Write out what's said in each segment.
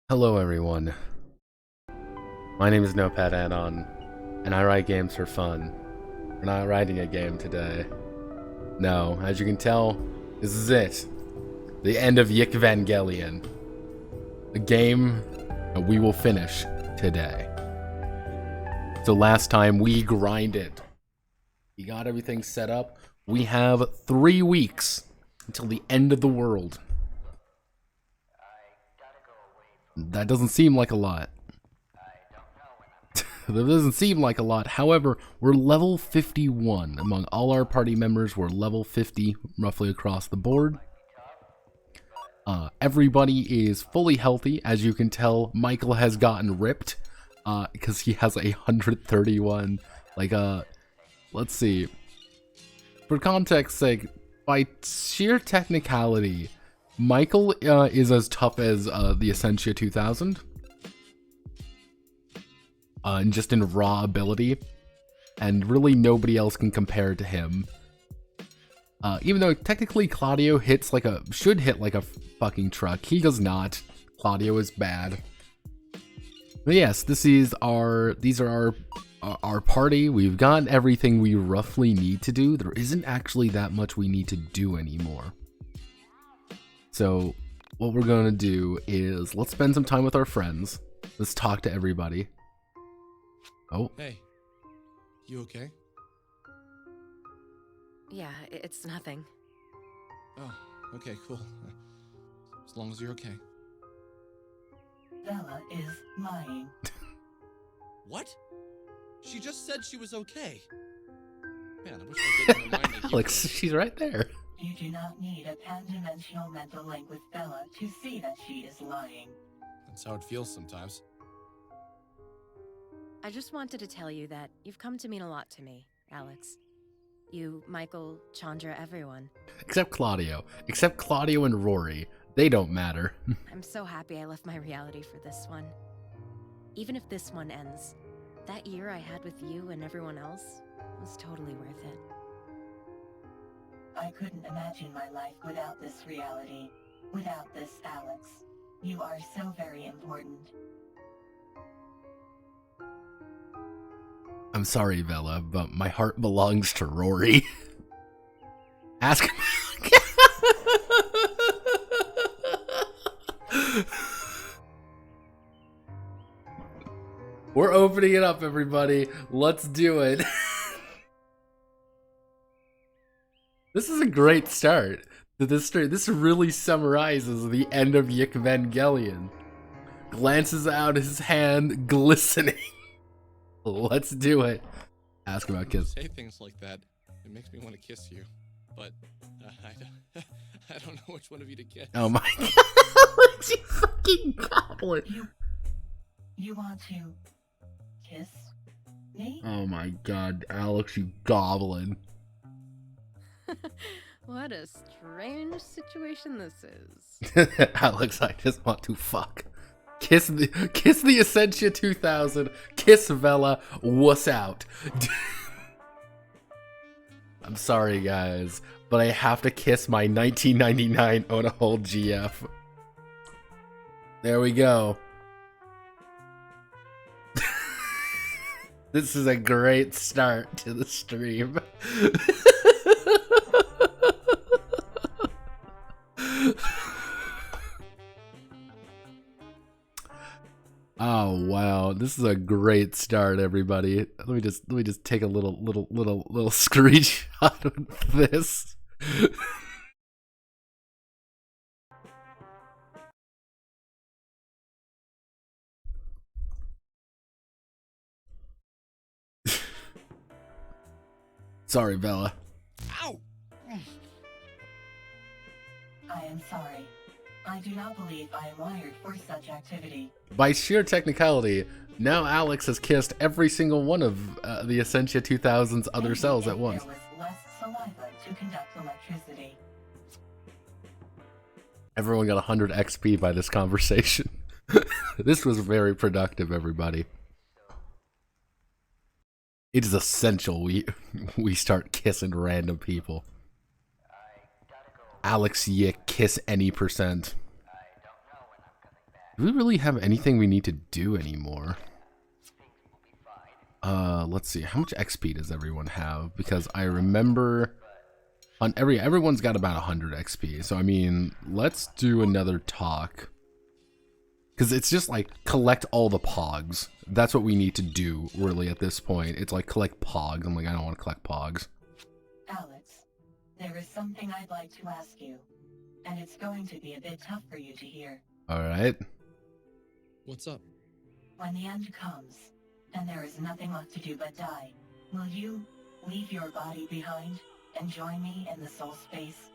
Hello everyone, my name is Notepad Addon, and I write games for fun. We're not writing a game today. No, as you can tell, this is it. The end of Yiikvengelion. The game that we will finish today. So last time we grinded. We got everything set up. We have 3 weeks until the end of the world. That doesn't seem like a lot. That doesn't seem like a lot. However, we're level 51. Among all our party members, we're level 50 roughly across the board. Everybody is fully healthy. As you can tell, Michael has gotten ripped because he has 131. Let's see. For context sake, by sheer technicality, Michael is as tough as the Essentia 2000. And just in raw ability. And really nobody else can compare to him. Even though technically Claudio should hit like a fucking truck. He does not. Claudio is bad. But yes, these are our party. We've got everything we roughly need to do. There isn't actually that much we need to do anymore. So what we're gonna do is let's spend some time with our friends. Let's talk to everybody. Oh. Hey, you okay? Yeah, it's nothing. Oh, okay, cool. As long as you're okay. Bella is lying. What? She just said she was okay. Man, I wish I could remind me. Alex, she's right there. You do not need a pan-dimensional mental link with Bella to see that she is lying. That's how it feels sometimes. I just wanted to tell you that you've come to mean a lot to me, Alex. You, Michael, Chandra, everyone. Except Claudio. Except Claudio and Rory. They don't matter. I'm so happy I left my reality for this one. Even if this one ends, that year I had with you and everyone else was totally worth it. I couldn't imagine my life without this reality. Without this, Alex. You are so very important. I'm sorry, Bella, but my heart belongs to Rory. Ask him. We're opening it up, everybody. Let's do it. This is a great start to this story. This really summarizes the end of Yiikvengelion. Glances out his hand, glistening. Let's do it. Ask about kiss. Say things like that. It makes me want to kiss you, but I don't know which one of you to kiss. Oh my god! You fucking goblin! You want to kiss me? Oh my god, Alex, you goblin! What a strange situation this is. Alex, I just want to fuck. Kiss the Essentia 2000. Kiss Vela. Wuss out. I'm sorry, guys, but I have to kiss my 1999 Own a Whole GF. There we go. This is a great start to the stream. Oh wow, this is a great start, everybody. Let me just take a little screenshot of this. Sorry, Bella. Ow! I am sorry. I do not believe I am wired for such activity. By sheer technicality, now Alex has kissed every single one of the Essentia 2000's other Maybe cells if at once. There was less saliva to conduct electricity. Everyone got 100 XP by this conversation. This was very productive, everybody. It is essential we start kissing random people. Alex YIIK, kiss any %. Do we really have anything we need to do anymore? Let's see. How much XP does everyone have? Because I remember on everyone's got about 100 XP. So I mean, let's do another talk. Because it's just like collect all the pogs. That's what we need to do really at this point. It's like collect pogs. I'm like, I don't want to collect pogs. Alex, there is something I'd like to ask you, and it's going to be a bit tough for you to hear. All right. What's up? When the end comes, and there is nothing left to do but die, will you leave your body behind and join me in the soul space?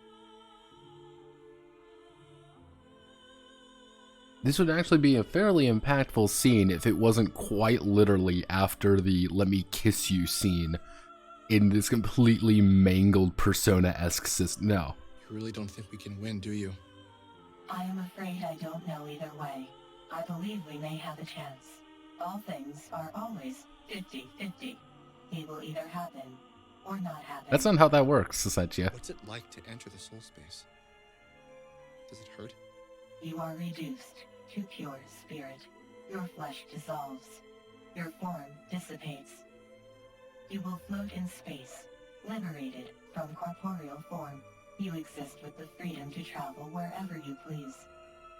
This would actually be a fairly impactful scene if it wasn't quite literally after the "let me kiss you" scene in this completely mangled Persona-esque system. No. You really don't think we can win, do you? I am afraid I don't know either way. I believe we may have a chance. All things are always 50-50. It will either happen or not happen. That's not how that works, Satya. What's it like to enter the soul space? Does it hurt? You are reduced to pure spirit. Your flesh dissolves. Your form dissipates. You will float in space, liberated from corporeal form. You exist with the freedom to travel wherever you please.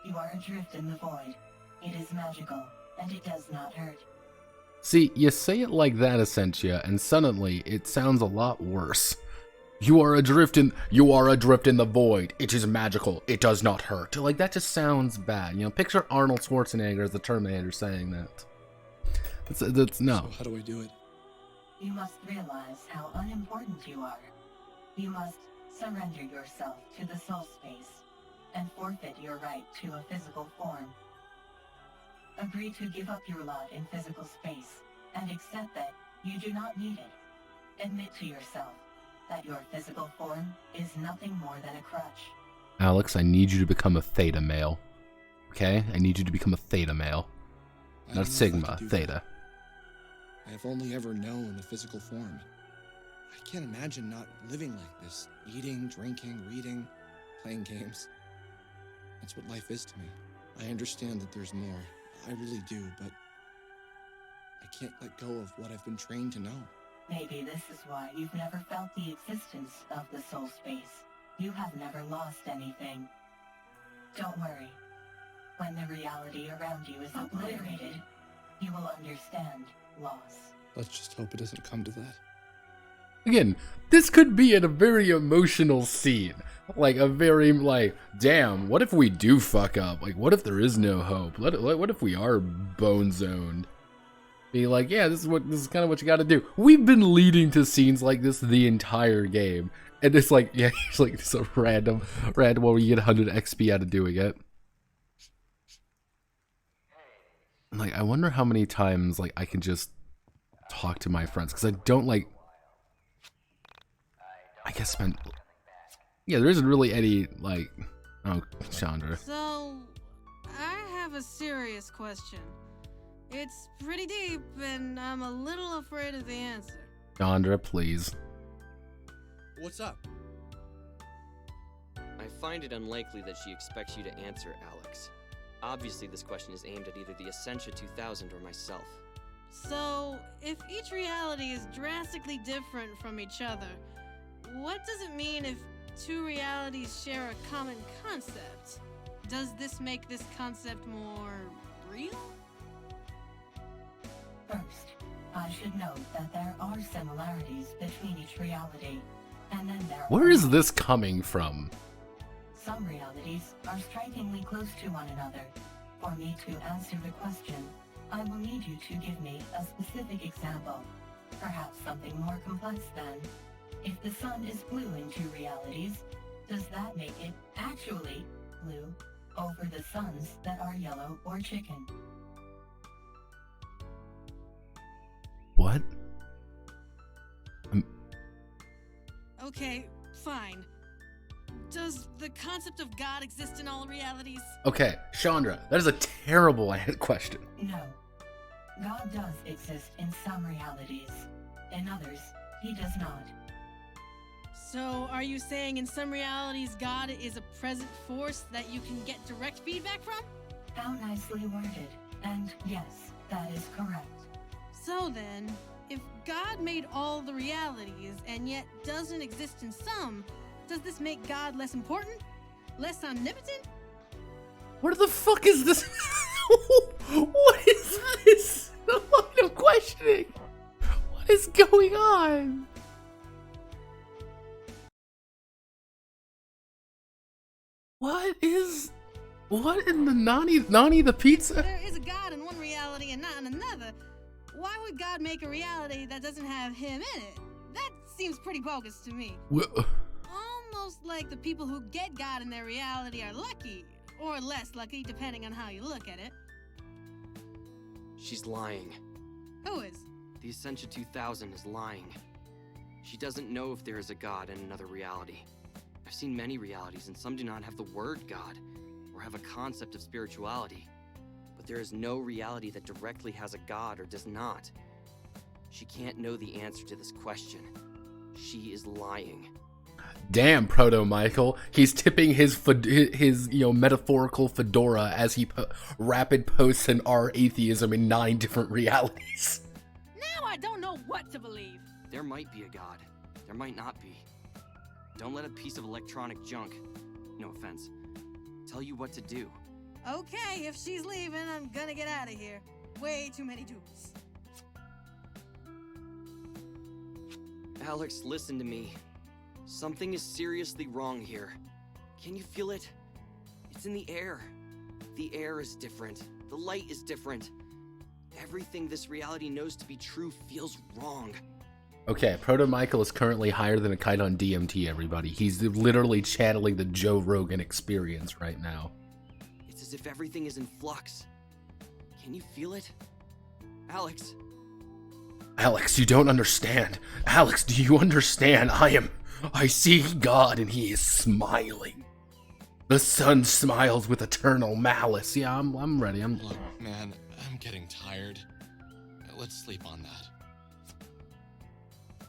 You are adrift in the void. It is magical, and it does not hurt. See, you say it like that, Essentia, and suddenly it sounds a lot worse. You are adrift in the void. It is magical. It does not hurt. Like, that just sounds bad. You know, picture Arnold Schwarzenegger as the Terminator saying that. That's no. So how do I do it? You must realize how unimportant you are. You must surrender yourself to the soul space and forfeit your right to a physical form. Agree to give up your lot in physical space and accept that you do not need it. Admit to yourself that your physical form is nothing more than a crutch. Alex, I need you to become a theta male. Okay? I need you to become a theta male. Not sigma, theta. I have only ever known a physical form. I can't imagine not living like this. Eating, drinking, reading, playing games. That's what life is to me. I understand that there's more. I really do, but I can't let go of what I've been trained to know. Maybe this is why you've never felt the existence of the soul space. You have never lost anything. Don't worry. When the reality around you is obliterated, you will understand loss. Let's just hope it doesn't come to that. Again, this could be a very emotional scene. Like, a very, like, damn, what if we do fuck up? Like, what if there is no hope? What if we are bone zoned? Be like, yeah, this is kind of what you gotta do. We've been leading to scenes like this the entire game. And it's like, yeah, it's like it's a random where you get 100 XP out of doing it. Like, I wonder how many times, like, I can just talk to my friends. Because I don't, like, I guess spend... Yeah, there isn't really any, like... Oh, Chandra. So, I have a serious question. It's pretty deep, and I'm a little afraid of the answer. Chandra, please. What's up? I find it unlikely that she expects you to answer, Alex. Obviously, this question is aimed at either the Essentia 2000 or myself. So, if each reality is drastically different from each other, what does it mean if two realities share a common concept? Does this make this concept more real? First, I should note that there are similarities between each reality, and then there Where are is this coming from? some realities are strikingly close to one another. For me to answer the question, I will need you to give me a specific example. Perhaps something more complex than, if the sun is blue in two realities, does that make it actually blue over the suns that are yellow or chicken? What? Okay, fine. Does the concept of God exist in all realities? Okay, Chandra, that is a terrible question. No. God does exist in some realities. In others, he does not. So, are you saying in some realities God is a present force that you can get direct feedback from? How nicely worded. And yes, that is correct. So then, if God made all the realities and yet doesn't exist in some, does this make God less important? Less omnipotent? What the fuck is this? What is this? The line of questioning. What is going on? What in the Nani the pizza? There is a God in one reality and not in another. Why would God make a reality that doesn't have him in it? That seems pretty bogus to me. Almost like the people who get God in their reality are lucky, or less lucky, depending on how you look at it. She's lying. Who is? The Essentia 2000 is lying. She doesn't know if there is a God in another reality. I've seen many realities, and some do not have the word God, or have a concept of spirituality. But there is no reality that directly has a God or does not. She can't know the answer to this question. She is lying. Damn, Proto Michael. He's tipping his metaphorical fedora as he rapid posts an R atheism in 9 different realities. Now I don't know what to believe. There might be a God. There might not be. Don't let a piece of electronic junk, no offense, tell you what to do. Okay, if she's leaving, I'm gonna get out of here. Way too many dudes. Alex, listen to me. Something is seriously wrong here. Can you feel it? It's in the air. The air is different. The light is different. Everything this reality knows to be true feels wrong. Okay, Proto Michael is currently higher than a kite on DMT, everybody. He's literally channeling the Joe Rogan experience right now. It's as if everything is in flux. Can you feel it? Alex. Alex, you don't understand. Alex, do you understand? I see God and he is smiling. The sun smiles with eternal malice. Yeah, I'm ready. Look, man, I'm getting tired. Let's sleep on that.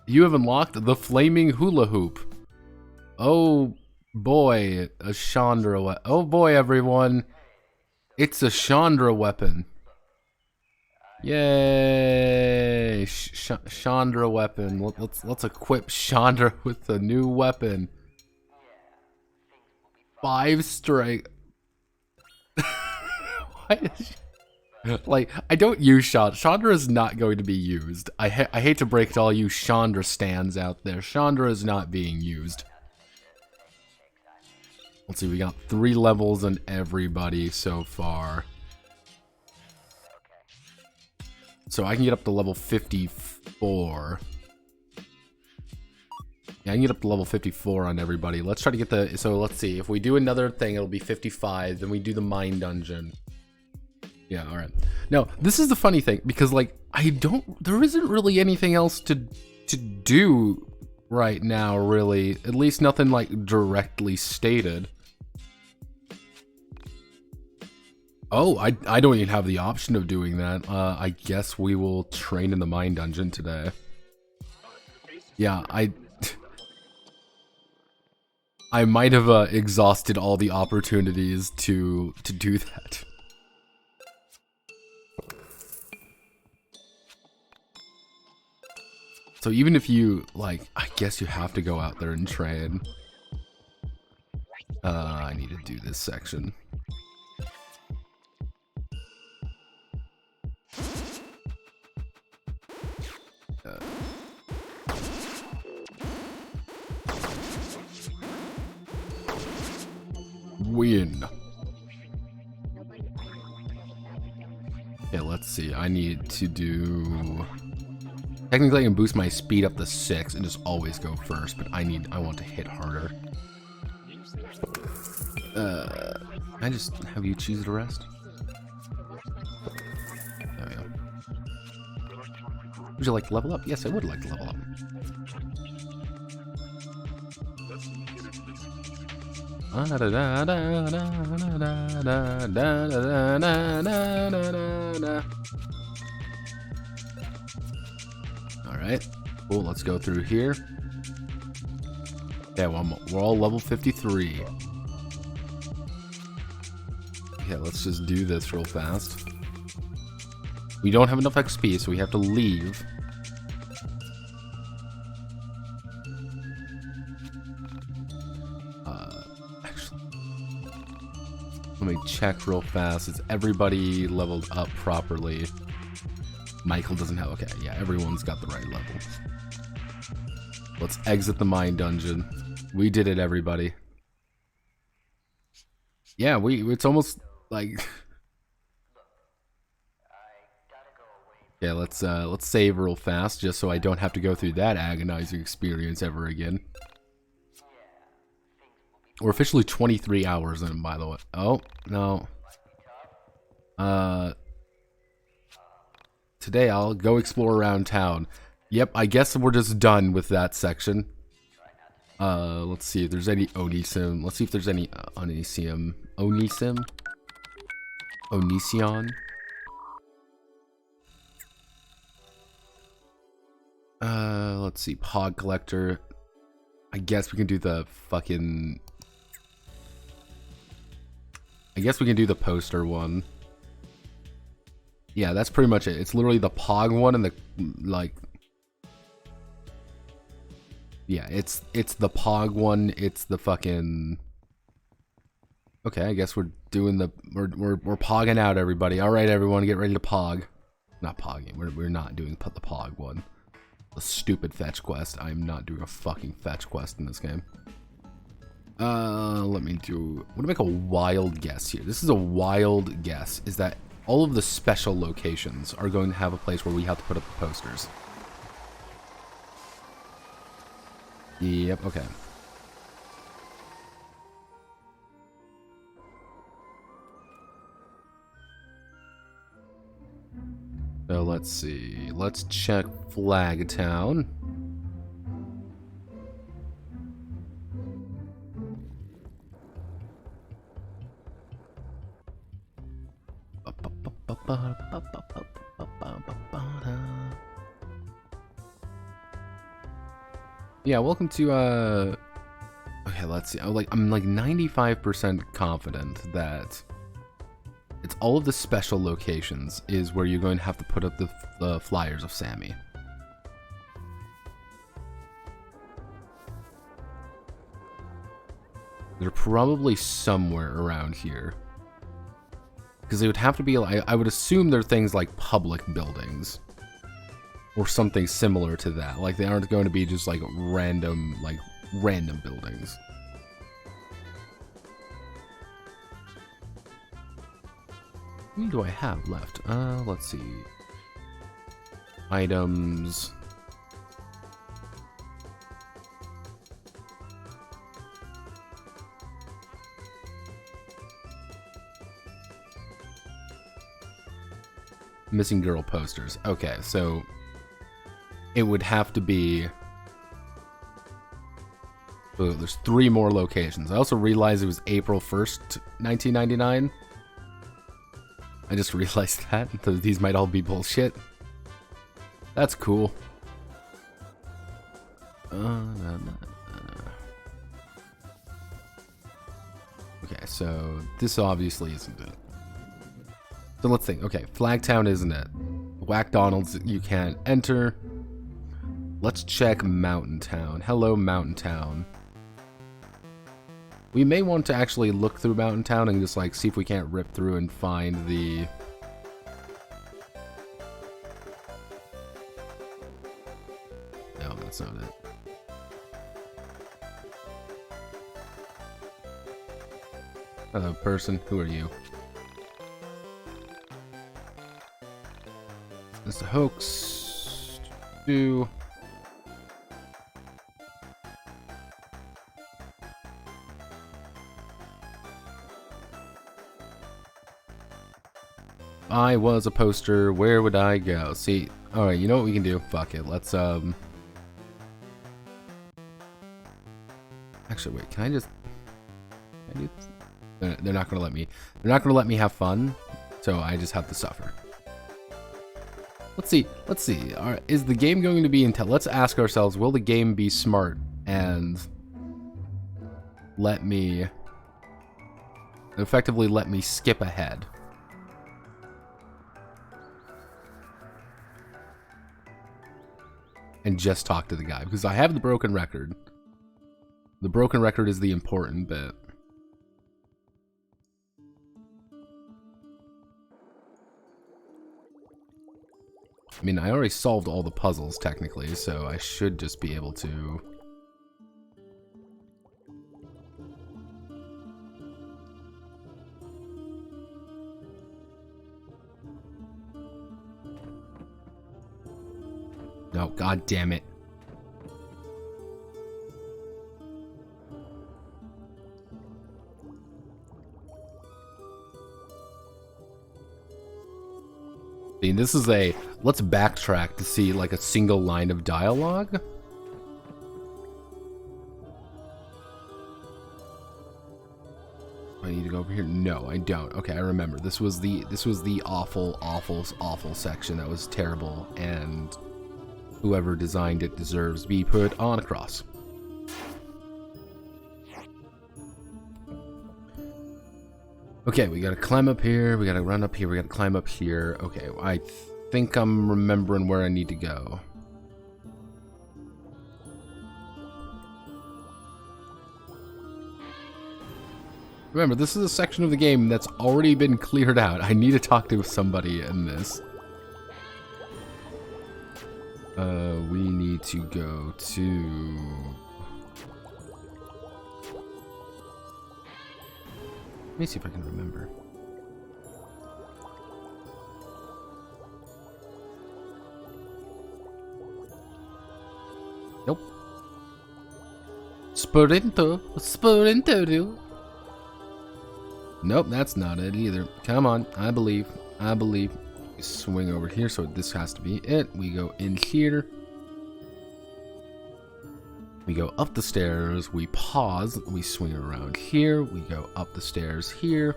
You have unlocked the flaming hula hoop. Oh boy, a Chandra weapon. Oh boy, everyone. It's a Chandra weapon. Yay! Chandra weapon. Let's equip Chandra with a new weapon. 5 strike. Why is she... Like, I don't use Chandra. Chandra is not going to be used. I hate to break it to all you Chandra stands out there. Chandra is not being used. Let's see, we got 3 levels on everybody so far. So I can get up to level 54. Yeah, I can get up to level 54 on everybody. Let's try to get the... So let's see. If we do another thing, it'll be 55. Then we do the mine dungeon. Yeah, alright. No, this is the funny thing, because, like, there isn't really anything else to do right now, really. At least nothing, like, directly stated. Oh, I don't even have the option of doing that. I guess we will train in the mine dungeon today. Yeah, I might have exhausted all the opportunities to do that. So even if you, like, I guess you have to go out there and train. I need to do this section. Win. Okay, let's see. I need to do... Technically, I can boost my speed up to 6 and just always go first, but I want to hit harder. Can I just have you choose the rest? There we go. Would you like to level up? Yes, I would like to level up. Alright, cool, let's go through here. Okay, well, we're all level 53. Okay, let's just do this real fast. We don't have enough XP, so we have to leave. Actually, let me check real fast. Is everybody leveled up properly? Michael doesn't have... Okay, yeah, everyone's got the right levels. Let's exit the mine dungeon. We did it, everybody. Yeah, it's almost like... Yeah, let's save real fast, just so I don't have to go through that agonizing experience ever again. We're officially 23 hours in, by the way. Oh, no. Today I'll go explore around town. Yep, I guess we're just done with that section. Let's see if there's any Onisim. Let's see if there's any Onisim. Onisim? Onision? Let's see. Pod Collector. I guess we can do the fucking... I guess we can do the poster one. Yeah, that's pretty much it. It's literally the Pog one and the, like... Yeah, it's the Pog one, it's the fucking... Okay, I guess we're doing the... We're pogging out, everybody. Alright, everyone, get ready to pog. Not pogging, we're not doing the Pog one. The stupid fetch quest. I'm not doing a fucking fetch quest in this game. Let me make a wild guess here. This is a wild guess, is that all of the special locations are going to have a place where we have to put up the posters. Yep, okay. So let's see. Let's check Flagtown. Yeah, welcome to okay, let's see. I'm like 95% confident that it's all of the special locations is where you're going to have to put up the flyers of Sammy. They're probably somewhere around here. Because they would have to be, I would assume they're things like public buildings. Or something similar to that. Like, they aren't going to be just, like, random buildings. How many do I have left? Let's see. Items. Missing girl posters. Okay, so it would have to be... Oh, there's 3 more locations. I also realized it was April 1st, 1999. I just realized that. These might all be bullshit. That's cool. Okay, so this obviously isn't it. So let's think. Okay, Flagtown isn't it. Whack-Donald's you can't enter. Let's check Mountain Town. Hello, Mountain Town. We may want to actually look through Mountain Town and just like see if we can't rip through and find the... No, that's not it. Hello, person. Who are you? This is a hoax. Do. I was a poster, where would I go? See, alright, you know what we can do? Fuck it, let's, Actually, wait, can I just... They're not gonna let me. They're not gonna let me have fun, so I just have to suffer. Let's see, Alright, is the game going to be let's ask ourselves, will the game be smart and let me effectively let me skip ahead. And just talk to the guy, because I have the broken record. The broken record is the important bit. I mean, I already solved all the puzzles, technically, so I should just be able to... No, god damn it. See, this is a... Let's backtrack to see, like, a single line of dialogue. I need to go over here? No, I don't. Okay, I remember. This was the awful, awful, awful section that was terrible, and whoever designed it deserves to be put on a cross. Okay, we gotta climb up here, we gotta run up here, we gotta climb up here. Okay, I think I'm remembering where I need to go. Remember, this is a section of the game that's already been cleared out. I need to talk to somebody in this. We need to go to... Let me see if I can remember. Nope. Sprinto. Nope, that's not it either. Come on, I believe. We swing over here, so this has to be it. We go in here. We go up the stairs, we pause, we swing around here, we go up the stairs here.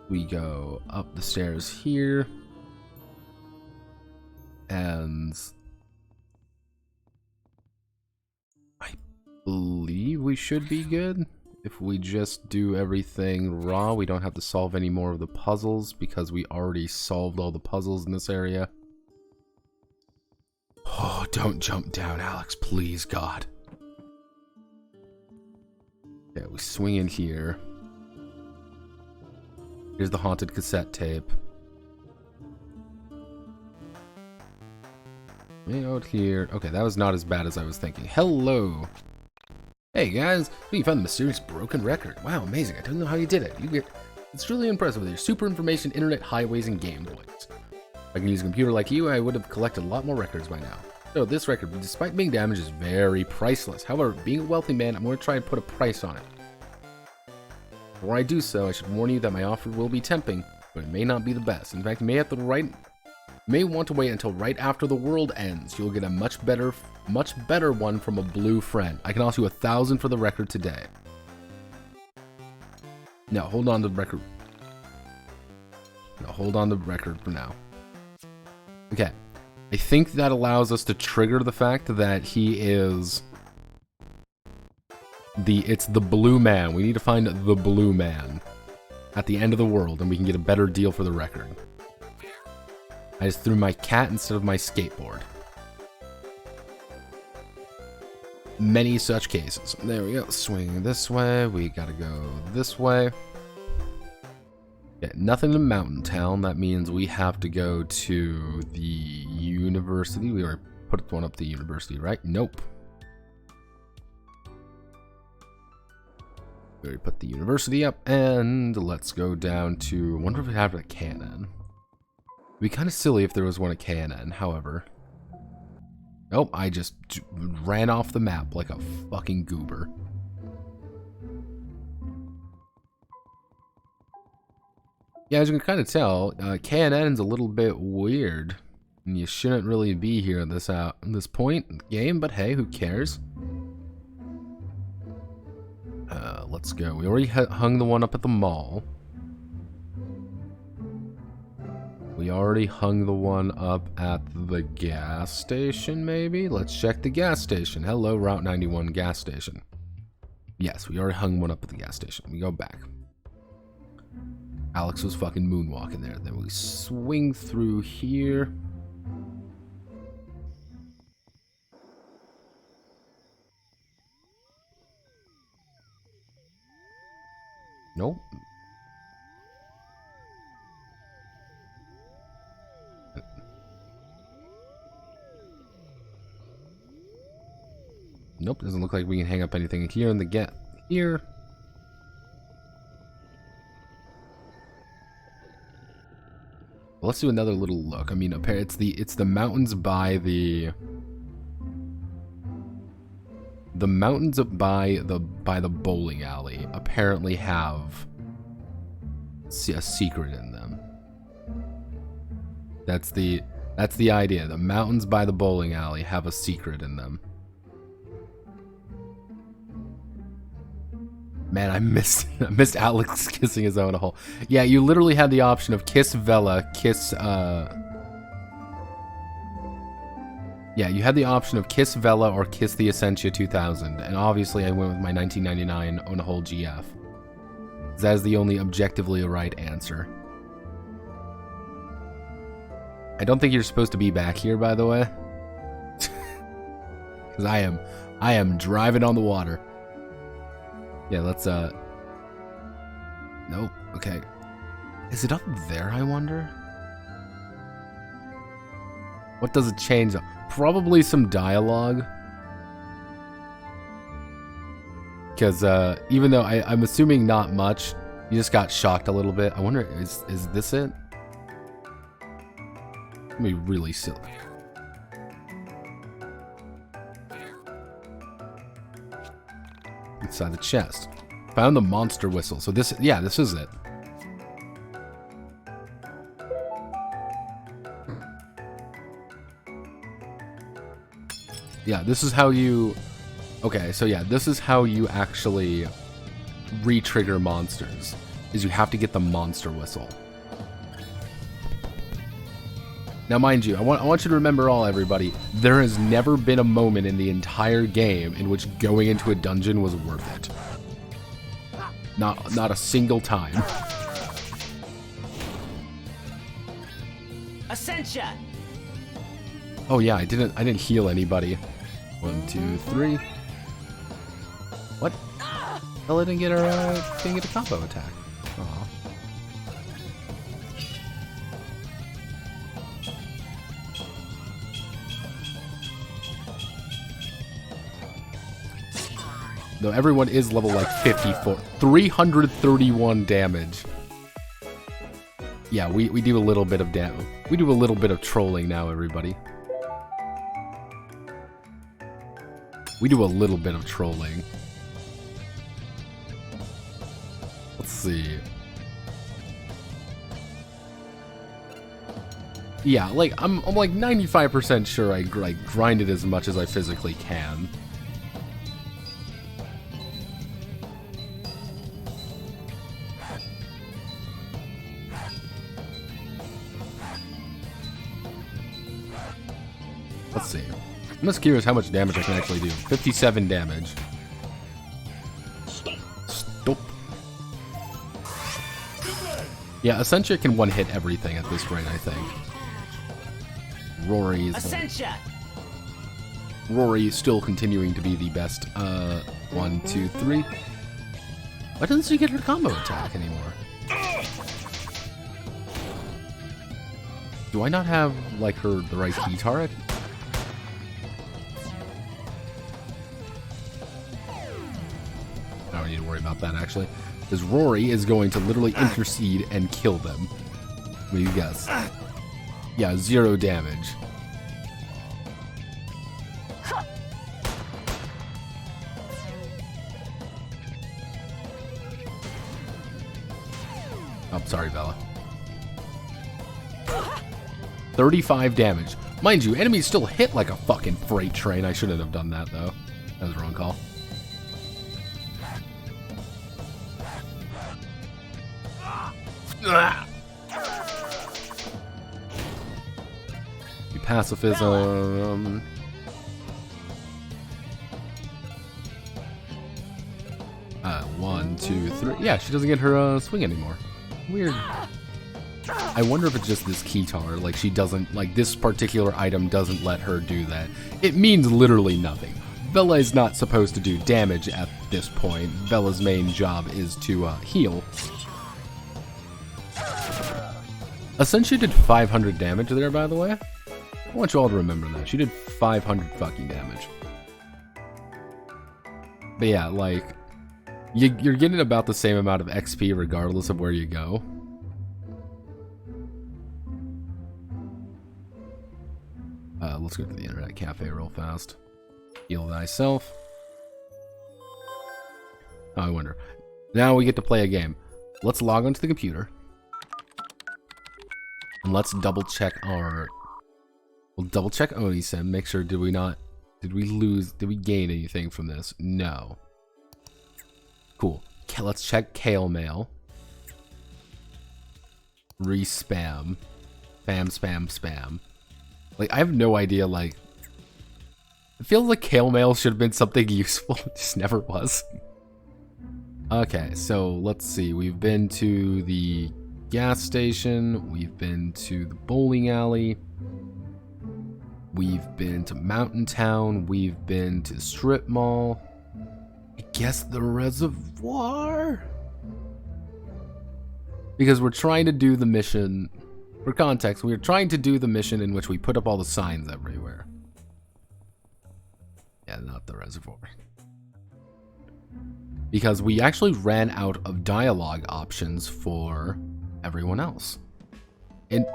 We go up the stairs here. And I believe we should be good. If we just do everything raw, we don't have to solve any more of the puzzles because we already solved all the puzzles in this area. Oh, don't jump down, Alex, please, God. Yeah, we swing in here. Here's the haunted cassette tape. Way out here. Okay, that was not as bad as I was thinking. Hello. Hey guys, you found the mysterious broken record. Wow, amazing. I don't know how you did it. It's really impressive with your super information, internet, highways, and Game Boys. If I can use a computer like you, I would have collected a lot more records by now. So this record, despite being damaged, is very priceless. However, being a wealthy man, I'm going to try and put a price on it. Before I do so, I should warn you that my offer will be tempting, but it may not be the best. In fact, you may want to wait until right after the world ends. You'll get a much better one from a blue friend. I can offer you 1,000 for the record today. No, hold on to the record. No, hold on to the record for now. Okay. I think that allows us to trigger the fact that he is it's the blue man. We need to find the blue man at the end of the world, and we can get a better deal for the record. I just threw my cat instead of my skateboard. Many such cases. There we go. Swing this way. We gotta go this way. Yeah, nothing in Mountain Town. That means we have to go to the university. We already put one up the university, right? Nope. We already put the university up, and let's go down to... I wonder if we have a cannon. It'd be kind of silly if there was one at KNN, however. Nope, I just ran off the map like a fucking goober. Yeah, as you can kind of tell, KNN's a little bit weird. And you shouldn't really be here at this point in the game, but hey, who cares? Let's go. We already hung the one up at the mall. We already hung the one up at the gas station, maybe? Let's check the gas station. Hello, Route 91 gas station. Yes, we already hung one up at the gas station. We go back. Alex was fucking moonwalking there. Then we swing through here. Nope. Nope, doesn't look like we can hang up anything here in the gap. Here. Well, let's do another little look. I mean, it's the mountains by the mountains by the bowling alley apparently have a secret in them. That's the idea. The mountains by the bowling alley have a secret in them. Man, I missed Alex kissing his own hole. Yeah, you literally had the option of kiss Vela, kiss yeah, you had the option of kiss Vela or kiss the Essentia 2000, and obviously I went with my 1999 own a hole GF. That is the only objectively right answer. I don't think you're supposed to be back here, by the way. Because I am driving on the water. Yeah, let's, nope, okay. Is it up there, I wonder? What does it change? Probably some dialogue. Because, even though I'm assuming not much, you just got shocked a little bit. I wonder, is this it? Let me really silly. Inside the chest. Found the monster whistle. So this, yeah, this is it. Yeah, this is how you... Okay, so yeah, this is how you actually re-trigger monsters. Is you have to get the monster whistle. Now, mind you, I want you to remember everybody, there has never been a moment in the entire game in which going into a dungeon was worth it. Not a single time. Essentia! Oh yeah, I didn't heal anybody. 1, 2, 3. What? Well, I didn't get a combo attack. Aw. Though everyone is level like 54. 331 damage. Yeah, we do a little bit of damage. We do a little bit of trolling now, everybody. We do a little bit of trolling. Let's see. Yeah, like I'm like 95% sure I grind it as much as I physically can. Let's see. I'm just curious how much damage I can actually do. 57 damage. Stop. Yeah, Essentia can one-hit everything at this rate, I think. Rory's... Rory is still continuing to be the best. 1, 2, 3. Why doesn't she get her combo attack anymore? Do I not have, like, the right key turret? I don't need to worry about that, actually. Because Rory is going to literally intercede and kill them. What do you guess? Yeah, 0 damage. Oh, sorry, Bella. 35 damage. Mind you, enemies still hit like a fucking freight train. I shouldn't have done that, though. That was the wrong call. Pacifism. 1, 2, 3. Yeah, she doesn't get her swing anymore. Weird. I wonder if it's just this keytar, like she doesn't, like this particular item doesn't let her do that. It means literally nothing. Vela is not supposed to do damage at this point. Vela's main job is to heal. Essentially did 500 damage there, by the way. I want you all to remember that. She did 500 fucking damage. But yeah, like, you're getting about the same amount of XP regardless of where you go. Let's go to the internet cafe real fast. Heal thyself. Oh, I wonder. Now we get to play a game. Let's log onto the computer. And let's double check our... We'll double check Onisim, make sure did we gain anything from this? No. Cool. Okay, let's check Kale Mail. Respam. Spam, spam, spam. Like, I have no idea, like... It feels like Kale Mail should have been something useful. It just never was. Okay, so let's see. We've been to the gas station. We've been to the bowling alley. We've been to Mountain Town. We've been to the strip mall. I guess the reservoir? Because we're trying to do the mission... For context, we're trying to do the mission in which we put up all the signs everywhere. Yeah, not the reservoir. Because we actually ran out of dialogue options for everyone else. And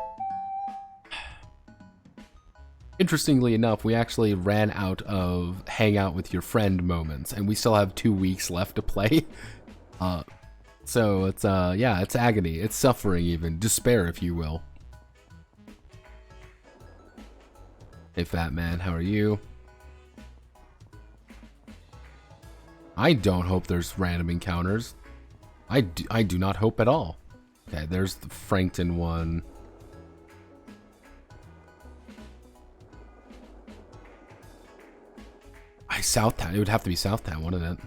interestingly enough, we actually ran out of hang out with your friend moments, and we still have 2 weeks left to play. So it's yeah, it's agony, it's suffering, even despair, if you will. Hey, fat man, how are you? I don't hope there's random encounters. I do not hope at all. Okay, there's the Frankton one. Southtown. It would have to be Southtown, wouldn't it?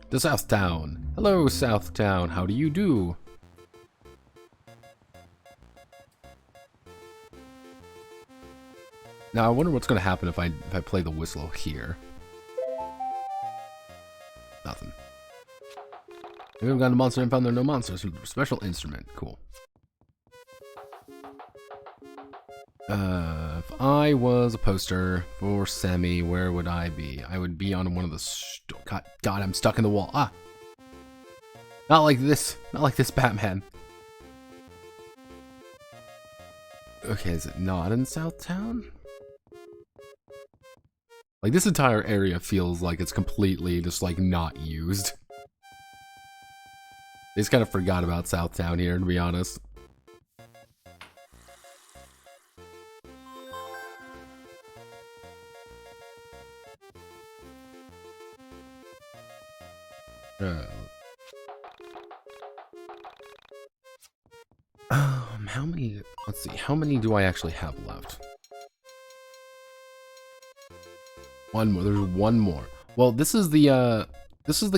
The Southtown. Hello, Southtown. How do you do? Now, I wonder what's going to happen if I play the whistle here. Nothing. We haven't got a monster and found there are no monsters. Special instrument. Cool. If I was a poster for Semi, where would I be? I would be on one of the... God, I'm stuck in the wall. Ah! Not like this. Not like this, Batman. Okay, is it not in Southtown? Like, this entire area feels like it's completely just, like, not used. They just kind of forgot about Southtown here, to be honest. How many, let's see, how many do I actually have left? One more, there's one more. Well, this is the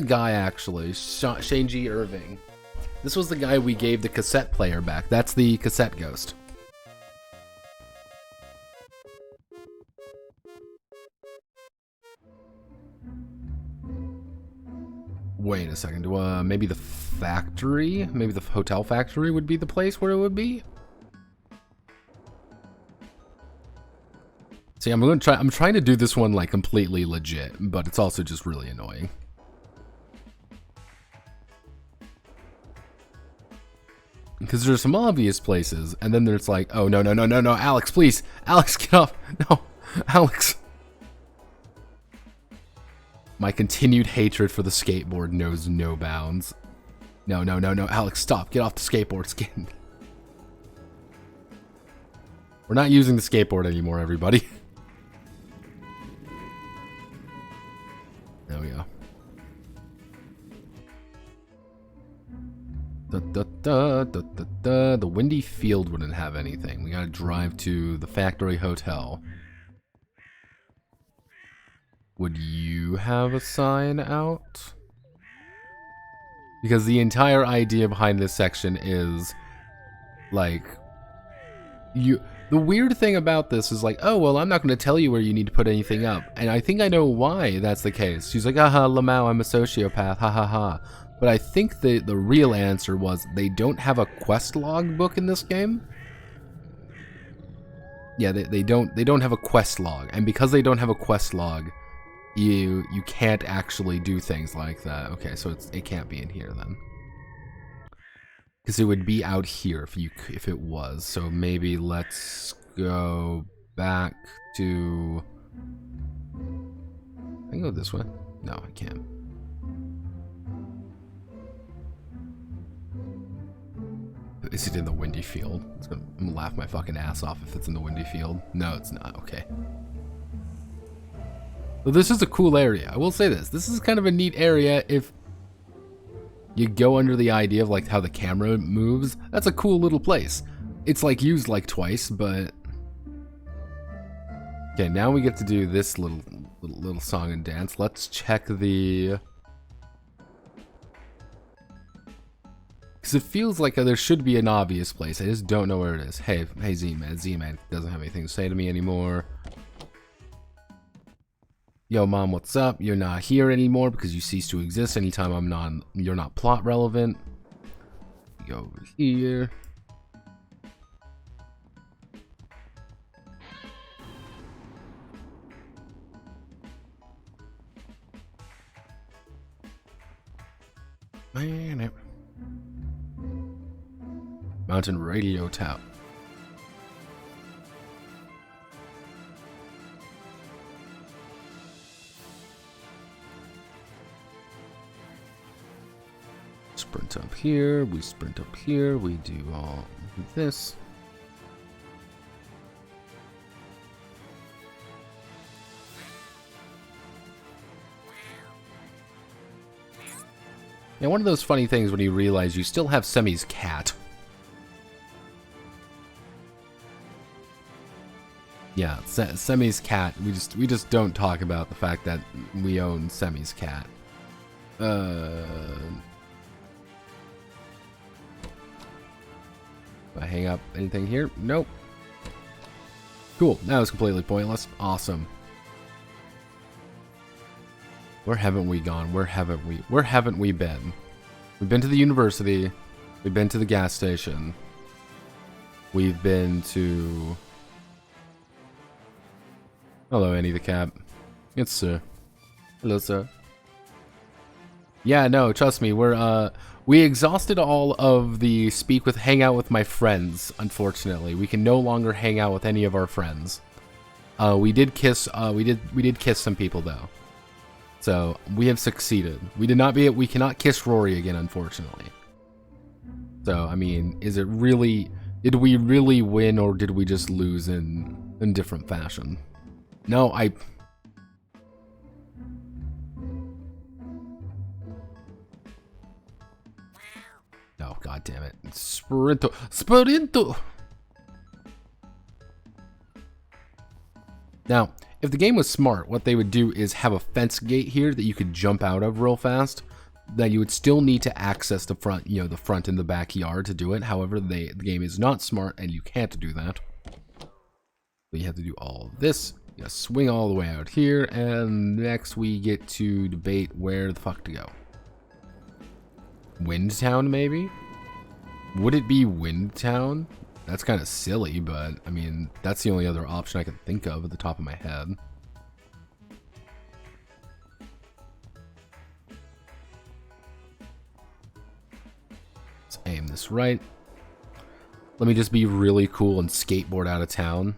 guy actually, Shanji Irving. This was the guy we gave the cassette player back. That's the cassette ghost. Wait a second. Maybe the factory? Maybe the hotel factory would be the place where it would be? See, I'm trying to do this one like completely legit, but it's also just really annoying. Because there's some obvious places, and then there's like, oh, no, Alex, please. Alex, get off. No, Alex. My continued hatred for the skateboard knows no bounds. No, Alex, stop. Get off the skateboard, skin. We're not using the skateboard anymore, everybody. There we go. The Windy Field wouldn't have anything. We gotta drive to the Factory Hotel. Would you have a sign out? Because the entire idea behind this section is, like, the weird thing about this is like, oh, well, I'm not going to tell you where you need to put anything up. And I think I know why that's the case. She's like, haha, Lamau, I'm a sociopath, ha ha ha. But I think the real answer was they don't have a quest log book in this game. Yeah, they don't have a quest log. And because they don't have a quest log, you can't actually do things like that. Okay, so it can't be in here then. Because it would be out here if it was. So maybe let's go back to... I can go this way. No, I can't. Is it in the Windy Field? I'm gonna laugh my fucking ass off if it's in the Windy Field. No, it's not. Okay. Well, this is a cool area. I will say this. This is kind of a neat area if you go under the idea of like how the camera moves. That's a cool little place. It's like used like twice, but okay. Now we get to do this little song and dance. Let's check the, because it feels like there should be an obvious place. I just don't know where it is. Hey Z-Man. Z-Man doesn't have anything to say to me anymore. Yo, Mom, what's up? You're not here anymore because you cease to exist anytime you're not plot relevant. Go over here. Man, Mountain Radio Tower. Sprint up here, we sprint up here, we do all this. Now, one of those funny things when you realize you still have Semi's cat. Yeah, Semi's cat. We just don't talk about the fact that we own Semi's cat. Do I hang up anything here? Nope. Cool. That was completely pointless. Awesome. Where haven't we gone? Where haven't we been? We've been to the university. We've been to the gas station. We've been to... Hello, Annie the cat. It's Sir. Hello, sir. Yeah, no, trust me, we exhausted all of the hang out with my friends, unfortunately. We can no longer hang out with any of our friends. We did kiss some people though. So, we have succeeded. We cannot kiss Rory again, unfortunately. So, I mean, did we really win or did we just lose in different fashion? No, Oh, god damn it. Sprinto. Now, if the game was smart, what they would do is have a fence gate here that you could jump out of real fast. That you would still need to access the front, the front and the backyard to do it. However, the game is not smart and you can't do that. So you have to do all of this. You gotta swing all the way out here, and next we get to debate where the fuck to go. Windtown, maybe? Would it be Windtown? That's kind of silly, but I mean, that's the only other option I can think of at the top of my head. Let's aim this right. Let me just be really cool and skateboard out of town.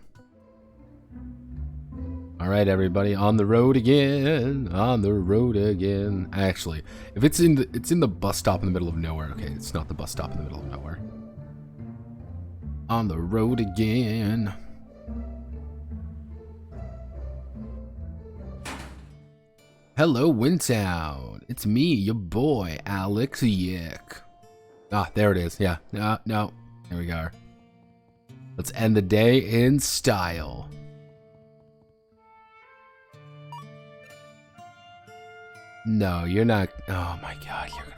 Alright, everybody, on the road again, on the road again. Actually, if it's in the bus stop in the middle of nowhere. Okay, it's not the bus stop in the middle of nowhere. On the road again. Hello, Windtown. It's me, your boy, Alex YIIK. Ah, there it is. Yeah. No, no. There we go. Let's end the day in style. No, you're not. Oh my god, you're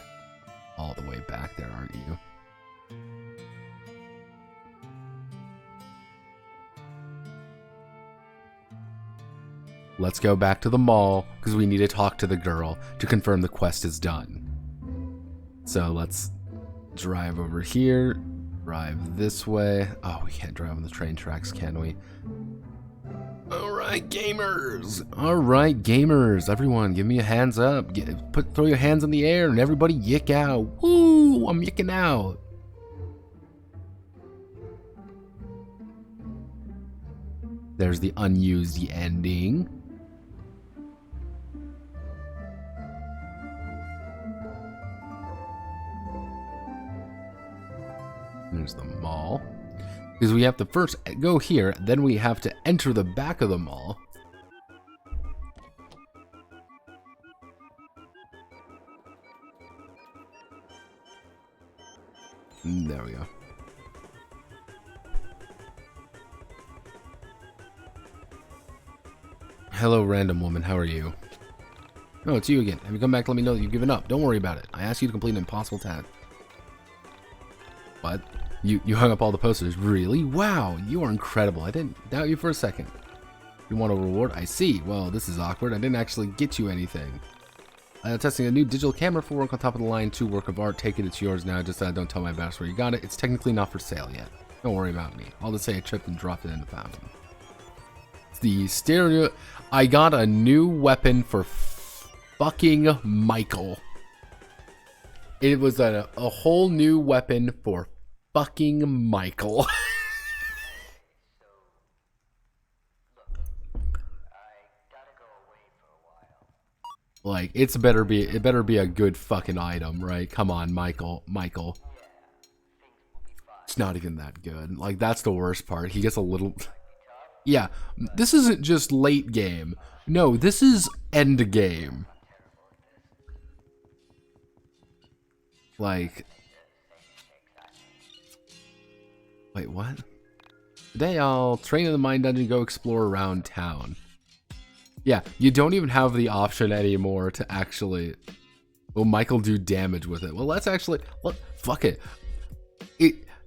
all the way back there, aren't you? Let's go back to the mall because we need to talk to the girl to confirm the quest is done. So let's drive over here, drive this way. Oh, we can't drive on the train tracks, can we? Alright, gamers! Alright, gamers! Everyone, give me a hands up. Throw your hands in the air and everybody yick out. Woo! I'm yicking out. There's the unused ending. There's the mall. Because we have to first go here, then we have to enter the back of the mall. There we go. Hello, random woman. How are you? Oh, it's you again. Have you come back to let me know that you've given up? Don't worry about it. I asked you to complete an impossible task. What? You hung up all the posters. Really? Wow, you are incredible. I didn't doubt you for a second. You want a reward? I see. Well, this is awkward. I didn't actually get you anything. Testing a new digital camera for work on top of the line 2 work of art. Take it, it's yours now. Just don't tell my boss where you got it. It's technically not for sale yet. Don't worry about me. I'll just say I tripped and dropped it in the fountain. It's the stereo. I got a new weapon for fucking Michael. It was a whole new weapon for fucking Michael. Like, it better be a good fucking item, right? Come on, Michael. It's not even that good. Like, that's the worst part. He gets a little... Yeah, this isn't just late game. No, this is end game. Like... Wait, what? Today I'll train in the mine dungeon and go explore around town. Yeah, you don't even have the option anymore to actually... Will Michael do damage with it? Well, let's actually... Fuck it.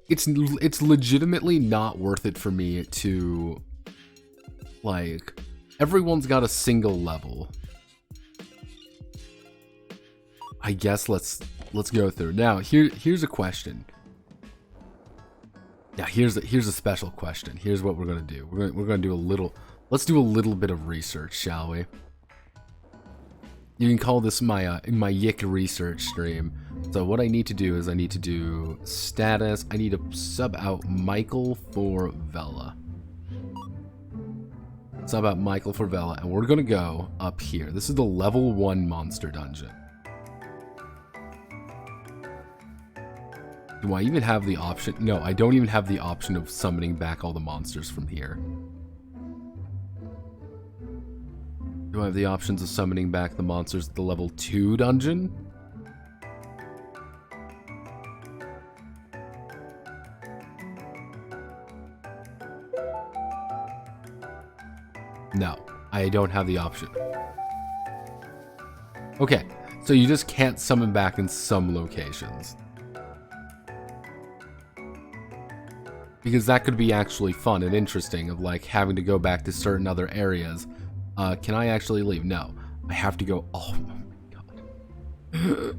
It's legitimately not worth it for me to... Like... Everyone's got a single level. I guess let's go through. Now, here's a question. Now, here's a special question. Here's what we're gonna do. We're gonna do a little... Let's do a little bit of research, shall we? You can call this my YIIK research stream. So what I need to do is I need to do status. I need to sub out Michael for Vela. Sub out Michael for Vela, and we're gonna go up here. This is the level 1 monster dungeon. Do I even have the option? No, I don't even have the option of summoning back all the monsters from here. Do I have the options of summoning back the monsters at the level 2 dungeon? No, I don't have the option. Okay, so you just can't summon back in some locations. Because that could be actually fun and interesting, of like having to go back to certain other areas. Can I actually leave? No. I have to go. Oh my god.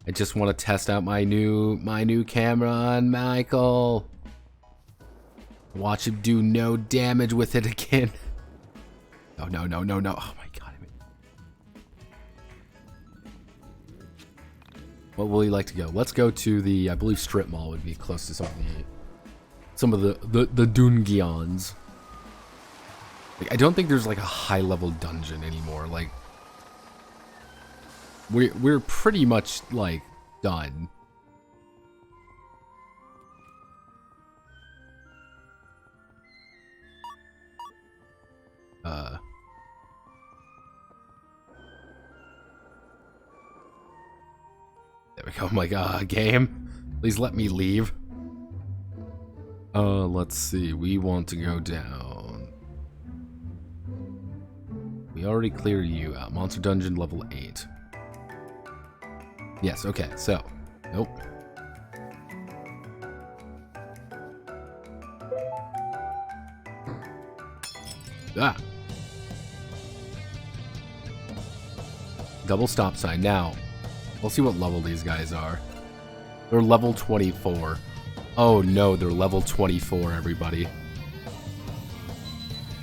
I just want to test out my new camera on Michael. Watch him do no damage with it again. Oh no. Oh my god. What will you like to go? Let's go to the, I believe Strip Mall would be close to some of the Dungeons. Like, I don't think there's like a high level dungeon anymore. Like, we're pretty much like done. Oh my god, game. Please let me leave. Let's see. We want to go down. We already cleared you out. Monster Dungeon level 8. Yes, okay, so. Nope. Ah. Double stop sign. Now, we'll see what level these guys are. They're level 24. Oh no, they're level 24, everybody.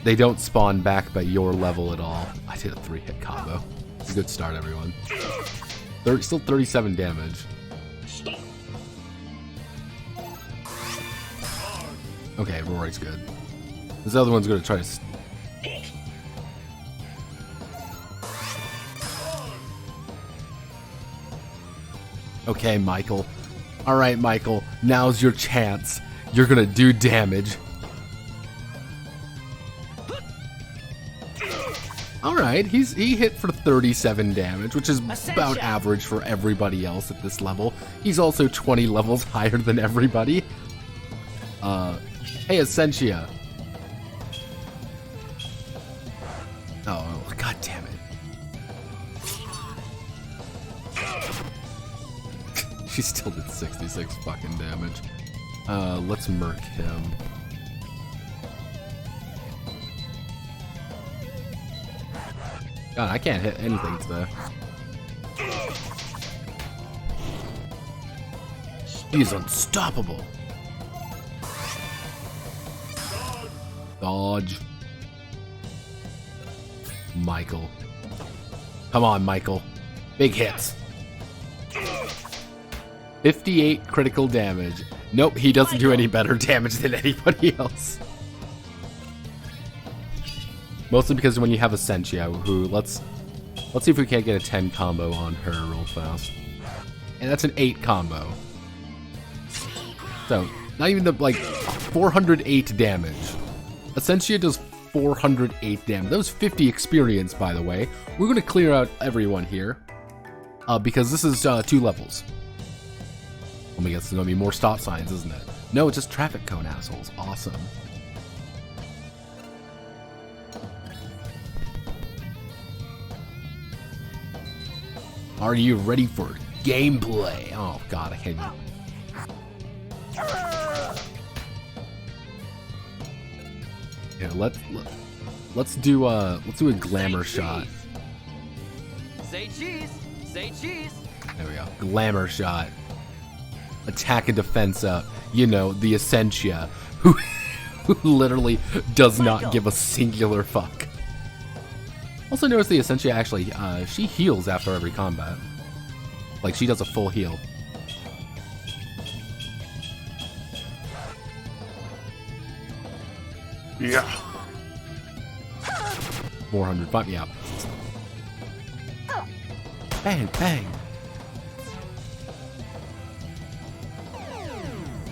They don't spawn back by your level at all. I did a 3-hit combo. It's a good start, everyone. Still 37 damage. Okay, Rory's good. This other one's gonna try to... Okay, Michael. Alright, Michael. Now's your chance. You're gonna do damage. Alright, he hit for 37 damage, which is about average for everybody else at this level. He's also 20 levels higher than everybody. Hey, Essentia. Oh, god damn it. She still did 66 fucking damage. Let's murk him. God, I can't hit anything today. He's unstoppable. Dodge. Michael. Come on, Michael. Big hits. 58 critical damage. Nope, he doesn't do any better damage than anybody else. Mostly because when you have Essentia, who let's see if we can't get a 10 combo on her real fast. And that's an 8 combo. So, not even the, like, 408 damage. Essentia does 408 damage. That was 50 experience, by the way. We're gonna clear out everyone here. Because this is 2 levels. Let me guess, there's gonna be more stop signs, isn't it? No, it's just traffic cone assholes. Awesome. Are you ready for gameplay? Oh god, I can't. Yeah, let's do a glamour shot. Say cheese. Say cheese. There we go. Glamour shot. Attack and defense up. You know, the Essentia, who literally does not give a singular fuck. Also notice the Essentia actually, she heals after every combat. Like, she does a full heal. Yeah. 400, fight me out. Bang, bang.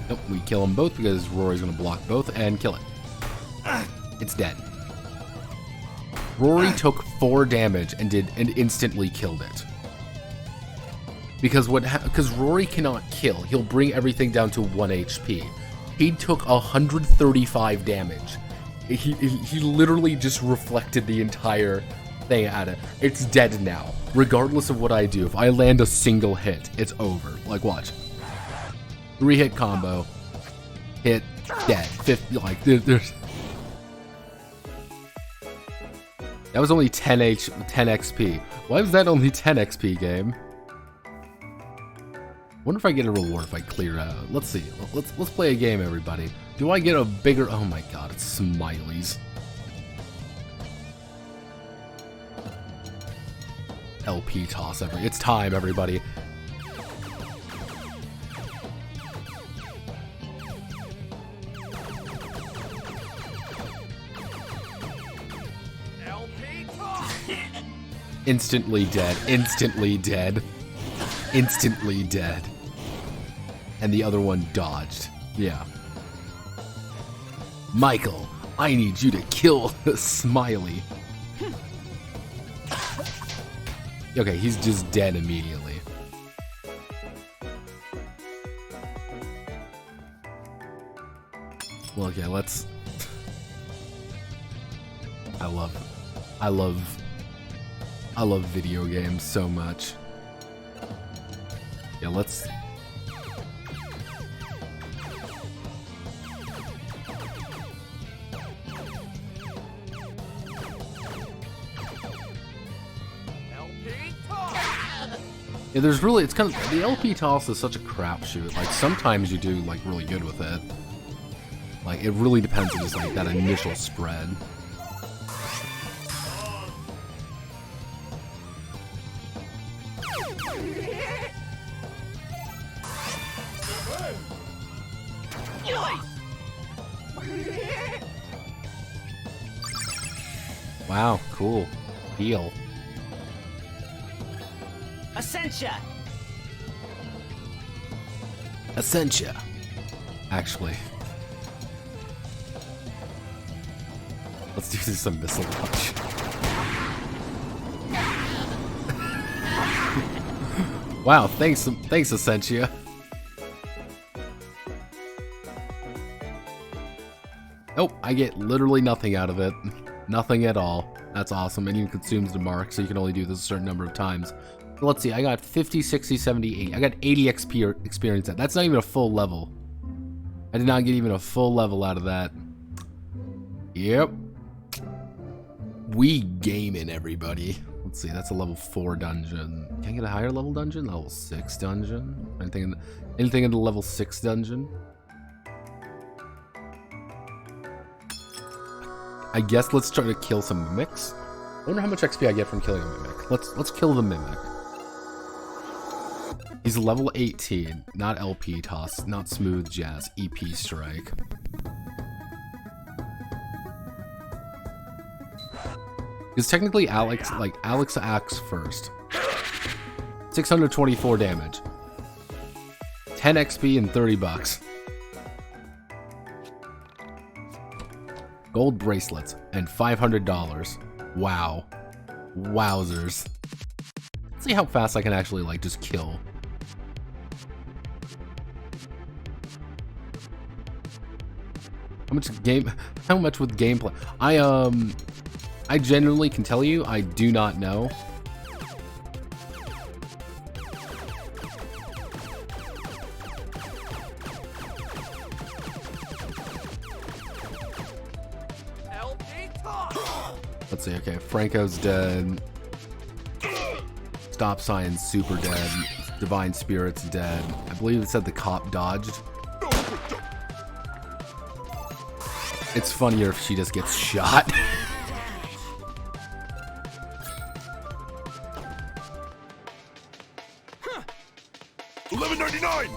Nope, we kill them both because Rory's gonna block both and kill it. It's dead. Rory took 4 damage and instantly killed it. Because because Rory cannot kill, he'll bring everything down to 1 HP. He took 135 damage. He literally just reflected the entire thing at it. It's dead now. Regardless of what I do, if I land a single hit, it's over. Like, watch. 3-hit combo. Hit. Dead. 50, like, there's... That was only 10 XP. Why was that only 10 XP, game? Wonder if I get a reward if I clear out. Let's see. Let's play a game, everybody. Do I get a bigger... Oh my god, it's smileys. LP toss It's time, everybody. Instantly dead. Instantly dead. Instantly dead. And the other one dodged. Yeah. Michael, I need you to kill Smiley. Okay, he's just dead immediately. Well, okay, let's... I love video games so much. Yeah, let's... Yeah, there's really, it's kind of, the LP toss is such a crapshoot. Like, sometimes you do, like, really good with it. Like, it really depends on just, like, that initial spread. Wow, cool. Deal. Essentia. Actually. Let's do some missile launch. Wow, thanks Essentia. Nope, I get literally nothing out of it. Nothing at all. That's awesome. And even consumes the mark, so you can only do this a certain number of times. So let's see, I got 50, 60, 70, 80. I got 80 XP experience. That's not even a full level. I did not get even a full level out of that. Yep. We gaming, everybody. Let's see, that's a level 4 dungeon. Can I get a higher level dungeon? Level 6 dungeon? Anything in the level 6 dungeon? I guess let's try to kill some mimics. I wonder how much XP I get from killing a mimic. Let's kill the mimic. He's level 18, not LP toss, not smooth jazz, EP strike. Because technically Alex acts first. 624 damage. 10 XP and 30 bucks. Gold bracelets and $500. Wow. Wowzers. Let's see how fast I can actually, like, just kill. How much with gameplay? I genuinely can tell you, I do not know. Let's see, okay, Franco's dead. Stop Sign's super dead. Divine Spirit's dead. I believe it said the cop dodged. It's funnier if she just gets shot. $11.99.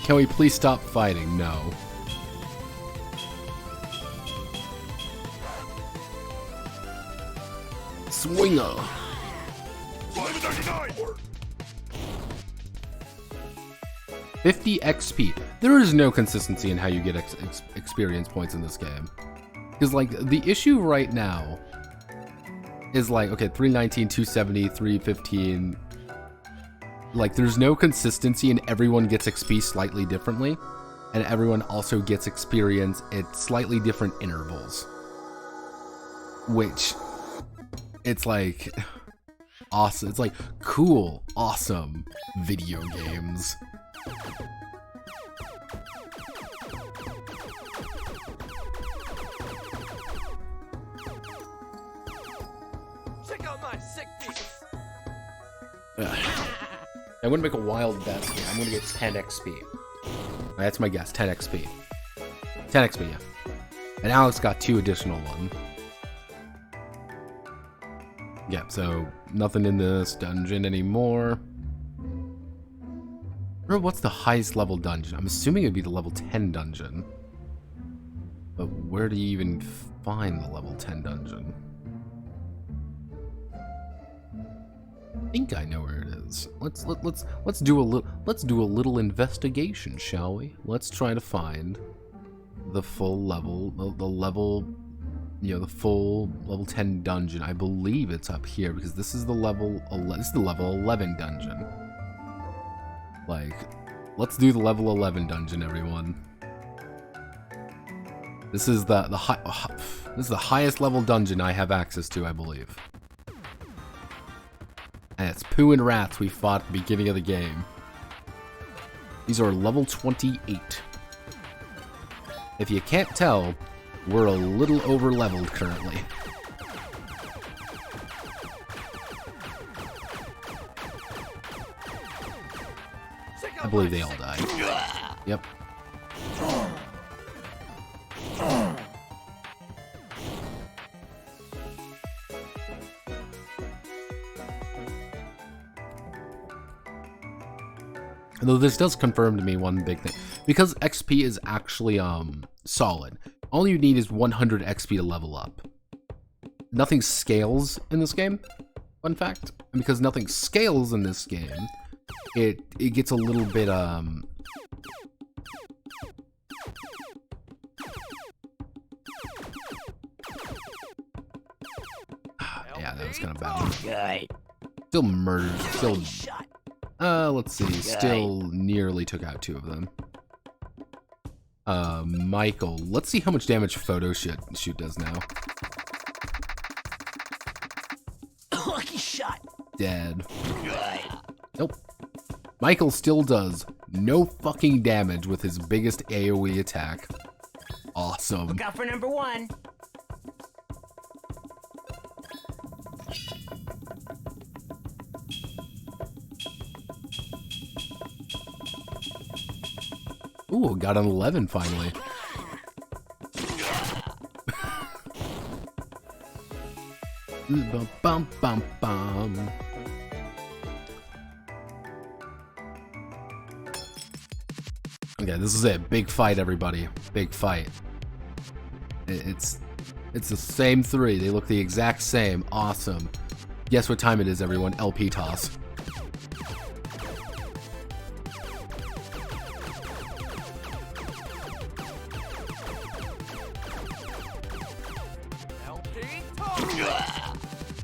Can we please stop fighting? No. Swinger. $11.99. 50 XP. There is no consistency in how you get experience points in this game. Because, like, the issue right now is, like, okay, 319, 270, 315. Like, there's no consistency and everyone gets XP slightly differently. And everyone also gets experience at slightly different intervals. Which, it's like, awesome. It's like, cool, awesome video games. Check out my sick beats. I'm gonna make a wild bet here. I'm gonna get 10 XP. That's my guess, 10 XP. 10 XP, yeah. And Alex got 2 additional ones. Yeah, so nothing in this dungeon anymore. Or what's the highest level dungeon? I'm assuming it'd be the level 10 dungeon. But where do you even find the level 10 dungeon? I think I know where it is. Let's do a little investigation, shall we? Let's try to find the full level, the level you know, the full level 10 dungeon. I believe it's up here because this is the level 11 dungeon. Like, let's do the level 11 dungeon, everyone. This is the highest level dungeon I have access to, I believe. And it's Pooh and Rats we fought at the beginning of the game. These are level 28. If you can't tell, we're a little over-leveled currently. I believe they all died. Yep. Though this does confirm to me one big thing. Because XP is actually solid, all you need is 100 XP to level up. Nothing scales in this game, fun fact. And because nothing scales in this game, it gets a little bit yeah, that was kind of bad. Still murdered, still let's see, still nearly took out 2 of them. Michael, let's see how much damage photo shoot does now. Lucky shot. Dead. Nope. Michael still does no fucking damage with his biggest AoE attack. Awesome. Look out for number 1. Ooh, got an 11 finally. Bum, bum, bum, bum. Okay, this is it. Big fight, everybody. Big fight. It's the same 3. They look the exact same. Awesome. Guess what time it is, everyone? LP toss.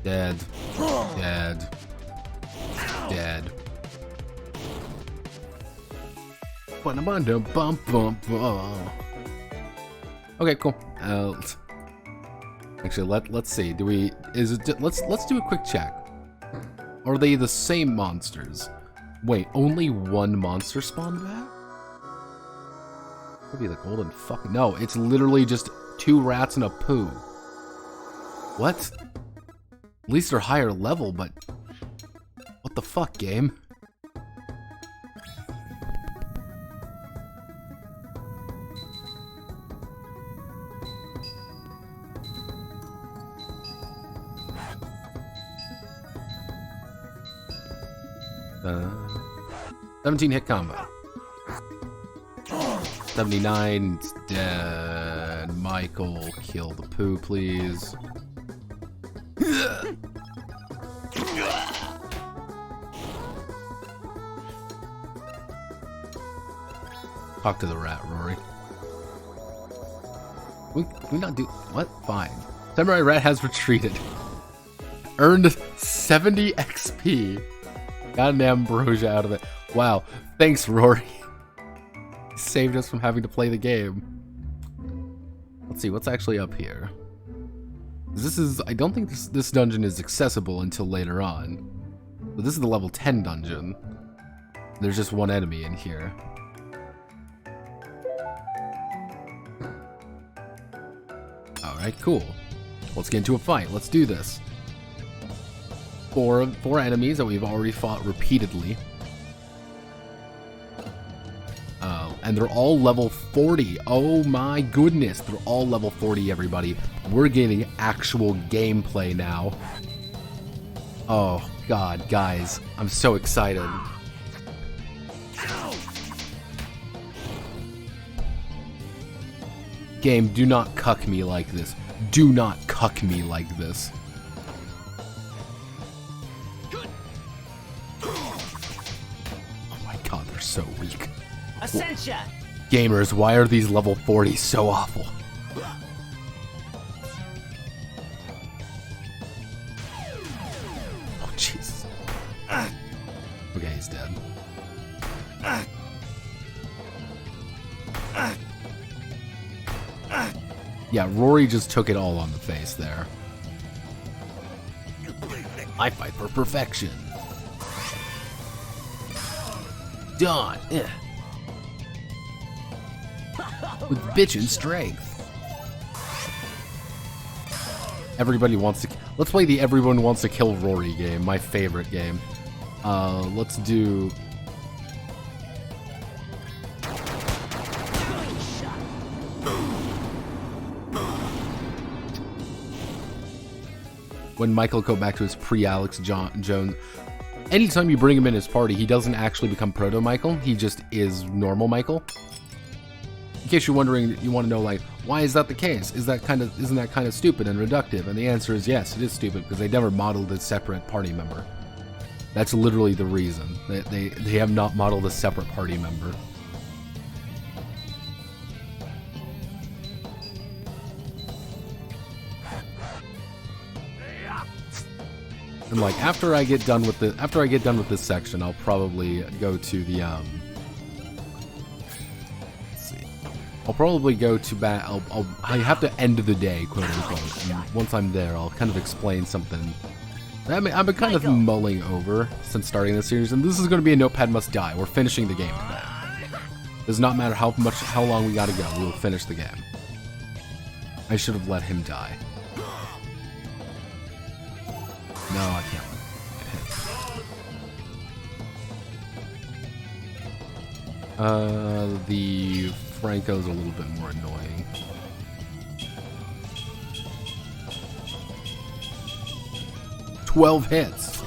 Dead. Dead. Dead. Okay, cool. Actually, let's see. Let's do a quick check. Are they the same monsters? Wait, only one monster spawned back? Could be the golden fuck. No, it's literally just 2 rats and a Pooh. What? At least they're higher level, but what the fuck, game? Uh, 17 hit combo. 79, it's dead. Michael, kill the Pooh, please. Talk to the rat, Rory. Can we not do... What? Fine. Samurai Rat has retreated. Earned 70 XP. Got an ambrosia out of it. Wow. Thanks, Rory. Saved us from having to play the game. Let's see, what's actually up here? This is... I don't think this dungeon is accessible until later on. But this is the level 10 dungeon. There's just one enemy in here. Alright, cool. Let's get into a fight. Let's do this. Four enemies that we've already fought repeatedly. And they're all level 40. Oh my goodness. They're all level 40, everybody. We're getting actual gameplay now. Oh, God, guys. I'm so excited. Game, do not cuck me like this. Do not cuck me like this. Oh my God, they're so weak. Ascension! Gamers, why are these level 40s so awful? jeez. Okay, he's dead. Yeah, Rory just took it all on the face there. I fight for perfection. Done. With bitchin' strength. Everybody wants to... Let's play the Everyone Wants to Kill Rory game, my favorite game. Let's do... When Michael go back to his pre-Alex Jones... Anytime you bring him in his party, he doesn't actually become Proto-Michael. He just is normal Michael. In case you're wondering, you want to know, like, why is that the case? Isn't that kind of stupid and reductive? And the answer is yes, it is stupid, because they never modeled a separate party member. That's literally the reason. They have not modeled a separate party member. And like after I get done with this section, I'll probably go to the let's see. I'll probably go to I have to end the day, quote unquote. And once I'm there, I'll kind of explain something I've been kind of mulling over since starting this series, and this is going to be a Notepad Must Die. We're finishing the game today. Does not matter how long we gotta go, we'll finish the game. I should have let him die. No, I can't let him. The Franco's a little bit more annoying. "12 hits.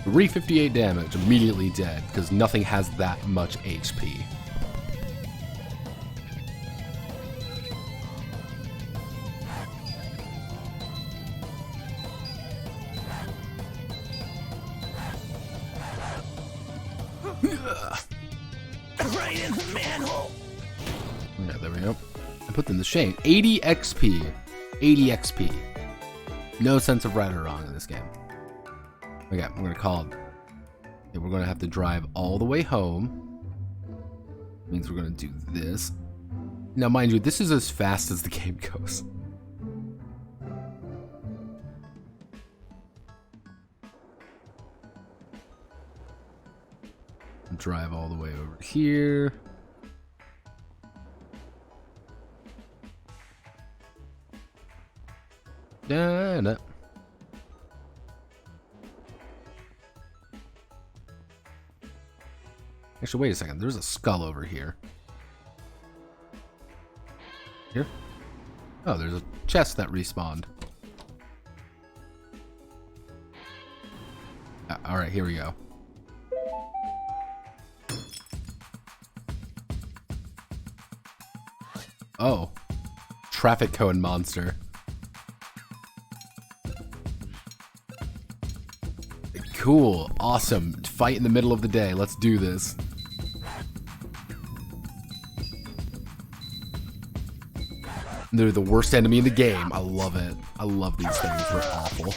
358 damage, immediately dead, because nothing has that much HP. Right in the manhole. Yeah, there we go. I put them to shame. 80 XP. 80 XP. No sense of right or wrong in this game. Okay, we're gonna call it. Okay, we're gonna have to drive all the way home. Means we're gonna do this. Now, mind you, this is as fast as the game goes. Drive all the way over here. No. Actually, wait a second. There's a skull over here. Here? Oh, there's a chest that respawned. Alright, here we go. Oh. Traffic cone monster. Cool. Awesome. Fight in the middle of the day. Let's do this. They're the worst enemy in the game. I love it. I love these things. They're awful.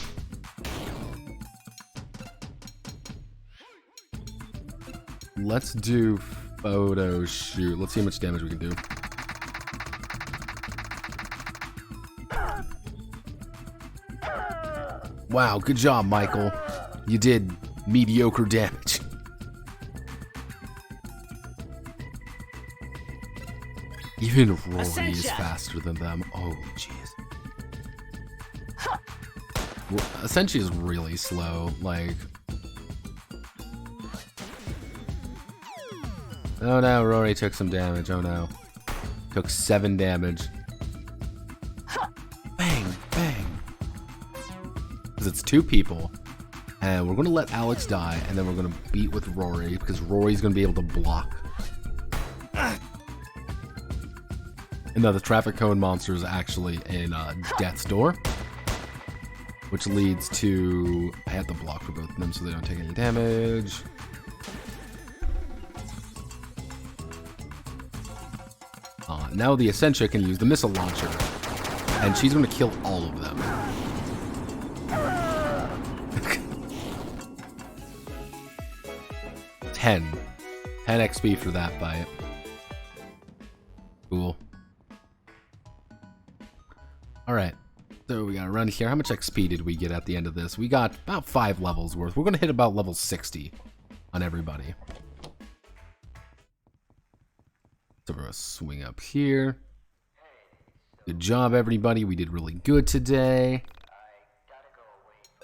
Let's do photo shoot. Let's see how much damage we can do. Wow, good job, Michael. You did mediocre damage. Even Rory is faster than them. Oh, jeez. Essentially is really slow. Like... Oh no, Rory took some damage. Oh no. Took 7 damage. Bang, bang. Because it's 2 people. And we're going to let Alex die. And then we're going to beat with Rory. Because Rory's going to be able to block. And now the traffic cone monster is actually in Death's Door. Which leads to... I have to block for both of them so they don't take any damage. Now the Essentia can use the missile launcher. And she's going to kill all of them. 10 XP for that fight. Cool. Alright, so we got to run here. How much XP did we get at the end of this? We got about 5 levels worth. We're going to hit about level 60 on everybody. So we're going to swing up here. Good job, everybody. We did really good today.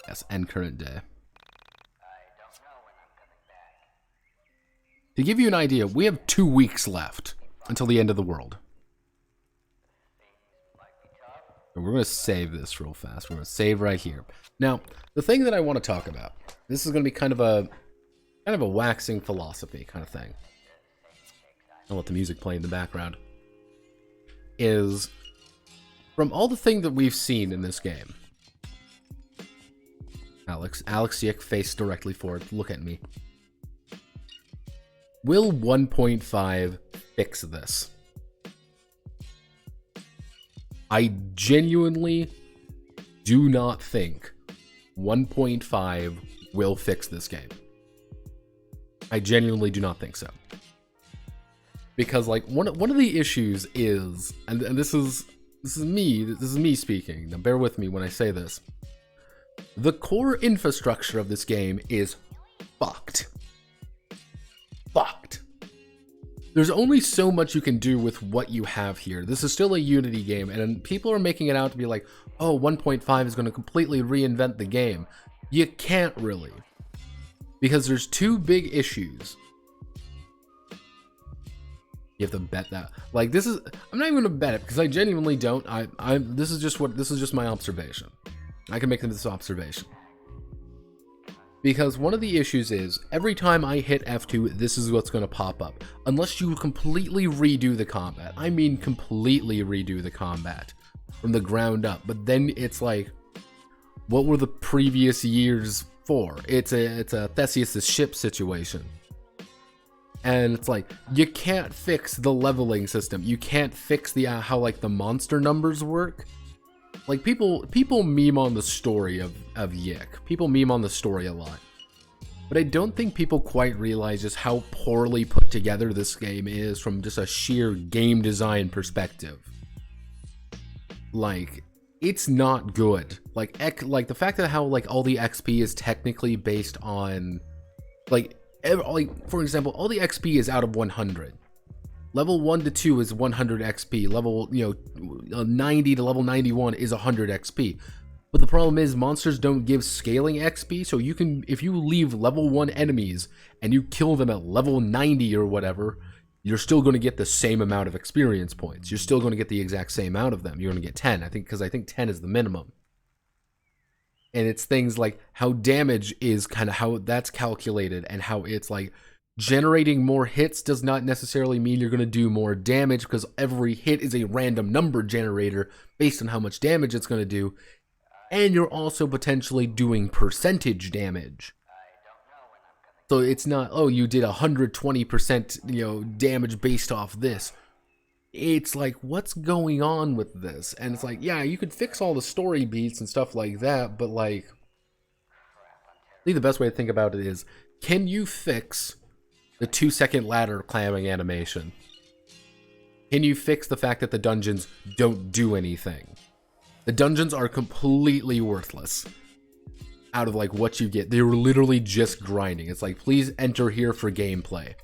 Yes, end current day. To give you an idea, we have 2 weeks left until the end of the world. And we're going to save this real fast. We're going to save right here. Now, the thing that I want to talk about, this is going to be kind of a waxing philosophy kind of thing. I'll let the music play in the background. Is from all the things that we've seen in this game. Alex YIIK, face directly forward. Look at me. Will 1.5 fix this? I genuinely do not think 1.5 will fix this game. I genuinely do not think so. Because like one of the issues is, and this is me speaking. Now bear with me when I say this. The core infrastructure of this game is fucked. Fucked. There's only so much you can do with what you have here. This is still a Unity game, and people are making it out to be like, oh, 1.5 is going to completely reinvent the game. You can't really. Because there's 2 big issues. You have to bet that. Like, this is, I'm not even going to bet it, because I genuinely don't. This is just my observation. I can make this observation. Because one of the issues is, every time I hit F2, this is what's going to pop up. Unless you completely redo the combat. I mean completely redo the combat. From the ground up. But then it's like, what were the previous years for? It's a Theseus' ship situation. And it's like, you can't fix the leveling system. You can't fix the how like the monster numbers work. Like, people meme on the story of YIIK. People meme on the story a lot. But I don't think people quite realize just how poorly put together this game is from just a sheer game design perspective. Like, it's not good. Like the fact that how like all the XP is technically based on like for example, all the XP is out of 100. Level 1 to 2 is 100 XP. Level, 90 to level 91 is 100 XP. But the problem is monsters don't give scaling XP, so you can, if you leave level 1 enemies and you kill them at level 90 or whatever, you're still going to get the same amount of experience points. You're still going to get the exact same amount of them. You're going to get 10, because I think 10 is the minimum. And it's things like how damage is kind of how that's calculated, and how it's like, generating more hits does not necessarily mean you're going to do more damage, because every hit is a random number generator based on how much damage it's going to do. And you're also potentially doing percentage damage. So it's not, oh, you did 120%, damage based off this. It's like, what's going on with this? And it's like, yeah, you could fix all the story beats and stuff like that, but like, I think the best way to think about it is, can you fix the 2-second ladder climbing animation? Can you fix the fact that the dungeons don't do anything? The dungeons are completely worthless out of like what you get. They were literally just grinding. It's like, please enter here for gameplay.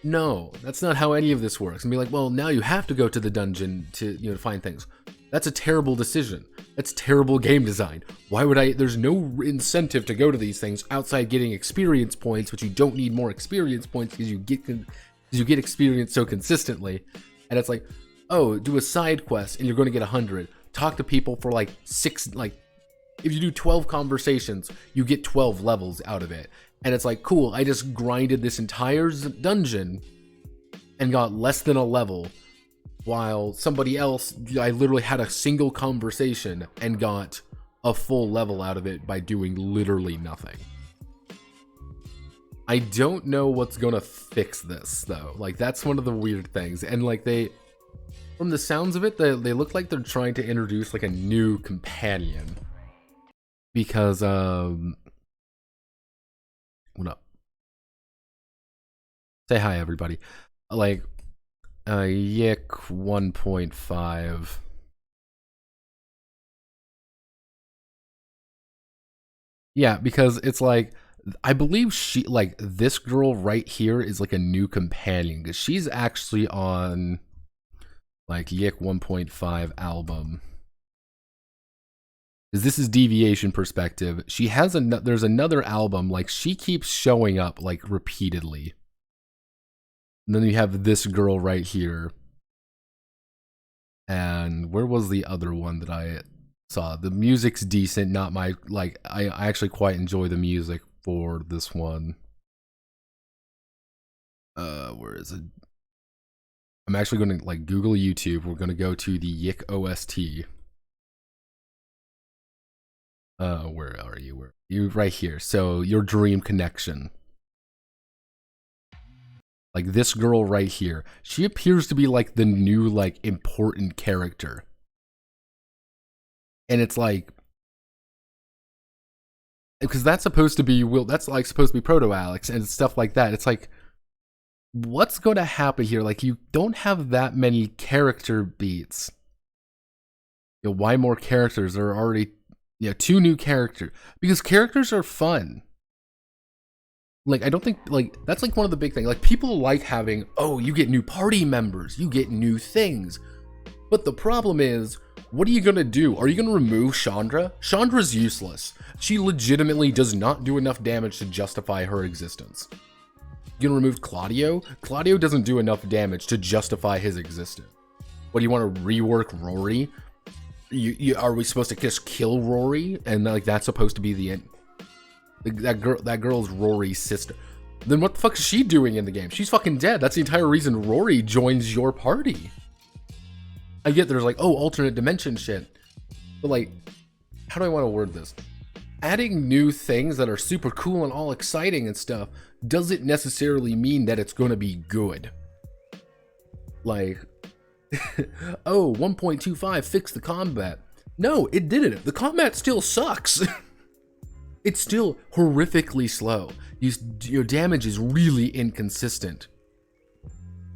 No, that's not how any of this works. And be like, well, now you have to go to the dungeon to, to find things. That's a terrible decision. That's terrible game design. Why would I? There's no incentive to go to these things outside getting experience points, which you don't need more experience points because you get experience so consistently. And it's like, oh, do a side quest and you're going to get 100. Talk to people for like 6, like if you do 12 conversations, you get 12 levels out of it. And it's like, cool, I just grinded this entire dungeon and got less than a level, while somebody else, I literally had a single conversation and got a full level out of it by doing literally nothing. I don't know what's gonna fix this though. Like, that's one of the weird things. And like, from the sounds of it, they look like they're trying to introduce like a new companion. Because, what up? Say hi, everybody. Like, YIIK 1.5. Yeah, because it's like, I believe she, like, this girl right here is like a new companion, because she's actually on, like, YIIK 1.5 album. Because this is deviation perspective. She has there's another album, like, she keeps showing up, like, repeatedly. And then you have this girl right here. And where was the other one that I saw? The music's decent, not my, like, I actually quite enjoy the music for this one. Where is it? I'm actually going to, like, Google YouTube. We're going to go to the YIIK OST. Where are you? Where are you? Right here. So, Your Dream Connection. Like, this girl right here. She appears to be, like, the new, like, important character. And it's like, because that's supposed to be, that's, like, supposed to be Proto-Alex and stuff like that. It's like, what's going to happen here? Like, you don't have that many character beats. You know, why more characters? There are already, 2 new characters. Because characters are fun. Like, I don't think, like, that's, like, one of the big things. Like, people like having, oh, you get new party members. You get new things. But the problem is, what are you going to do? Are you going to remove Chandra? Chandra's useless. She legitimately does not do enough damage to justify her existence. You going to remove Claudio? Claudio doesn't do enough damage to justify his existence. What, do you want to rework Rory? Are we supposed to just kill Rory? And, like, that's supposed to be the end? That girl's Rory's sister. Then what the fuck is she doing in the game? She's fucking dead. That's the entire reason Rory joins your party. I get there's like, oh, alternate dimension shit. But like, how do I want to word this? Adding new things that are super cool and all exciting and stuff doesn't necessarily mean that it's going to be good. Like, oh, 1.25 fixed the combat. No, it didn't. The combat still sucks. It's still horrifically slow. Your damage is really inconsistent.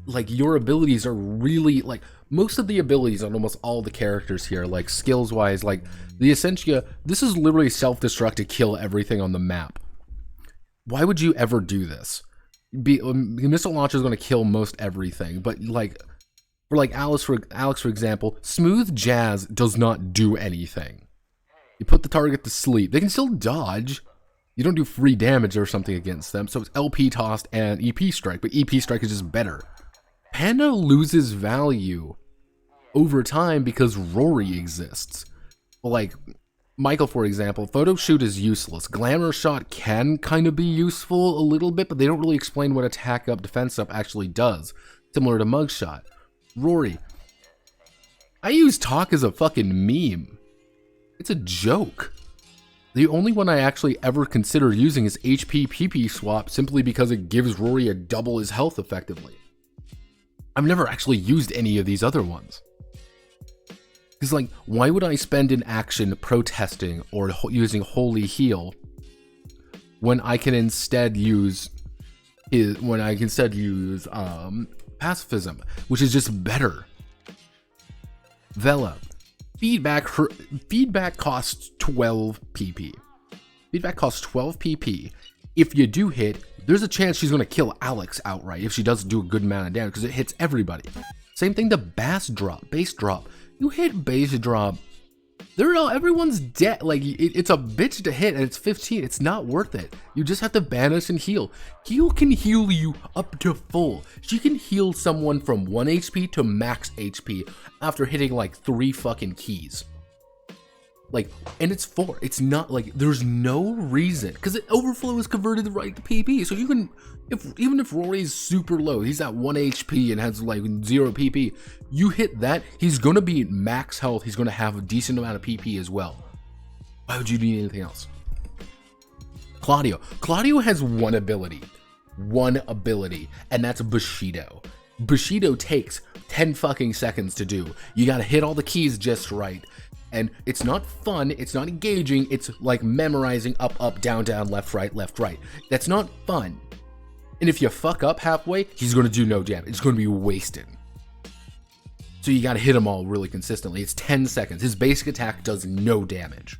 Like, your abilities are really, like, most of the abilities on almost all the characters here, like, skills-wise, like, the Essentia, this is literally self-destruct to kill everything on the map. Why would you ever do this? Missile launcher is going to kill most everything, but, like, for, like, Alex, for example, Smooth Jazz does not do anything. You put the target to sleep. They can still dodge. You don't do free damage or something against them. So it's LP tossed and EP strike, but EP strike is just better. Panda loses value over time because Rory exists. Like, Michael, for example, photo shoot is useless. Glamour shot can kind of be useful a little bit, but they don't really explain what attack up, defense up actually does. Similar to mugshot. Rory. I use talk as a fucking meme. It's a joke. The only one I actually ever consider using is HP PP swap simply because it gives Rory a double his health effectively. I've never actually used any of these other ones. Because, like, why would I spend an action protesting or using Holy Heal when I can instead use pacifism, which is just better. Vela. Feedback costs 12 PP. Feedback costs 12 PP. If you do hit, there's a chance she's going to kill Alex outright if she doesn't do a good amount of damage because it hits everybody. Same thing to bass drop, base drop. You hit base drop, everyone's dead. Like, it's a bitch to hit and it's 15. It's not worth it. You just have to banish and heal. Heal can heal you up to full. She can heal someone from 1 HP to max HP after hitting like 3 fucking keys. Like, and it's 4. It's not like, there's no reason, because overflow is converted right to PP. So you can, even if Rory's super low, he's at 1 HP and has like 0 PP, you hit that, he's gonna be at max health, he's gonna have a decent amount of PP as well. Why would you need anything else? Claudio has one ability, and that's Bushido. Bushido takes 10 fucking seconds to do. You gotta hit all the keys just right. And it's not fun, it's not engaging, it's like memorizing up, up, down, down, left, right, left, right. That's not fun. And if you fuck up halfway, he's going to do no damage. It's going to be wasted. So you got to hit him all really consistently. It's 10 seconds. His basic attack does no damage.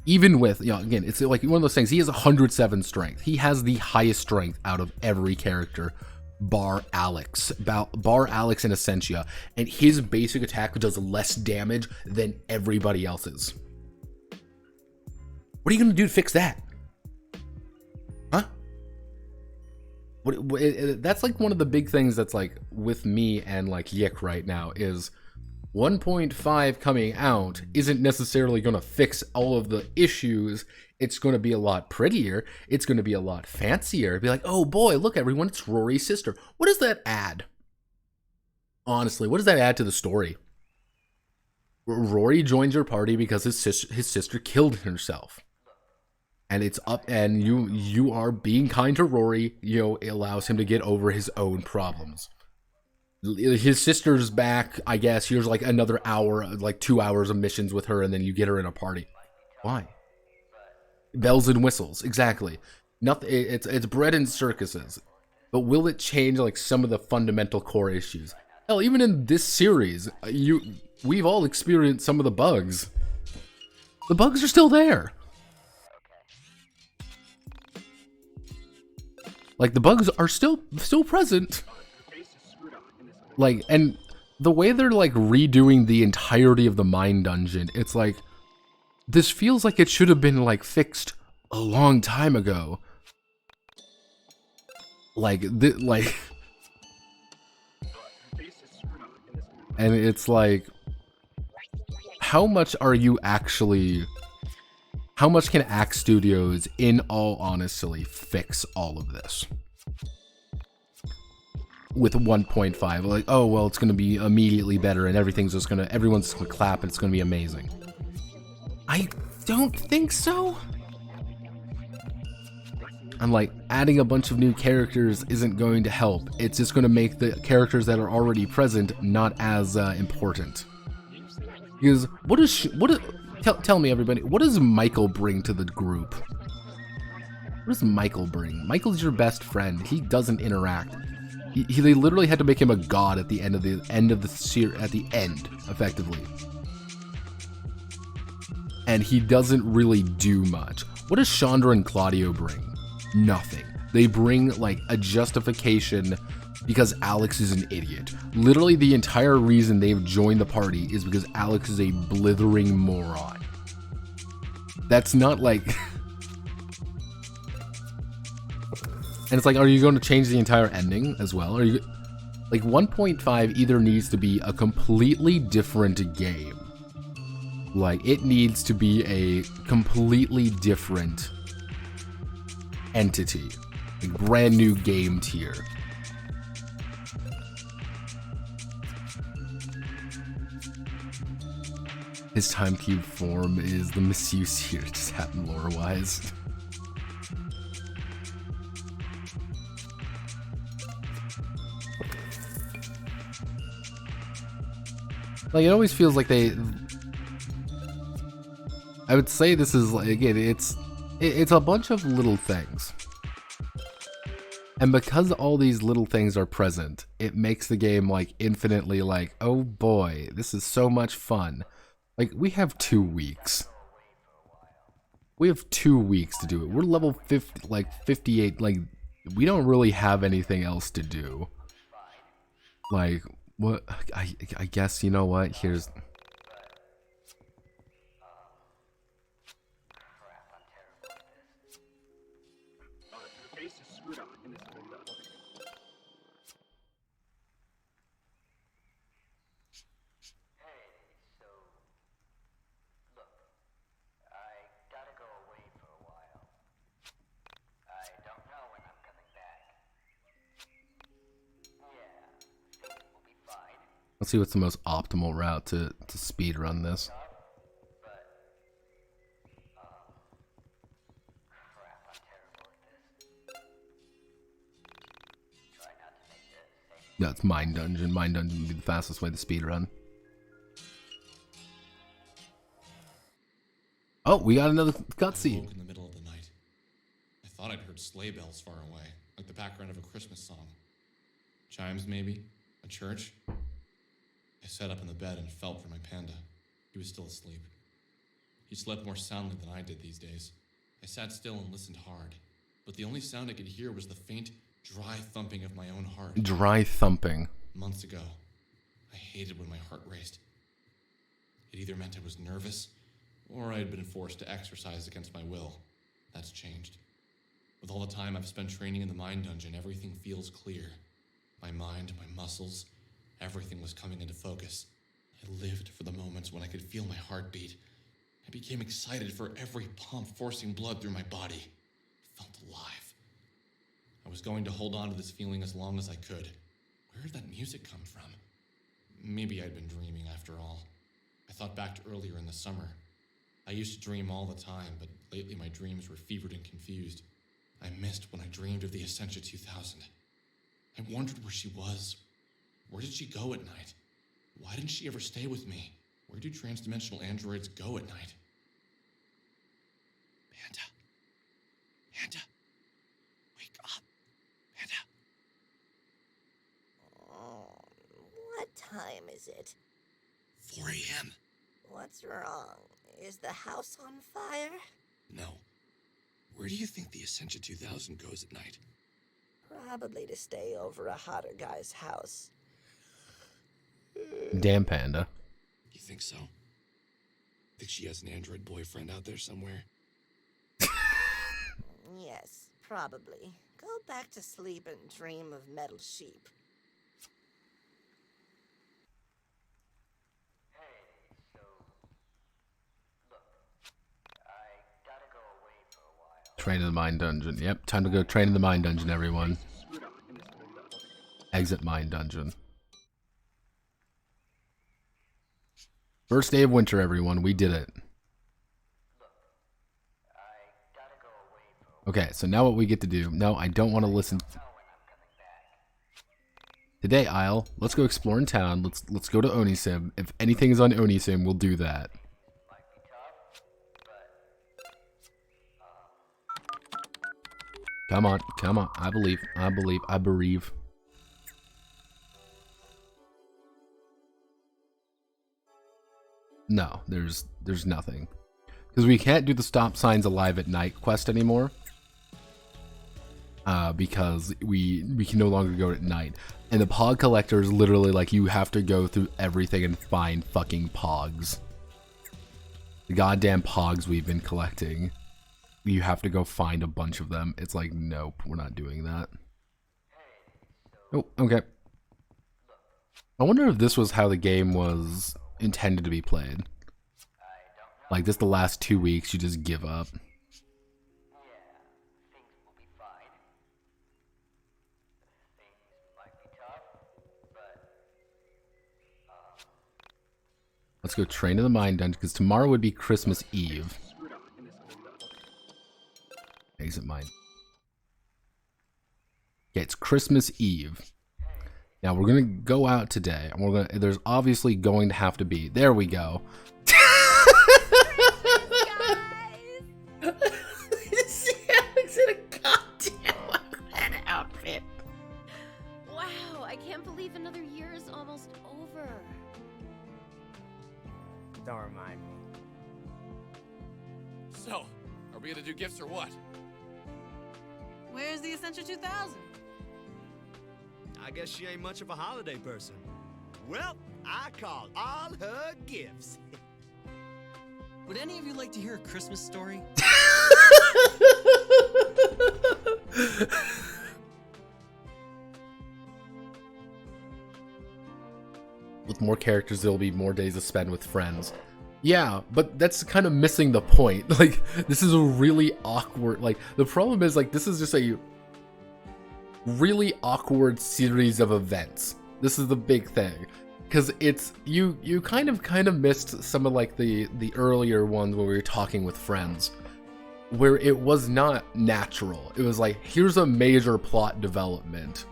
Even with, you know, again, it's like one of those things. He has 107 strength. He has the highest strength out of every character, bar Alex. Bar Alex and Essentia. And his basic attack does less damage than everybody else's. What are you going to do to fix that? Huh? That's like one of the big things that's like with me and like YIIK right now is 1.5 coming out isn't necessarily going to fix all of the issues. It's going to be a lot prettier. It's going to be a lot fancier. It'd be like, oh boy, look everyone, it's Rory's sister. What does that add? Honestly, what does that add to the story? Rory joins your party because his sister killed herself. And it's up, and you are being kind to Rory. You know, it allows him to get over his own problems. His sister's back, I guess. Here's like another hour, like 2 hours of missions with her, and then you get her in a party. Why? Bells and whistles, exactly. Nothing. It's bread and circuses. But will it change like some of the fundamental core issues? Hell, even in this series, we've all experienced some of the bugs. The bugs are still there. Like, the bugs are still present. Like, and the way they're, like, redoing the entirety of the mine dungeon, it's like, this feels like it should have been, like, fixed a long time ago. Like, and it's like, how much can Axe Studios, in all honesty, fix all of this? With 1.5, like, oh, well, it's going to be immediately better and everyone's just going to clap and it's going to be amazing. I don't think so. I'm like, adding a bunch of new characters isn't going to help. It's just going to make the characters that are already present not as important. Because tell me, everybody, what does Michael bring to the group? What does Michael bring? Michael's your best friend. He doesn't interact. They literally had to make him a god at the end of the series, at the end, effectively. And he doesn't really do much. What does Chandra and Claudio bring? Nothing. They bring, like, a justification because Alex is an idiot. Literally, the entire reason they've joined the party is because Alex is a blithering moron. That's not like... And it's like, are you going to change the entire ending as well? Are you... Like, 1.5 either needs to be a completely different game. Like, it needs to be a completely different entity. Like, brand new game tier. His time cube form is the misuse here, just happened lore-wise. Like, it always feels like I would say this is, like, again, it's a bunch of little things. And because all these little things are present, it makes the game, like, infinitely like, oh boy, this is so much fun. Like, we have 2 weeks. We have 2 weeks to do it. We're level 50, like, 58, like, we don't really have anything else to do. Like, what, I guess, you know what, here's... Let's see what's the most optimal route to speedrun this. No, it's Mine Dungeon. Mine Dungeon would be the fastest way to speedrun. Oh, we got another cutscene. In the middle of the night. I thought I'd heard sleigh bells far away. like the background of a Christmas song. Chimes, maybe? A church? I sat up in the bed and felt for my panda. He was still asleep. He slept more soundly than I did these days. I sat still and listened hard, but the only sound I could hear was the faint, dry thumping of my own heart. Dry thumping. Months ago, I hated when my heart raced. It either meant I was nervous, or I had been forced to exercise against my will. That's changed. With all the time I've spent training in the mind dungeon, everything feels clear. My mind, my muscles, everything was coming into focus. I lived for the moments when I could feel my heartbeat. I became excited for every pump forcing blood through my body. I felt alive. I was going to hold on to this feeling as long as I could. Where did that music come from? Maybe I'd been dreaming after all. I thought back to earlier in the summer. I used to dream all the time, but lately my dreams were fevered and confused. I missed when I dreamed of the Essentia 2000. I wondered where she was. Where did she go at night? Why didn't she ever stay with me? Where do transdimensional androids go at night? Panda. Panda. Wake up. Panda. What time is it? 4 a.m. What's wrong? Is the house on fire? No. Where do you think the Essentia 2000 goes at night? Probably to stay over a hotter guy's house. Damn panda. You think so? Think she has an android boyfriend out there somewhere? Yes, probably. Go back to sleep and dream of metal sheep. Train in the Mind Dungeon. Yep, time to go train in the Mind Dungeon, everyone. Exit Mind Dungeon. First day of winter, everyone. We did it. Okay, so now what we get to do. No, I don't want to listen. Today, Isle, let's go explore in town. Let's go to Onisim. If anything is on Onisim, we'll do that. Come on, come on. I believe, I believe, I bereave. No, there's nothing. Because we can't do the stop signs alive at night quest anymore. Because we can no longer go at night. And the Pog Collector is literally like you have to go through everything and find fucking Pogs. The goddamn Pogs we've been collecting. You have to go find a bunch of them. It's like, nope, we're not doing that. Oh, okay. I wonder if this was how the game was intended to be played. Like, this the last 2 weeks, you just give up. Let's go train in the Mind Dungeon, because tomorrow would be Christmas Eve. Exit Mind. Yeah, it's Christmas Eve. Now we're gonna go out today, and we're gonna. There's obviously going to have to be. There we go. See Alex in a goddamn red outfit. Wow, I can't believe another year is almost over. Don't remind me. So, are we gonna do gifts or what? Where's the Essentia 2000? I guess she ain't much of a holiday person. Well, I call all her gifts. Would any of you like to hear a Christmas story? With more characters, there'll be more days to spend with friends. Yeah, but that's kind of missing the point. Like, this is a really awkward, like, the problem is, like, this is just a really awkward series of events. This is the big thing. Because it's, you kind of missed some of, like, the earlier ones where we were talking with friends. Where it was not natural. It was like, here's a major plot development.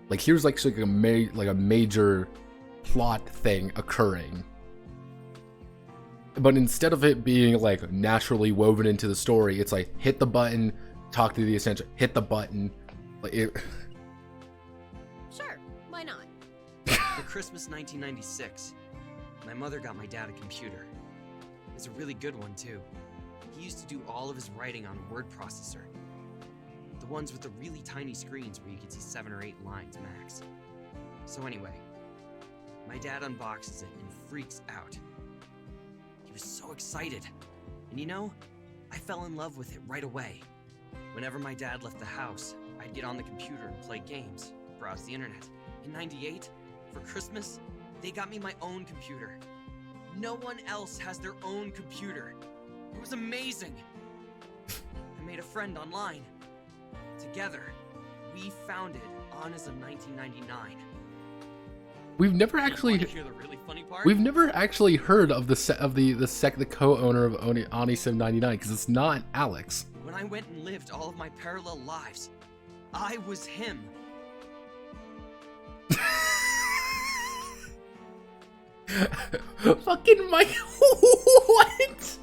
Like, here's, like a major plot thing occurring. But instead of it being like naturally woven into the story, it's like hit the button, talk to the Essentia, hit the button, Like, Sure, why not? For Christmas 1996, my mother got my dad a computer. It's a really good one, too. He used to do all of his writing on a word processor. The ones with the really tiny screens where you could see 7 or 8 lines max. So anyway, my dad unboxes it and freaks out. He was so excited. And you know, I fell in love with it right away. Whenever my dad left the house, I'd get on the computer and play games, browse the internet. In '98, for Christmas, they got me my own computer. No one else has their own computer. It was amazing. I made a friend online. Together, we founded Onism 1999. we've never You actually wanna hear the really funny part? we've never actually heard of the co-owner of Onism 99 because it's not Alex. When I went and lived all of my parallel lives, I was him. Fucking Michael, what?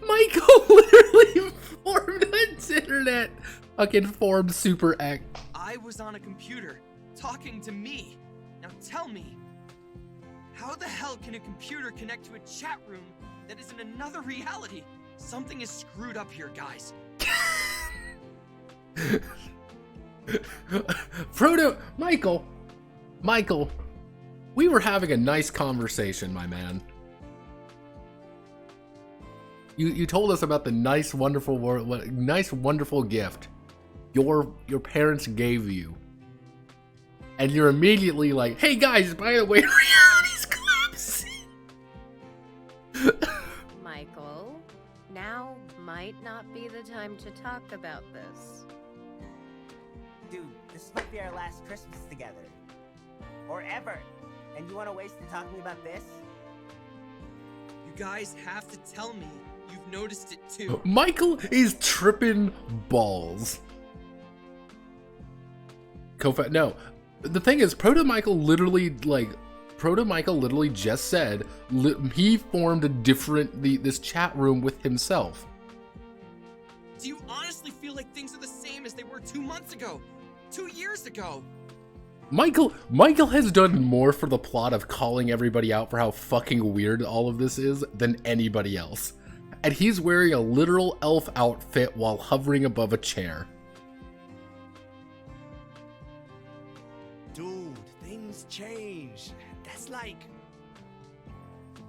Michael literally formed an internet. Fucking formed Super X. I was on a computer, talking to me. Now tell me, how the hell can a computer connect to a chat room that is in another reality? Something is screwed up here, guys. Michael, we were having a nice conversation, my man. You told us about the nice, wonderful gift your parents gave you, and you're immediately like, "Hey guys, by the way, reality's collapsing." Michael, now might not be the time to talk about this. Dude, this might be our last Christmas together. Or ever. And you want to waste it talking about this? You guys have to tell me you've noticed it too. Michael is tripping balls. No, the thing is, Proto Michael literally just said he formed this chat room with himself. Do you honestly feel like things are the same as they were 2 months ago? 2 years ago? Michael has done more for the plot of calling everybody out for how fucking weird all of this is than anybody else. And he's wearing a literal elf outfit while hovering above a chair. Dude, things change. That's like...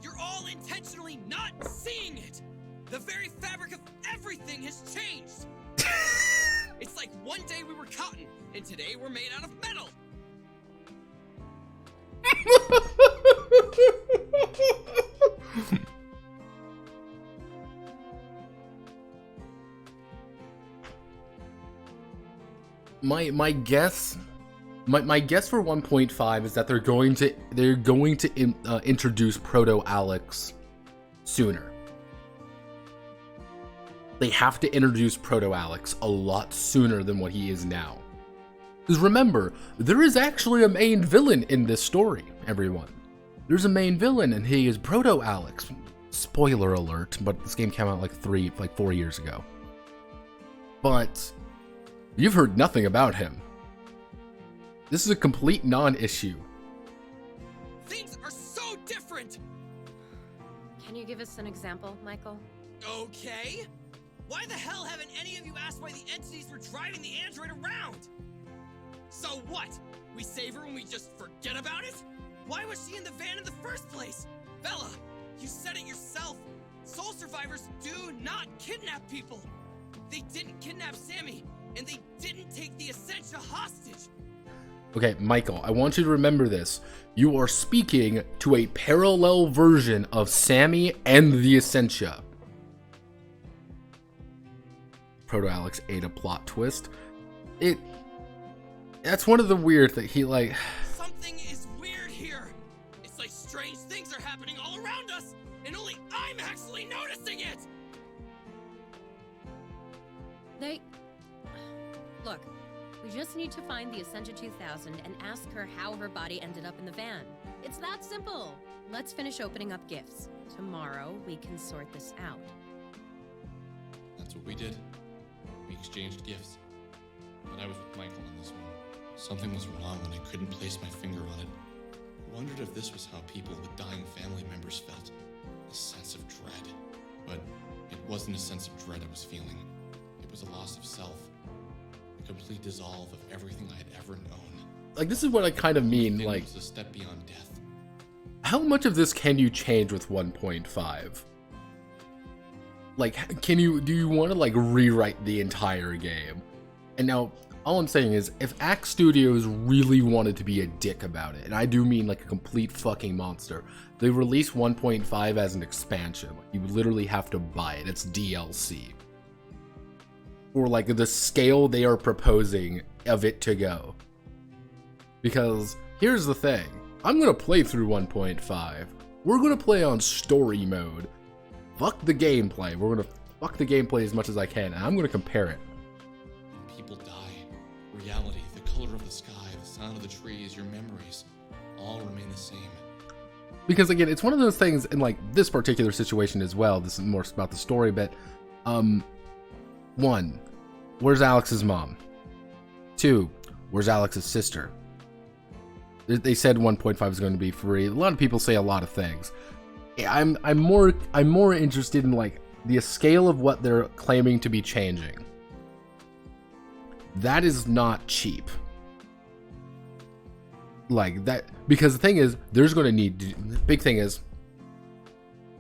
You're all intentionally not seeing it! The very fabric of everything has changed! It's like one day we were cotton, and today we're made out of metal! My guess for 1.5 is that they're going to introduce Proto Alex sooner. They have to introduce Proto Alex a lot sooner than what he is now. Because remember, there is actually a main villain in this story, everyone. There's a main villain, and he is Proto Alex. Spoiler alert, but this game came out like 4 years ago. But you've heard nothing about him. This is a complete non-issue. Things are so different! Can you give us an example, Michael? Okay. Why the hell haven't any of you asked why the entities were driving the android around? So what? We save her and we just forget about it? Why was she in the van in the first place? Bella, you said it yourself. Soul survivors do not kidnap people. They didn't kidnap Sammy, and they didn't take the Essentia hostage. Okay, Michael, I want you to remember this. You are speaking to a parallel version of Sammy and the Essentia. Proto Alex ate a plot twist. That's one of the weird things. Something is weird here. It's like strange things are happening all around us, and only I'm actually noticing it. Look, we just need to find the Essentia 2000 and ask her how her body ended up in the van. It's that simple. Let's finish opening up gifts. Tomorrow, we can sort this out. That's what we did. We exchanged gifts. but I was with Michael on this one. Something was wrong when I couldn't place my finger on it. I wondered if this was how people with dying family members felt. A sense of dread. But it wasn't a sense of dread I was feeling. It was a loss of self. A complete dissolve of everything I had ever known. Like, this is what I kind of mean, It like, was a step beyond death. how much of this can you change with 1.5? Like, do you want to, like, rewrite the entire game? And now, all I'm saying is, if Axe Studios really wanted to be a dick about it, and I do mean like a complete fucking monster, they release 1.5 as an expansion. Like, you literally have to buy it. It's DLC. Or like the scale they are proposing of it to go. Because here's the thing. I'm going to play through 1.5. We're going to play on story mode. Fuck the gameplay. We're going to fuck the gameplay as much as I can, and I'm going to compare it. People die. Reality, the color of the sky, the sound of the trees, your memories, all remain the same. Because again, it's one of those things in like this particular situation as well. This is more about the story, but one, where's Alex's mom? Two, where's Alex's sister? They said 1.5 is going to be free. A lot of people say a lot of things. I'm more interested in like the scale of what they're claiming to be changing. That is not cheap. Like that, because the thing is, there's going to need, the big thing is,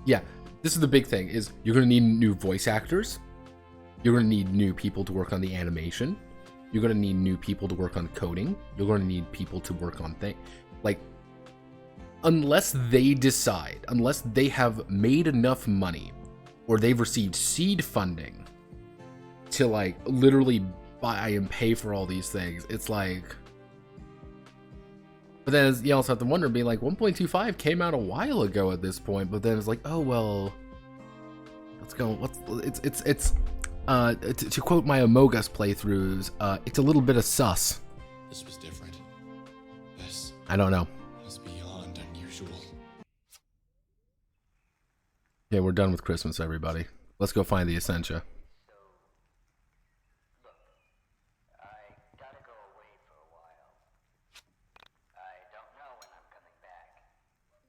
yeah, this is the big thing, is you're going to need new voice actors. You're going to need new people to work on the animation. You're going to need new people to work on coding. You're going to need people to work on things. Like, unless they decide, unless they have made enough money, or they've received seed funding to like literally buy and pay for all these things, it's like. But then you also have to wonder, being like 1.25 came out a while ago at this point, but then it's like, oh well, let's go. To quote my Among Us playthroughs, it's a little bit of sus. This was different. This I don't know. was beyond unusual. Yeah, we're done with Christmas, everybody. Let's go find the Essentia.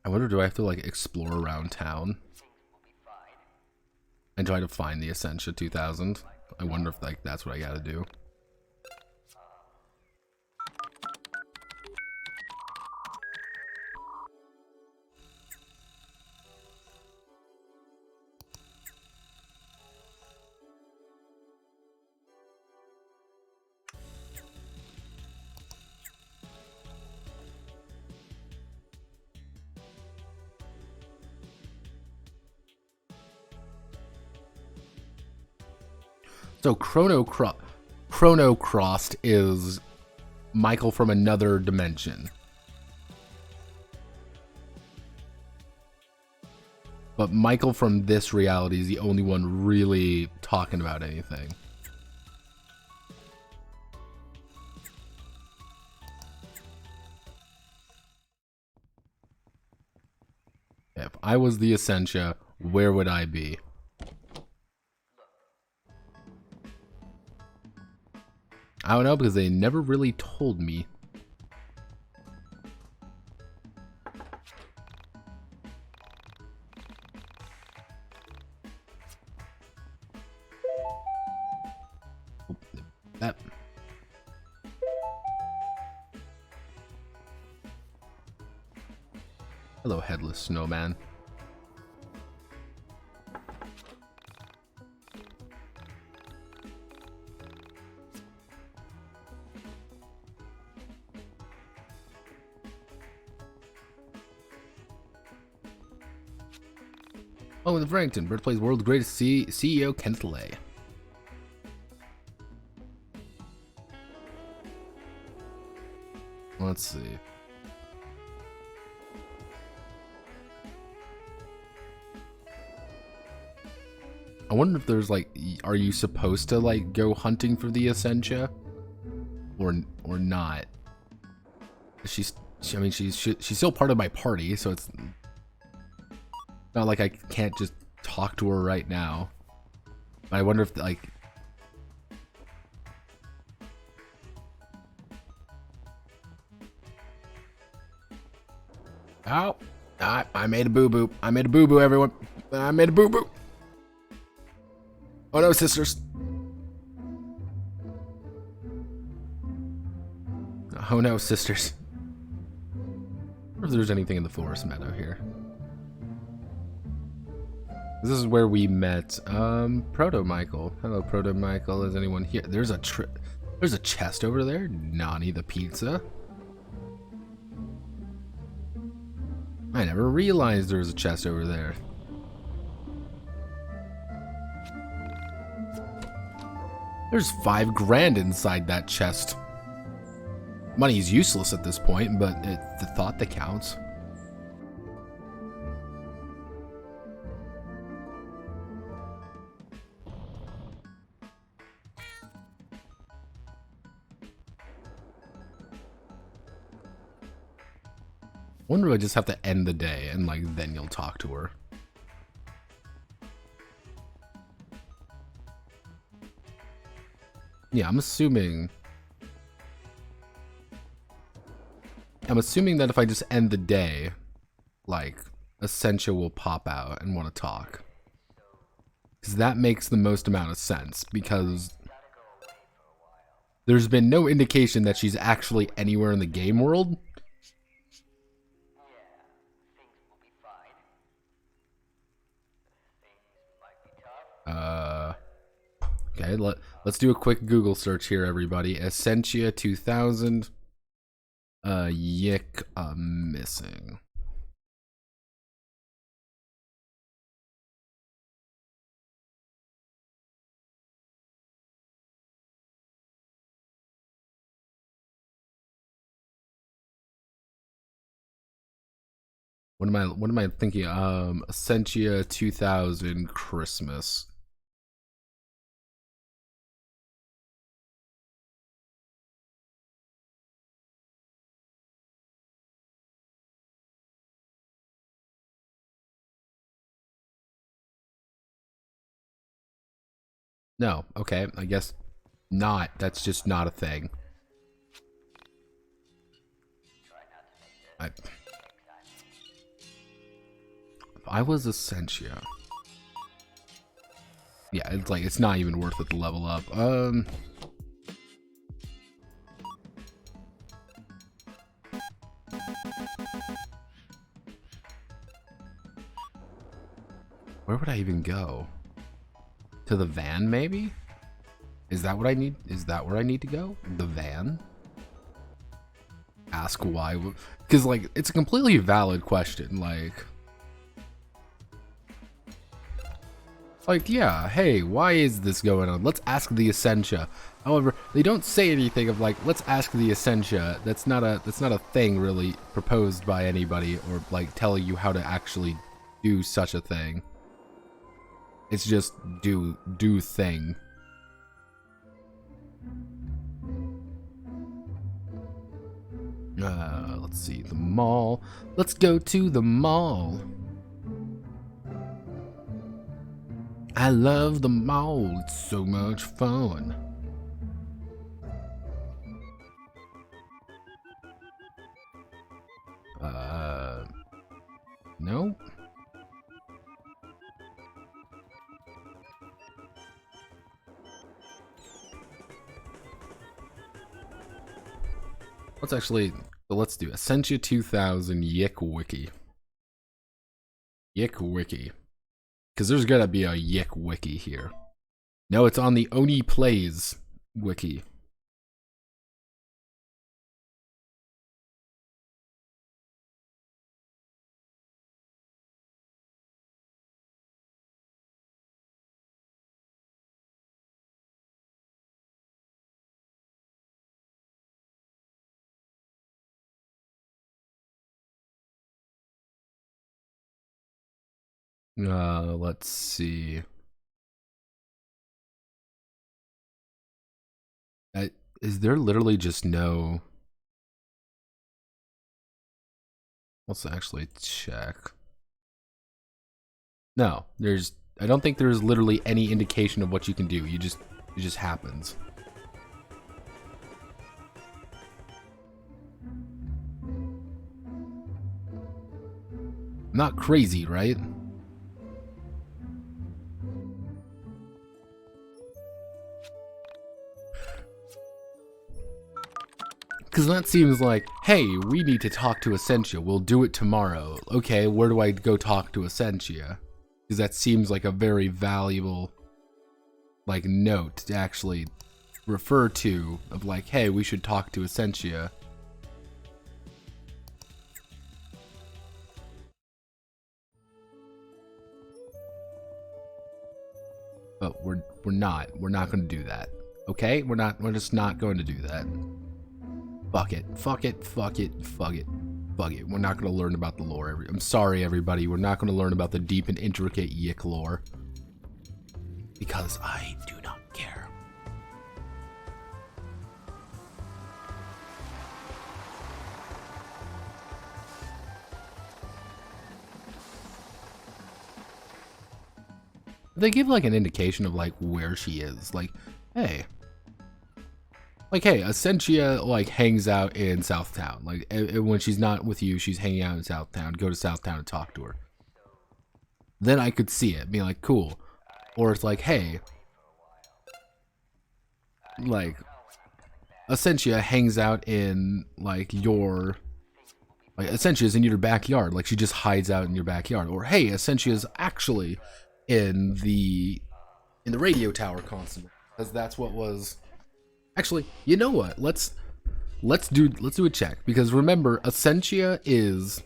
I wonder, do I have to like explore around town and try to find the Essentia 2000? I wonder if like that's what I gotta do. So Chrono Crossed is Michael from another dimension. But Michael from this reality is the only one really talking about anything. If I was the Essentia, where would I be? I don't know, because they never really told me. That. Hello, headless snowman. Oh, in Frankton, birthplace world's greatest CEO, Kenneth Lay. Let's see. I wonder if there's like, are you supposed to like go hunting for the Essentia, or not? She's still part of my party, so it's not like I can't just talk to her right now. But I wonder if like, Oh, I made a boo-boo. I made a boo-boo, everyone. I made a boo-boo. Oh no, sisters. Oh no, sisters. I wonder if there's anything in the forest meadow here. This is where we met Proto Michael. Hello, Proto Michael. Is anyone here? There's a chest over there. Nani the pizza. I never realized there was a chest over there. There's $5 grand inside that chest. Money's useless at this point, but it's the thought that counts. I wonder if I just have to end the day and like then you'll talk to her. Yeah, I'm assuming that if I just end the day, like Essentia will pop out and want to talk. Because that makes the most amount of sense, because there's been no indication that she's actually anywhere in the game world. Okay, let's do a quick Google search here, everybody. Essentia 2000 YIIK missing. What am I thinking? Essentia 2000 Christmas. No, okay, I guess not. That's just not a thing. If I was Essentia. Yeah, it's like, it's not even worth it to level up. Where would I even go? To the van, maybe? Is that what I need? Is that where I need to go? The van? Ask why. Because, like, it's a completely valid question. Like, yeah, hey, why is this going on? Let's ask the Essentia. However, they don't say anything of like, let's ask the Essentia. That's not a thing really proposed by anybody, or like telling you how to actually do such a thing. It's just do thing. Let's see, the mall. Let's go to the mall. I love the mall. It's so much fun. No. Let's do Essentia 2000 YIIK Wiki. YIIK Wiki. Because there's gotta be a YIIK Wiki here. No, it's on the Oni Plays Wiki. Let's see. Is there literally just no... Let's actually check. No, I don't think there's literally any indication of what you can do. It just happens. Not crazy, right? Because that seems like, hey, we need to talk to Essentia. We'll do it tomorrow. Okay, where do I go talk to Essentia? Because that seems like a very valuable, like, note to actually refer to of like, hey, we should talk to Essentia. But we're not going to do that. Okay? We're just not going to do that. Fuck it. Fuck it. Fuck it. Fuck it. Fuck it. We're not going to learn about the lore. I'm sorry, everybody. We're not going to learn about the deep and intricate YIIK lore. Because I do not care. They give like an indication of like where she is. Like, hey, Essentia like hangs out in Southtown. Like when she's not with you, she's hanging out in Southtown. Go to Southtown and talk to her. Then I could see it, being like, cool. Or it's like, hey, like Essentia hangs out in like your, like Essentia is in your backyard. Like she just hides out in your backyard. Or hey, Essentia is actually in the radio tower constantly, because that's what was. Actually, you know what? Let's do a check, because remember, Essentia was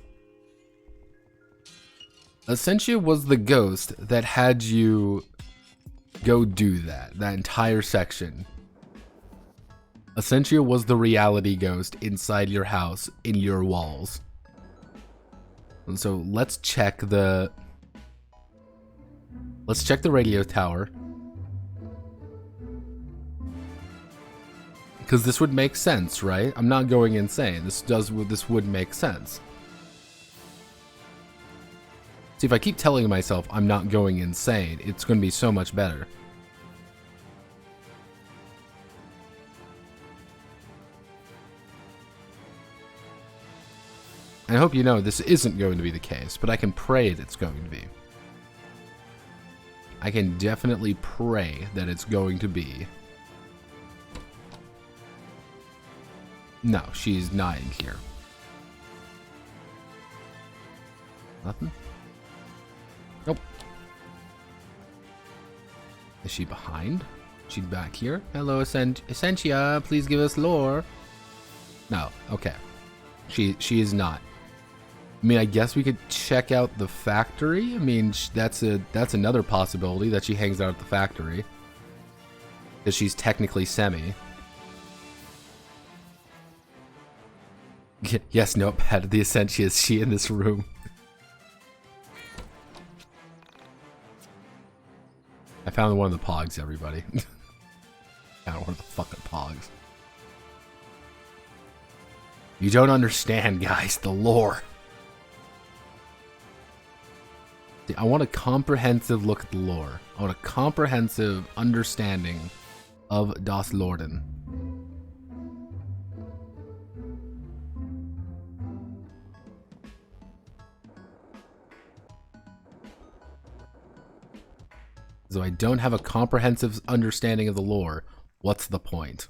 the ghost that had you go do that entire section. Essentia was the reality ghost inside your house, in your walls. And so let's check the radio tower. Because this would make sense, right? I'm not going insane. This would make sense. See, if I keep telling myself I'm not going insane, it's going to be so much better. And I hope you know this isn't going to be the case, but I can pray it's going to be. I can definitely pray that it's going to be. No, she's not in here. Nothing? Nope. Is she behind? She's back here. Hello, Essentia, please give us lore. No, okay. She is not. I mean, I guess we could check out the factory. I mean, that's another possibility, that she hangs out at the factory. Because she's technically semi. Yes, Notepad, the Essentia, is she in this room? I found one of the pogs, everybody. Found one of the fucking pogs. You don't understand, guys, the lore. See, I want a comprehensive look at the lore. I want a comprehensive understanding of Das Lorden. So I don't have a comprehensive understanding of the lore. What's the point?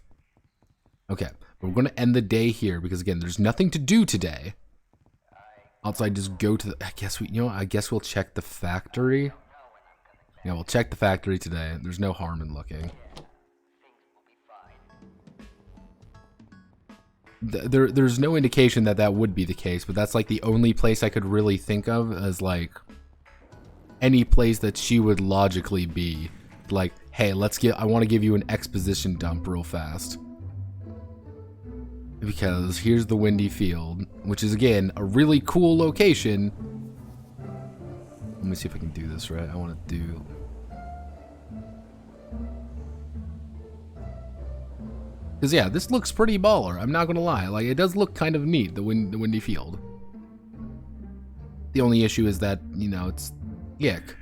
Okay, we're going to end the day here because again, there's nothing to do today. Outside, just go to the. I guess we'll check the factory. Yeah, we'll check the factory today. There's no harm in looking. There's no indication that would be the case, but that's like the only place I could really think of as like any place that she would logically be. Like, hey, I want to give you an exposition dump real fast. Because here's the Windy Field, which is again a really cool location. Let me see if I can do this right. I want to do. Because yeah, this looks pretty baller. I'm not gonna lie. Like, it does look kind of neat. The Windy Field. The only issue is that it's YIIK.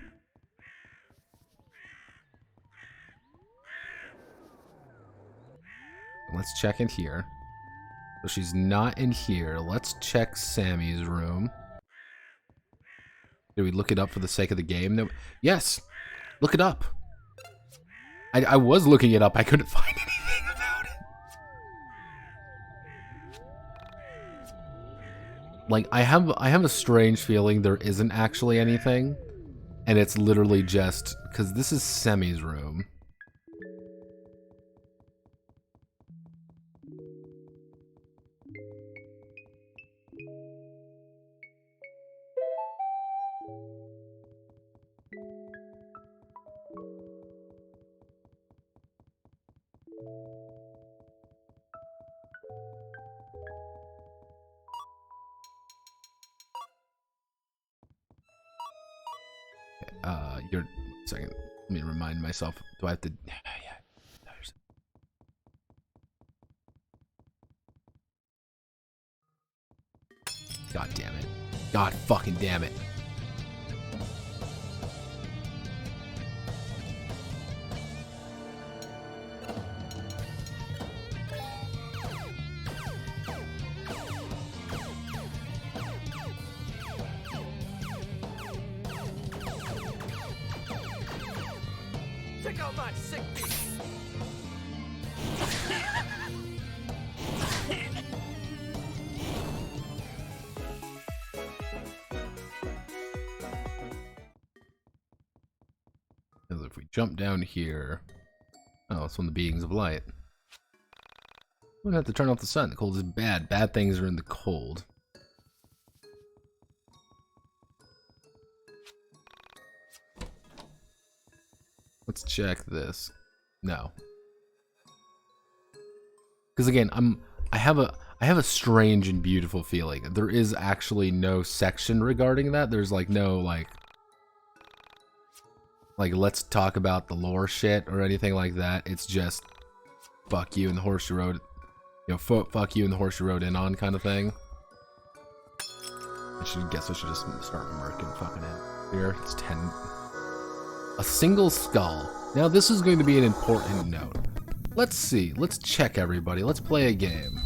Let's check in here. So she's not in here. Let's check Sammy's room. Did we look it up for the sake of the game? No. Yes! Look it up! I was looking it up. I couldn't find anything about it. Like, I have a strange feeling there isn't actually anything. And it's literally just... Because this is Semi's room. You're... One second. Let me remind myself. Do I have to... Yeah. God damn it. God fucking damn it. Check out my sick beat. Because if we jump down here... Oh, it's from the beings of light. We're gonna have to turn off the sun. The cold is bad. Bad things are in the cold. Let's check this. No. Because again, I have a strange and beautiful feeling. There is actually no section regarding that. There's like no like let's talk about the lore shit or anything like that. It's just fuck you and the horse you rode, fuck you and the horse you rode in on kind of thing. I should just start murking fucking in here. It's 10. A single skull. Now this is going to be an important note. Let's see. Let's check everybody. Let's play a game.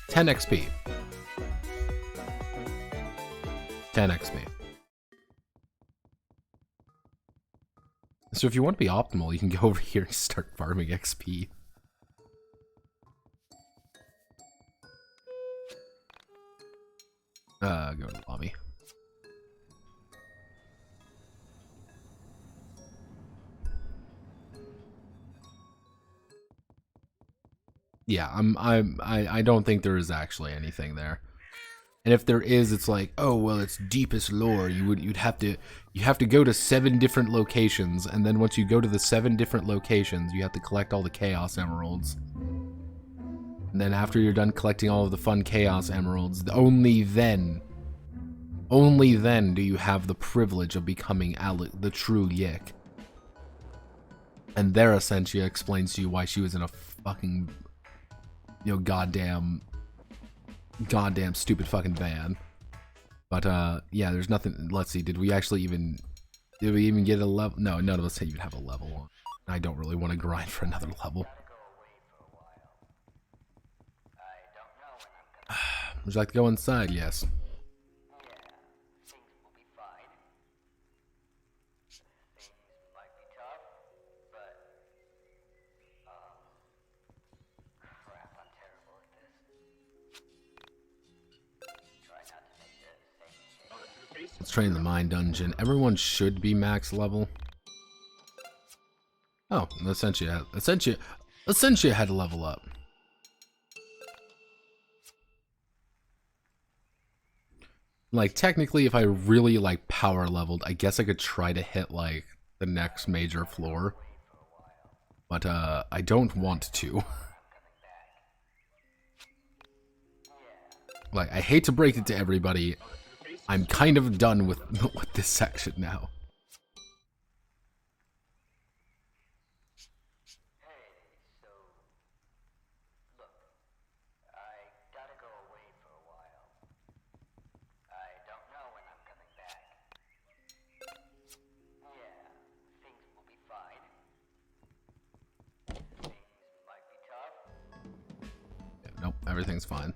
$10 XP. 10 XP. So if you want to be optimal, you can go over here and start farming XP. Go to the lobby. Yeah, I don't think there is actually anything there. And if there is, it's like, oh well, it's deepest lore. You have to go to 7 different locations, and then once you go to the 7 different locations, you have to collect all the Chaos Emeralds. And then after you're done collecting all of the fun Chaos Emeralds, only then do you have the privilege of becoming the true YIIK. And there Essentia explains to you why she was in a fucking, goddamn stupid fucking van. But yeah, there's nothing. Let's see, did we even get a level? No, none of us even have a level. I don't really want to grind for another level. Would you like to go inside? Yes. Let's train the mine dungeon. Everyone should be max level. Oh, Essentia had to level up. Like, technically, if I really, power leveled, I guess I could try to hit, the next major floor. But, I don't want to. I hate to break it to everybody. I'm kind of done with this section now. everything's fine.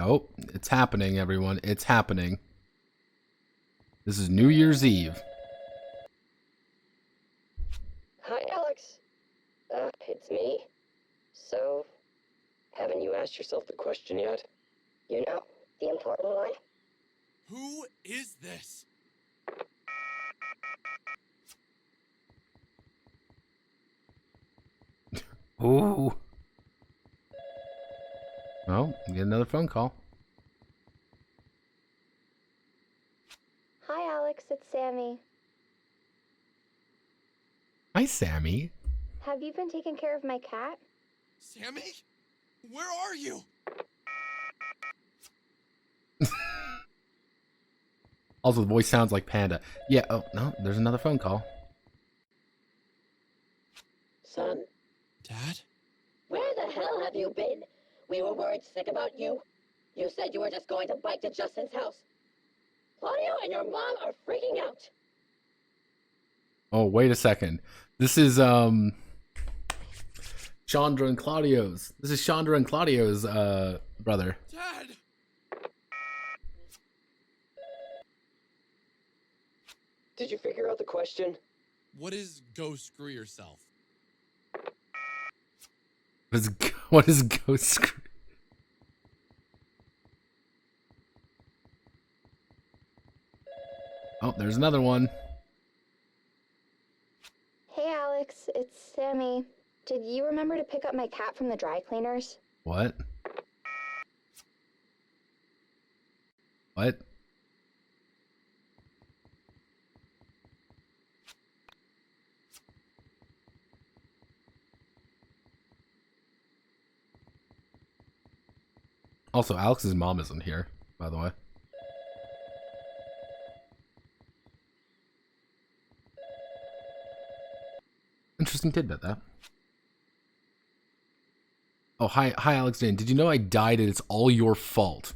Oh, it's happening, everyone. It's happening. This is New Year's Eve. Hi, Alex. It's me. So, haven't you asked yourself the question yet? You know, the important one. Who is this? Ooh. Oh, get another phone call. Hi, Alex. It's Sammy. Hi, Sammy. Have you been taking care of my cat? Sammy? Where are you? Also, the voice sounds like Panda. Yeah, oh, no, there's another phone call. Son, Dad? where the hell have you been? We were worried sick about you. You said you were just going to bike to Justin's house. Claudio and your mom are freaking out. Oh, wait a second. This is, Chandra and Claudio's. This is Chandra and Claudio's, brother. Dad! Did you figure out the question? What is go screw yourself? What is ghost? Oh, there's another one. Hey, Alex. It's Sammy. Did you remember to pick up my cat from the dry cleaners? What? What? Also, Alex's mom isn't here, by the way. Interesting tidbit, that. Oh, hi, Alex Dane. Did you know I died and it's all your fault?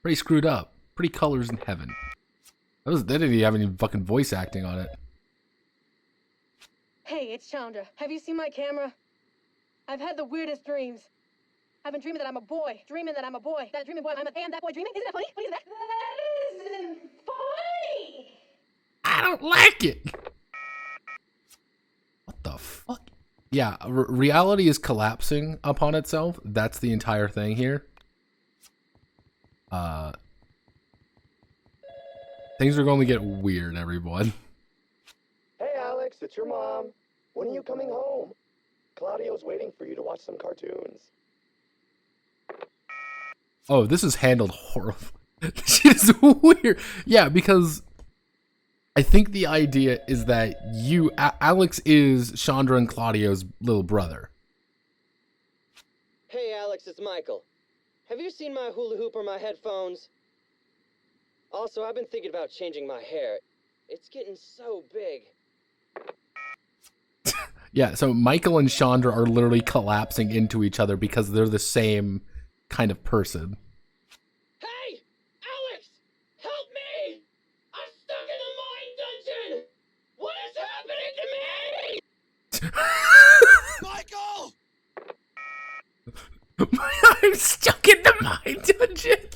Pretty screwed up. Pretty colors in heaven. They didn't even have any fucking voice acting on it. Hey, it's Chandra. Have you seen my camera? I've had the weirdest dreams. I've been dreaming that I'm a boy. Dreaming that I'm a boy. That dreaming boy, I'm a man. That boy dreaming. Isn't that funny? What is that? That isn't funny! I don't like it. What the fuck? Yeah, reality is collapsing upon itself. That's the entire thing here. Things are going to get weird, everyone. Hey, Alex, it's your mom. When are you coming home? Claudio's waiting for you to watch some cartoons. Oh, this is handled horrible. This is weird. Yeah, because I think the idea is that Alex is Chandra and Claudio's little brother. Hey, Alex, it's Michael. Have you seen my hula hoop or my headphones? Also, I've been thinking about changing my hair. It's getting so big. Yeah, so Michael and Chandra are literally collapsing into each other because they're the same kind of person. Hey! Alex! Help me! I'm stuck in the mind dungeon! What is happening to me? Michael! I'm stuck in the mind dungeon!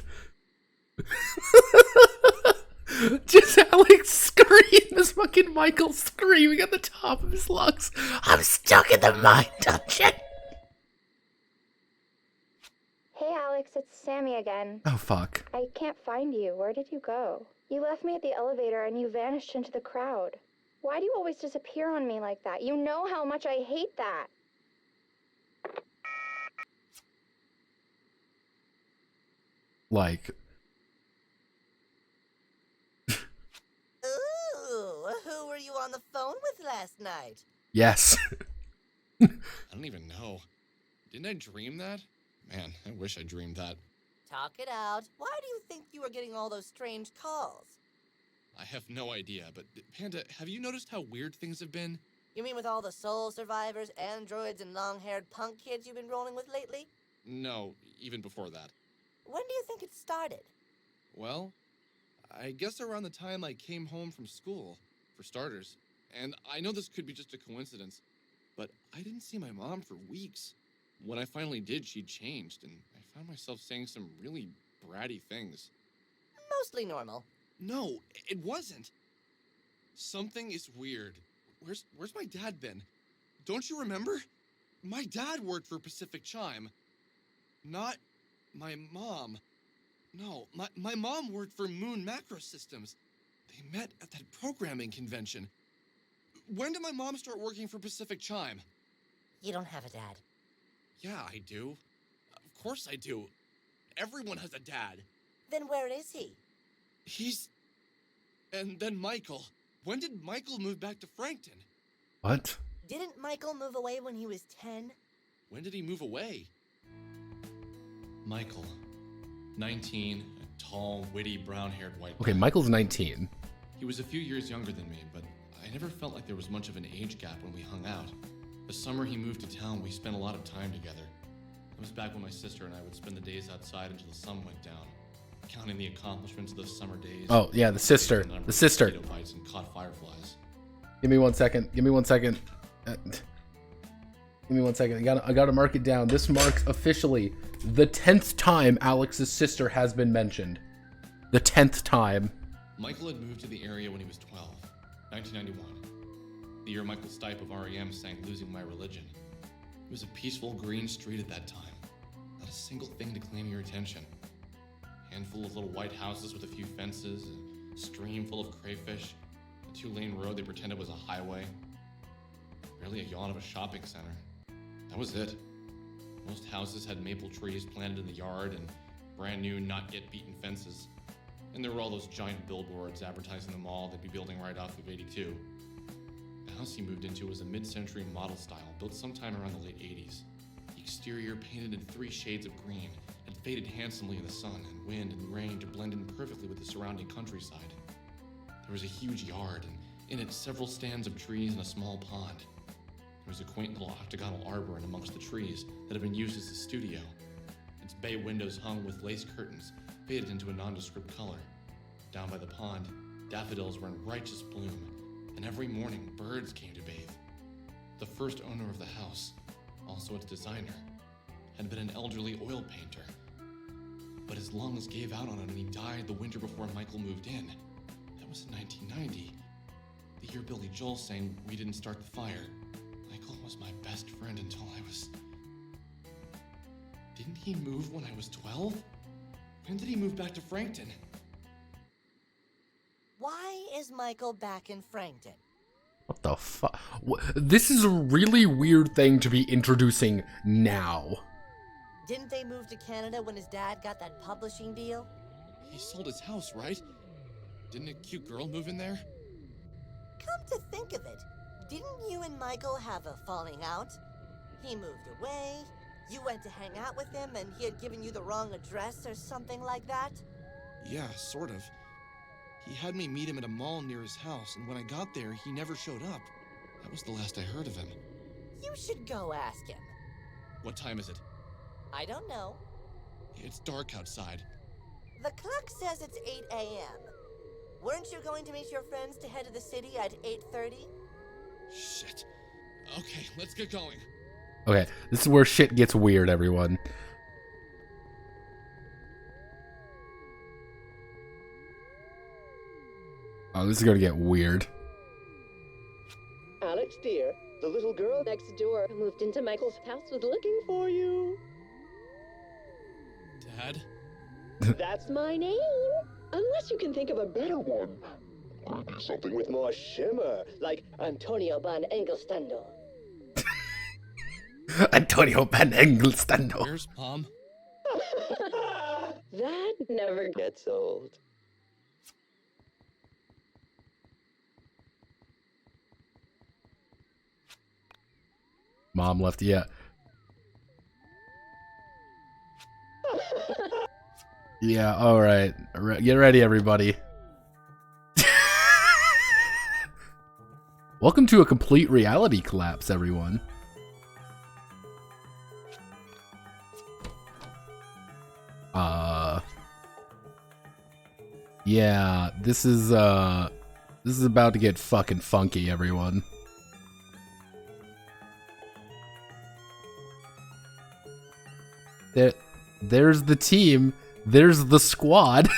Just Alex screaming, this fucking Michael screaming at the top of his lungs. I'm stuck in the mind dungeon! Hey, Alex. It's Sammy again. Oh, fuck. I can't find you. Where did you go? You left me at the elevator and you vanished into the crowd. Why do you always disappear on me like that? You know how much I hate that. Like... Ooh, who were you on the phone with last night? Yes. I don't even know. Didn't I dream that? Man, I wish I dreamed that. Talk it out. Why do you think you were getting all those strange calls? I have no idea, but Panda, have you noticed how weird things have been? You mean with all the soul survivors, androids, and long-haired punk kids you've been rolling with lately? No, even before that. When do you think it started? Well, I guess around the time I came home from school, for starters. And I know this could be just a coincidence, but I didn't see my mom for weeks. When I finally did, she'd changed, and I found myself saying some really bratty things. Mostly normal. No, it wasn't. Something is weird. Where's my dad been? Don't you remember? My dad worked for Pacific Chime. Not my mom. No, my mom worked for Moon Macro Systems. They met at that programming convention. When did my mom start working for Pacific Chime? You don't have a dad. Yeah, I do. Of course I do. Everyone has a dad. Then where is he? And then Michael. When did Michael move back to Frankton? What? Didn't Michael move away when he was 10? When did he move away? Michael. 19, a tall, witty, brown-haired white Okay, guy. Michael's 19. He was a few years younger than me, but I never felt like there was much of an age gap when we hung out. The summer he moved to town, we spent a lot of time together. It was back when my sister and I would spend the days outside until the sun went down, counting the accomplishments of those summer days. Oh, yeah, the sister. The sister. Mosquito bites and caught fireflies. Give me 1 second. Give me 1 second. Give me 1 second. I gotta mark it down. This marks officially the 10th time Alex's sister has been mentioned. The 10th time. Michael had moved to the area when he was 12, 1991. The year Michael Stipe of REM sang Losing My Religion. It was a peaceful green street at that time. Not a single thing to claim your attention. A handful of little white houses with a few fences, a stream full of crayfish, a 2-lane road they pretended was a highway. Barely a yawn of a shopping center. That was it. Most houses had maple trees planted in the yard and brand new, not yet beaten fences. And there were all those giant billboards advertising the mall they'd be building right off of 82. The house he moved into was a mid-century model style, built sometime around the late 80s. The exterior painted in 3 shades of green and faded handsomely in the sun and wind and rain to blend in perfectly with the surrounding countryside. There was a huge yard, and in it several stands of trees and a small pond. There was a quaint little octagonal arbor in amongst the trees that had been used as a studio. Its bay windows hung with lace curtains, faded into a nondescript color. Down by the pond, daffodils were in righteous bloom, and every morning birds came to bathe. The first owner of the house, also its designer, had been an elderly oil painter. But his lungs gave out on him and he died the winter before Michael moved in. That was in 1990. The year Billy Joel sang We Didn't Start the Fire. Michael was my best friend until I was... Didn't he move when I was 12? When did he move back to Frankton? Why is Michael back in Frankton? What the fuck? This is a really weird thing to be introducing now. Didn't they move to Canada when his dad got that publishing deal? He sold his house, right? Didn't a cute girl move in there? Come to think of it, didn't you and Michael have a falling out? He moved away, you went to hang out with him, and he had given you the wrong address or something like that? Yeah, sort of. He had me meet him at a mall near his house, and when I got there, he never showed up. That was the last I heard of him. You should go ask him. What time is it? I don't know. It's dark outside. The clock says it's 8 a.m. Weren't you going to meet your friends to head to the city at 8:30? Shit. Okay, let's get going. Okay, this is where shit gets weird, everyone. Oh, this is gonna get weird. Alex, dear, the little girl next door who moved into Michael's house was looking for you. Dad? That's my name. Unless you can think of a better one. Could be something with more shimmer, like Antonio van Engelstando. Antonio van Engelstando. Where's Mom? That never gets old. Mom left, yeah. Yeah, alright. Get ready, everybody. Welcome to a complete reality collapse, everyone. Yeah, this is about to get fucking funky, everyone. There's the team. There's the squad.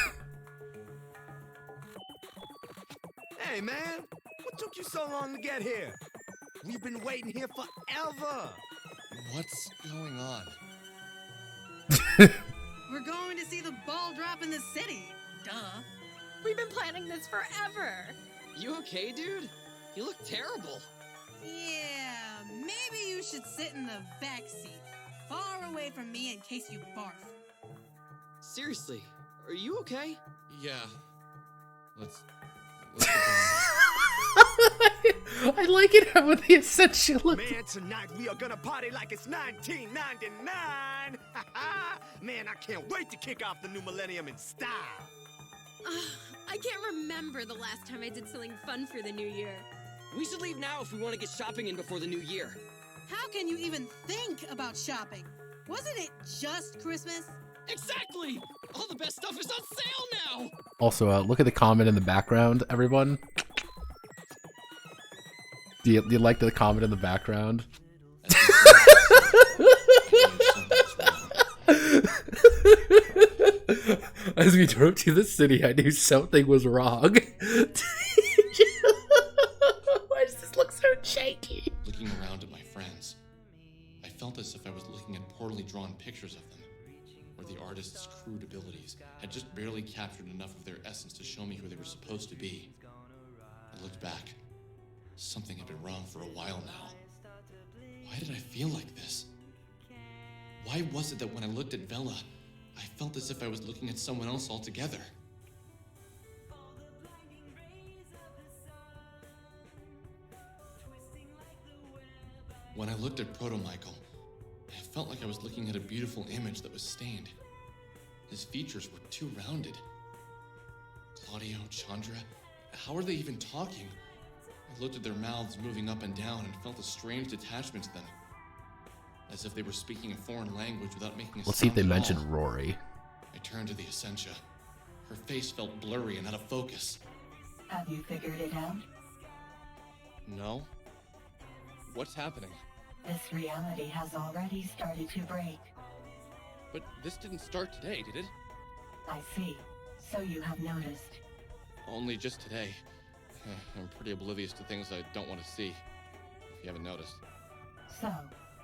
Hey, man! What took you so long to get here? We've been waiting here forever! What's going on? We're going to see the ball drop in the city. Duh. We've been planning this forever. You okay, dude? You look terrible. Yeah, maybe you should sit in the back seat, far away from me in case you barf. Seriously, are you okay? Yeah. Let's get going. I like it how the essential look. Man, tonight we are gonna party like it's 1999! Man, I can't wait to kick off the new millennium in style! I can't remember the last time I did something fun for the new year. We should leave now if we want to get shopping in before the new year. How can you even think about shopping? Wasn't it just Christmas? Exactly! All the best stuff is on sale now! Also, look at the comment in the background, everyone. Do you like the comment in the background? As we drove to the city, I knew something was wrong. Why does this look so shaky? Looking around at my friends, I felt as if I was looking at poorly drawn pictures of them, where the artist's crude abilities had just barely captured enough of their essence to show me who they were supposed to be. I looked back. Something had been wrong for a while now. Why did I feel like this? Why was it that when I looked at Vela, I felt as if I was looking at someone else altogether? When I looked at Proto-Michael, I felt like I was looking at a beautiful image that was stained. His features were too rounded. Claudio, Chandra, how are they even talking? I looked at their mouths moving up and down and felt a strange detachment to them. As if they were speaking a foreign language without making a sound. Let's see if they at mention all. Rory. I turned to the Essentia. Her face felt blurry and out of focus. Have you figured it out? No? What's happening? This reality has already started to break. But this didn't start today, did it? I see. So you have noticed. Only just today. I'm pretty oblivious to things I don't want to see, if you haven't noticed. So,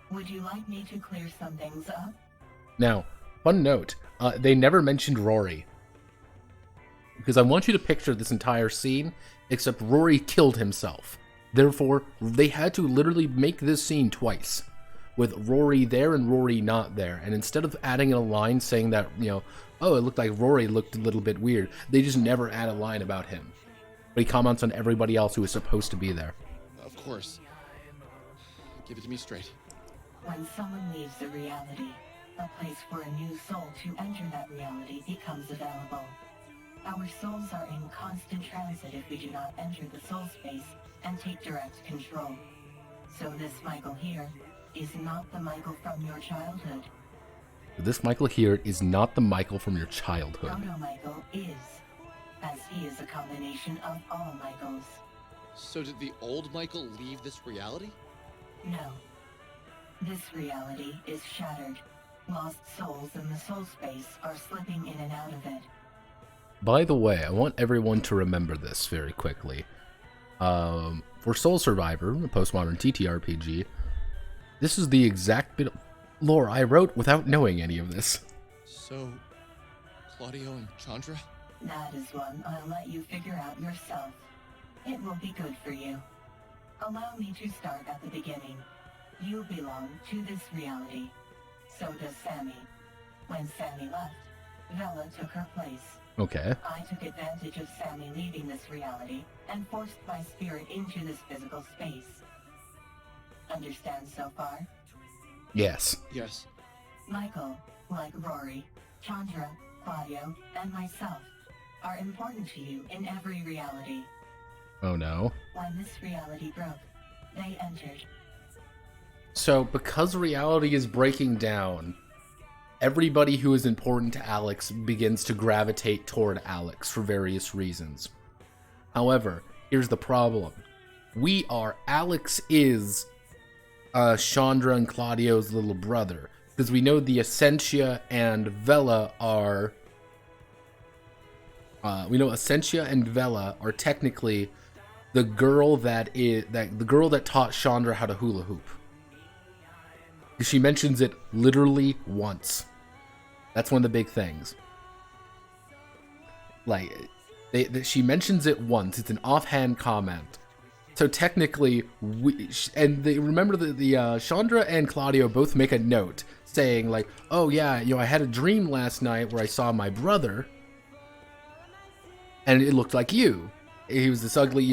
would you like me to clear some things up? Now, one note, they never mentioned Rory. Because I want you to picture this entire scene, except Rory killed himself. Therefore, they had to literally make this scene twice, with Rory there and Rory not there. And instead of adding in a line saying that, you know, oh, it looked like Rory looked a little bit weird, they just never add a line about him. But he comments on everybody else who is supposed to be there. Of course. Give it to me straight. When someone leaves a reality, a place for a new soul to enter that reality becomes available. Our souls are in constant transit if we do not enter the soul space and take direct control. So this Michael here is not the Michael from your childhood. This Michael here is not the Michael from your childhood. Proto-Michael is, as he is a combination of all Michaels. So did the old Michael leave this reality? No. This reality is shattered. Lost souls in the soul space are slipping in and out of it. By the way, I want everyone to remember this very quickly. For Soul Survivor, a postmodern TTRPG, this is the exact bit of lore I wrote without knowing any of this. So, Claudio and Chandra? That is one I'll let you figure out yourself. It will be good for you. Allow me to start at the beginning. You belong to this reality. So does Sammy. When Sammy left, Vela took her place. Okay. I took advantage of Sammy leaving this reality and forced my spirit into this physical space. Understand so far? Yes. Yes. Michael, like Rory, Chandra, Claudio, and myself, are important to you in every reality. Oh no. When this reality broke, they entered. So, because reality is breaking down, everybody who is important to Alex begins to gravitate toward Alex for various reasons. However, here's the problem. Alex is Chandra and Claudio's little brother. Because we know the Essentia and Vela are... we know Essentia and Vela are technically the girl that taught Chandra how to hula hoop. She mentions it literally once. That's one of the big things. Like, she mentions it once. It's an offhand comment. So technically, remember the Chandra and Claudio both make a note saying like, "Oh yeah, I had a dream last night where I saw my brother, and it looked like you. He was this ugly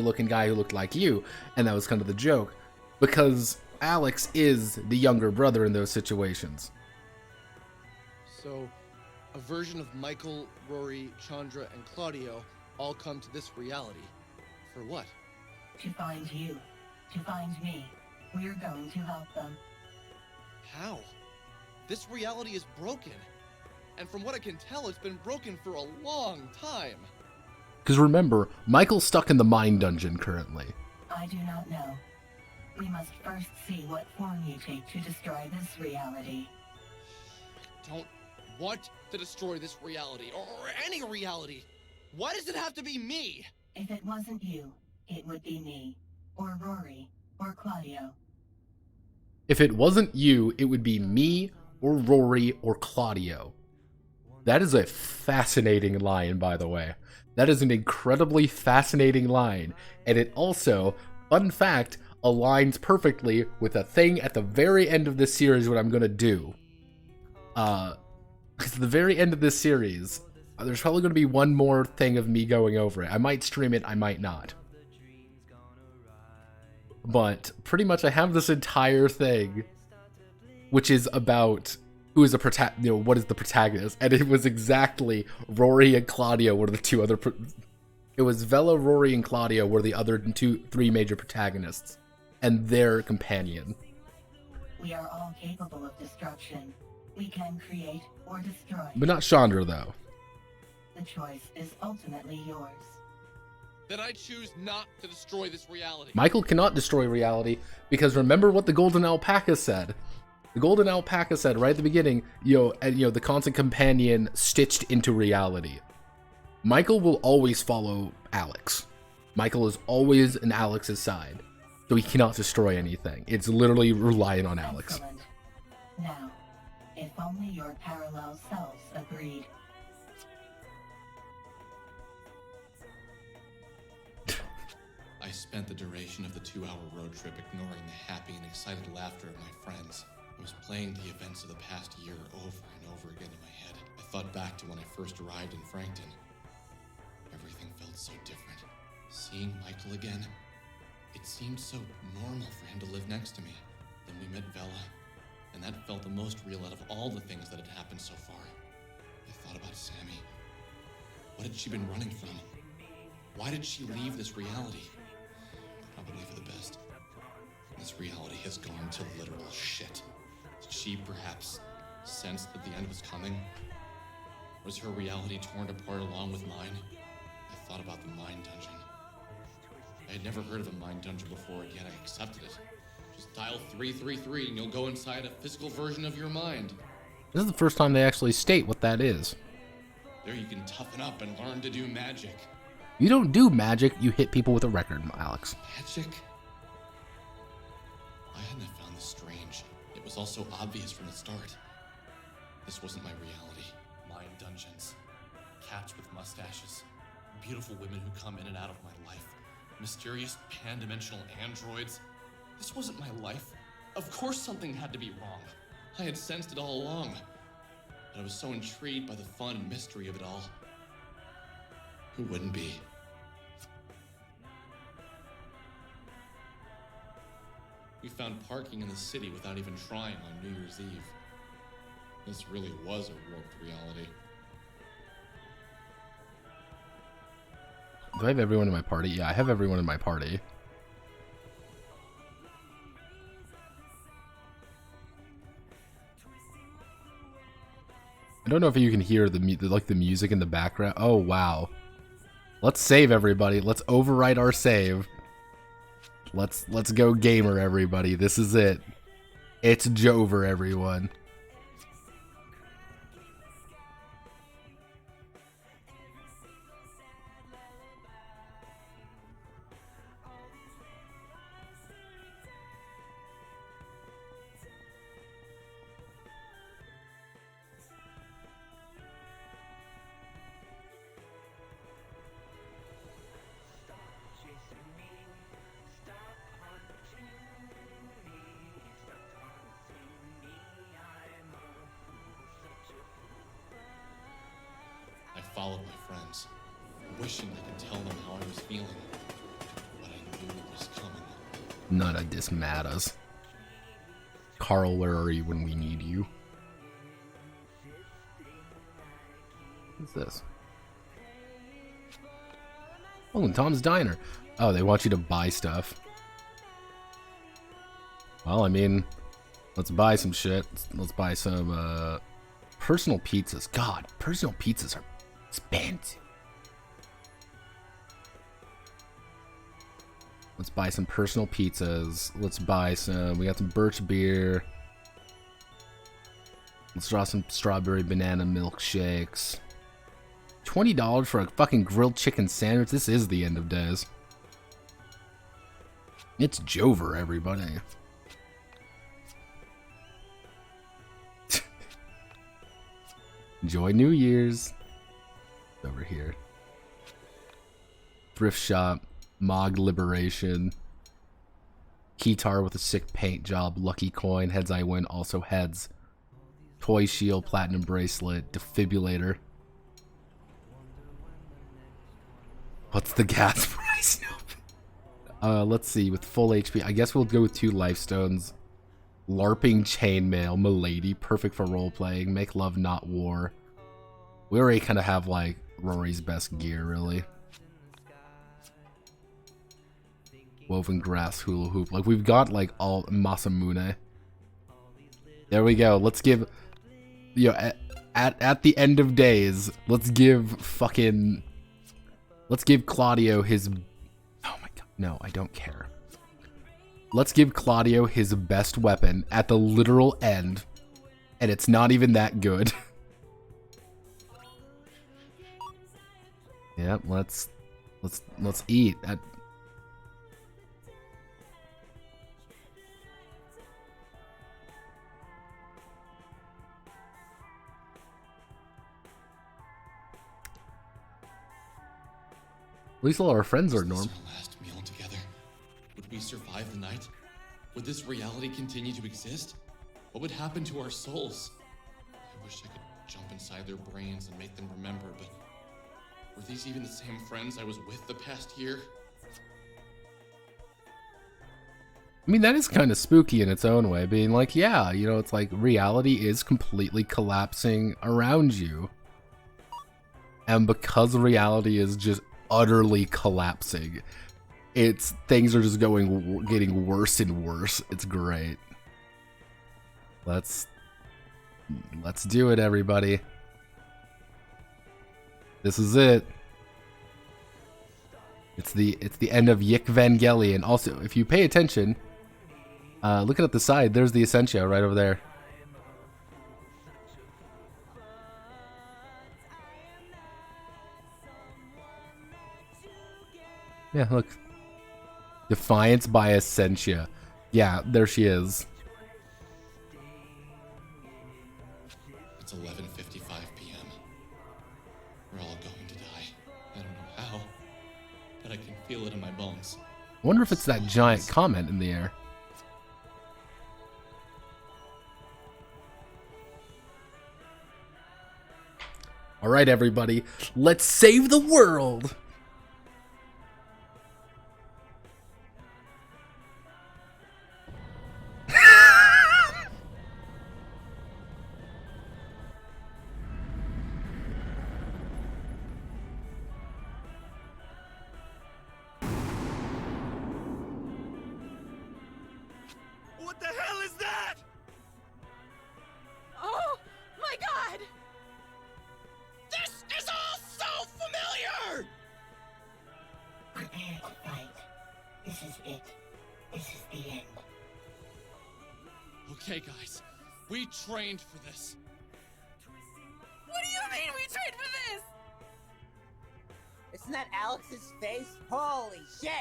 looking guy who looked like you," and that was kind of the joke, because Alex is the younger brother in those situations. So, a version of Michael, Rory, Chandra, and Claudio all come to this reality. For what? To find you. To find me. We're going to help them. How? This reality is broken. And from what I can tell, it's been broken for a long time. Because remember, Michael's stuck in the mind dungeon currently. I do not know. We must first see what form you take to destroy this reality. Don't want to destroy this reality, or any reality. Why does it have to be me? If it wasn't you, it would be me, or Rory, or Claudio. If it wasn't you, it would be me, or Rory, or Claudio. That is a fascinating line, by the way. That is an incredibly fascinating line. And it also, fun fact, aligns perfectly with a thing at the very end of this series, what I'm going to do. Because at the very end of this series, there's probably going to be one more thing of me going over it. I might stream it, I might not. But pretty much I have this entire thing, which is about who is what is the protagonist, and it was exactly Rory and Claudio were the two other. It was Vela, Rory, and Claudio were the other three major protagonists, and their companion. We are all capable of destruction. We can create or destroy. But not Chandra, though. The choice is ultimately yours. Then I choose not to destroy this reality. Michael cannot destroy reality, because remember what the Golden Alpaca said. The Golden Alpaca said right at the beginning, the constant companion stitched into reality. Michael will always follow Alex. Michael is always on Alex's side, so he cannot destroy anything. It's literally relying on Alex. Excellent. Now, if only your parallel selves agreed. I spent the duration of the 2-hour road trip ignoring the happy and excited laughter of my friends. I was playing the events of the past year over and over again in my head. I thought back to when I first arrived in Frankton. Everything felt so different. Seeing Michael again, it seemed so normal for him to live next to me. Then we met Vela, and that felt the most real out of all the things that had happened so far. I thought about Sammy. What had she been running from? Why did she leave this reality? Probably for the best. This reality has gone to literal shit. Did she perhaps sense that the end was coming? Was her reality torn apart along with mine? I thought about the mind dungeon. I had never heard of a mind dungeon before, and yet I accepted it. Just dial 333 and you'll go inside a physical version of your mind. This is the first time they actually state what that is. There you can toughen up and learn to do magic. You don't do magic, you hit people with a record, Alex. Magic? I hadn't found this strange. It was also obvious from the start. This wasn't my reality. Mind dungeons. Cats with mustaches. Beautiful women who come in and out of my life. Mysterious pan-dimensional androids. This wasn't my life. Of course something had to be wrong. I had sensed it all along. But I was so intrigued by the fun and mystery of it all. Who wouldn't be? We found parking in the city without even trying on New Year's Eve. This really was a warped reality. Do I have everyone in my party? Yeah, I have everyone in my party. I don't know if you can hear the music in the background. Oh, wow. Let's save, everybody. Let's overwrite our save. Let's go gamer, everybody. This is it. It's Jover, everyone. I followed my friends, wishing I could tell them how I was feeling, but I knew it was coming. None of this matters. Carl, where are you when we need you? What's this? Oh, and Tom's Diner. Oh, they want you to buy stuff. Well, I mean, let's buy some shit. Let's buy some, personal pizzas. God, personal pizzas are expensive. Let's buy some personal pizzas. Let's buy some, we got some birch beer. Let's draw some strawberry banana milkshakes. $20 for a fucking grilled chicken sandwich? This is the end of days. It's Jover, everybody. Enjoy New Year's. Over here. Thrift shop. Mog Liberation. Keytar with a sick paint job. Lucky coin. Heads I win. Also heads. Toy shield. Platinum bracelet. Defibrillator. What's the gas price? Let's see. With full HP. I guess we'll go with 2 life stones. LARPing chainmail. Milady. Perfect for role playing. Make love not war. We already kind of have like Rory's best gear, really. Woven grass hula hoop. Like we've got like all Masamune. There we go. Let's give, you know, at the end of days, let's give Claudio his. Oh my god, no, I don't care. Let's give Claudio his best weapon at the literal end, and it's not even that good. Yep, let's eat. At least all our friends are normal. Our last meal together. Would we survive the night? Would this reality continue to exist? What would happen to our souls? I wish I could jump inside their brains and make them remember, but were these even the same friends I was with the past year? I mean, that is kind of spooky in its own way, being like, yeah, you know, it's like reality is completely collapsing around you. And because reality is just utterly collapsing, things are just getting worse and worse. It's great. Let's do it, everybody. This is it. It's the end of Yiikvengelion. Also, if you pay attention, looking at the side, there's the Essentia right over there. Yeah, look. Defiance by Essentia. Yeah, there she is. It's 11:55 p.m. We're all going to die. I don't know how, but I can feel it in my bones. I wonder if it's that giant comment in the air. All right, everybody, let's save the world. Okay, guys. We trained for this. What do you mean we trained for this? Isn't that Alex's face? Holy shit!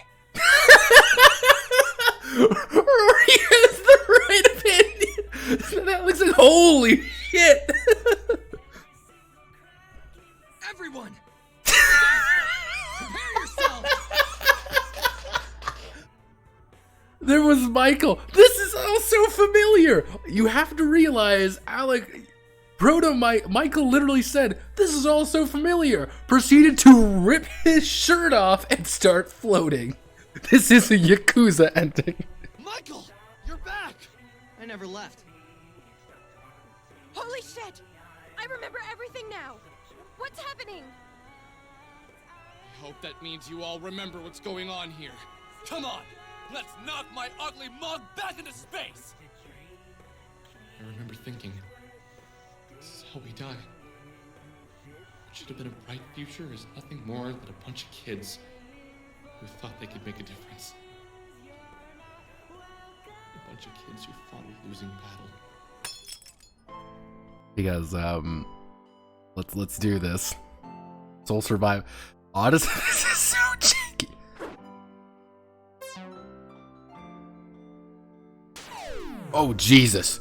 Rory has the right opinion. Isn't that Alex like, holy shit? Everyone! Prepare yourselves! There was Michael. This is all so familiar. You have to realize, Michael literally said, "This is all so familiar." Proceeded to rip his shirt off and start floating. This is a Yakuza ending. Michael, you're back. I never left. Holy shit! I remember everything now. What's happening? I hope that means you all remember what's going on here. Come on, let's knock my ugly mug back into space. I remember thinking, this is how we die. What should have been a bright future is nothing more than a bunch of kids who thought they could make a difference. A bunch of kids who fought a losing battle. Because let's do this. Soul Survive. Honestly, this is so cheeky. Oh Jesus.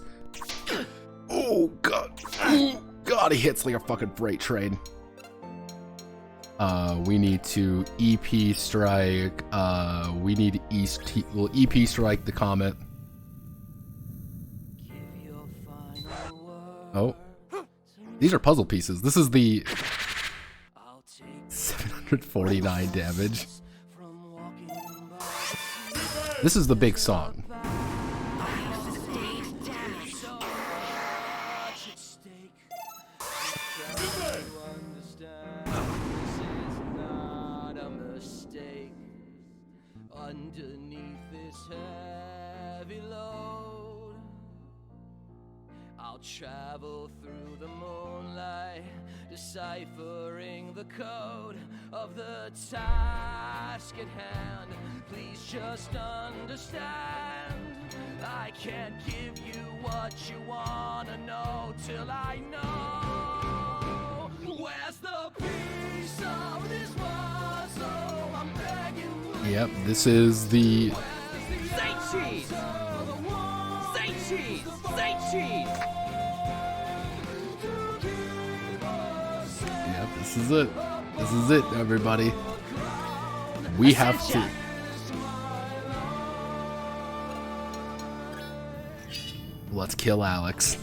Oh God. Oh God, he hits like a fucking freight train. We need to EP strike. We need we'll EP strike the comet. Oh, these are puzzle pieces. This is the 749 damage. This is the big song. Underneath this heavy load, I'll travel through the moonlight, deciphering the code of the task at hand. Please just understand, I can't give you what you wanna know till I know. Where's the piece of this puzzle? I'm begging. Yep, this is the... Say cheese! Say cheese! Say cheese! Yep, this is it. This is it, everybody. We have to... Let's kill Alex.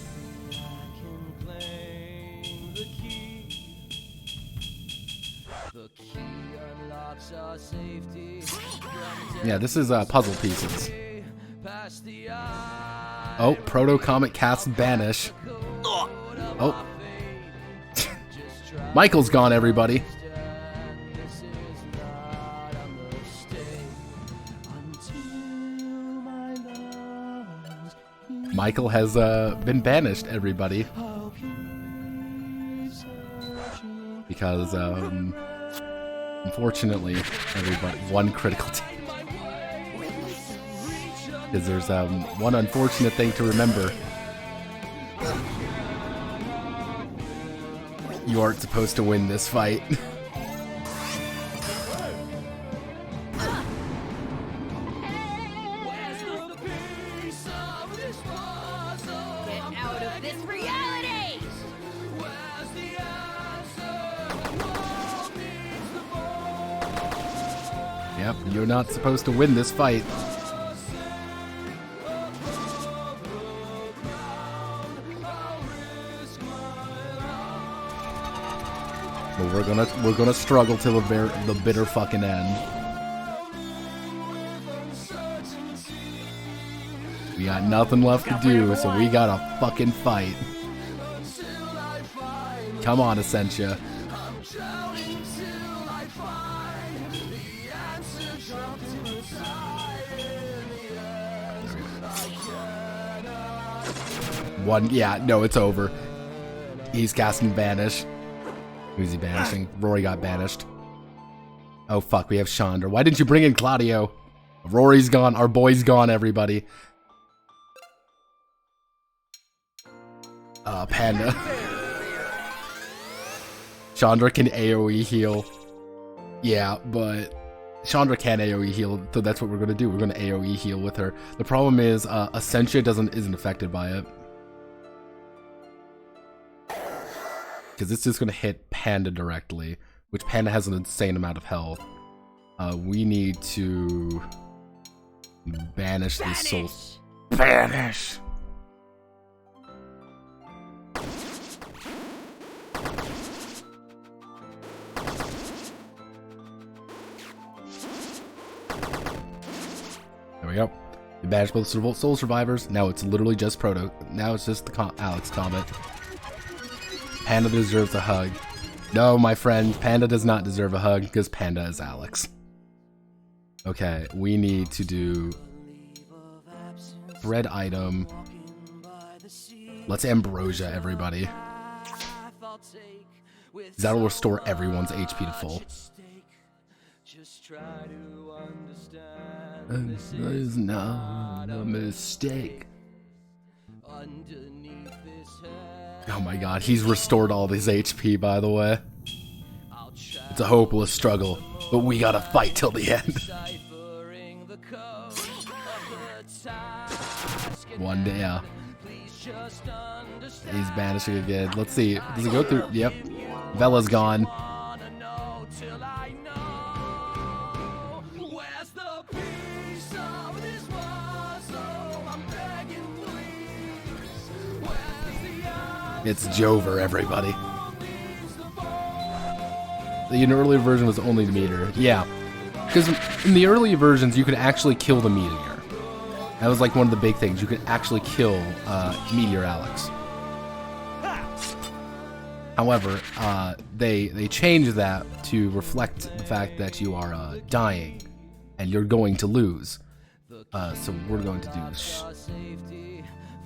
Yeah, this is puzzle pieces. Oh, Proto Comet cast Banish. Oh. Michael's gone, everybody. Michael has been banished, everybody. Because, unfortunately, everybody, one critical damage. Because there's one unfortunate thing to remember. You aren't supposed to win this fight. Yep, you're not supposed to win this fight. But we're gonna struggle till the bitter fucking end. We got nothing left to do, so we gotta fucking fight. Come on, Essentia. One, yeah, no, it's over. He's casting Banish. Who's he banishing? Rory got banished. Oh fuck, we have Chandra. Why didn't you bring in Claudio? Rory's gone, our boy's gone, everybody. Panda. Chandra can AoE heal. Yeah, but Chandra can AoE heal, so that's what we're gonna do. We're gonna AoE heal with her. The problem is, Essentia isn't affected by it. Because it's just gonna hit Panda directly, which Panda has an insane amount of health. We need to banish these souls. Banish! There we go. We banished both soul survivors. Now it's literally just Proto. Now it's just the Alex comment. Panda deserves a hug. No, my friend, Panda does not deserve a hug because Panda is Alex. Okay, we need to do thread item. Let's Ambrosia everybody. That'll restore everyone's HP to full. This is not a mistake. Oh my god, he's restored all his HP, by the way. It's a hopeless struggle, but we gotta fight till the end. One day, yeah. He's banishing again. Let's see. Does it go through? Yep. Vella's gone. It's Jover, everybody. The earlier version was only the meteor. Yeah. Because in the earlier versions, you could actually kill the meteor. That was like one of the big things. You could actually kill Meteor Alex. However, they changed that to reflect the fact that you are dying and you're going to lose. So we're going to do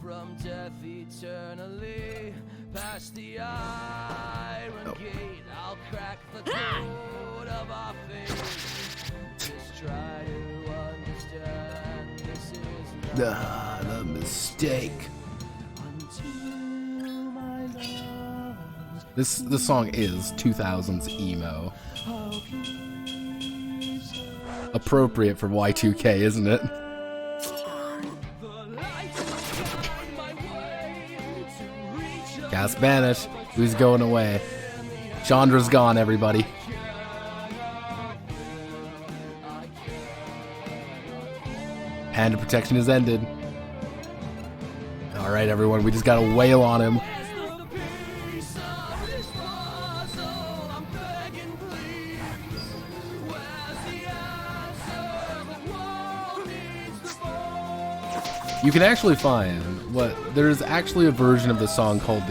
from death eternally past the iron gate. I'll crack the code of our fate. Just try to understand this is not a mistake. This song is 2000s emo. Appropriate for Y2K, isn't it? Cast banish. Who's going away? Chandra's gone, everybody. Panda protection has ended. Alright, everyone, we just gotta wail on him. You can actually find there's actually a version of the song called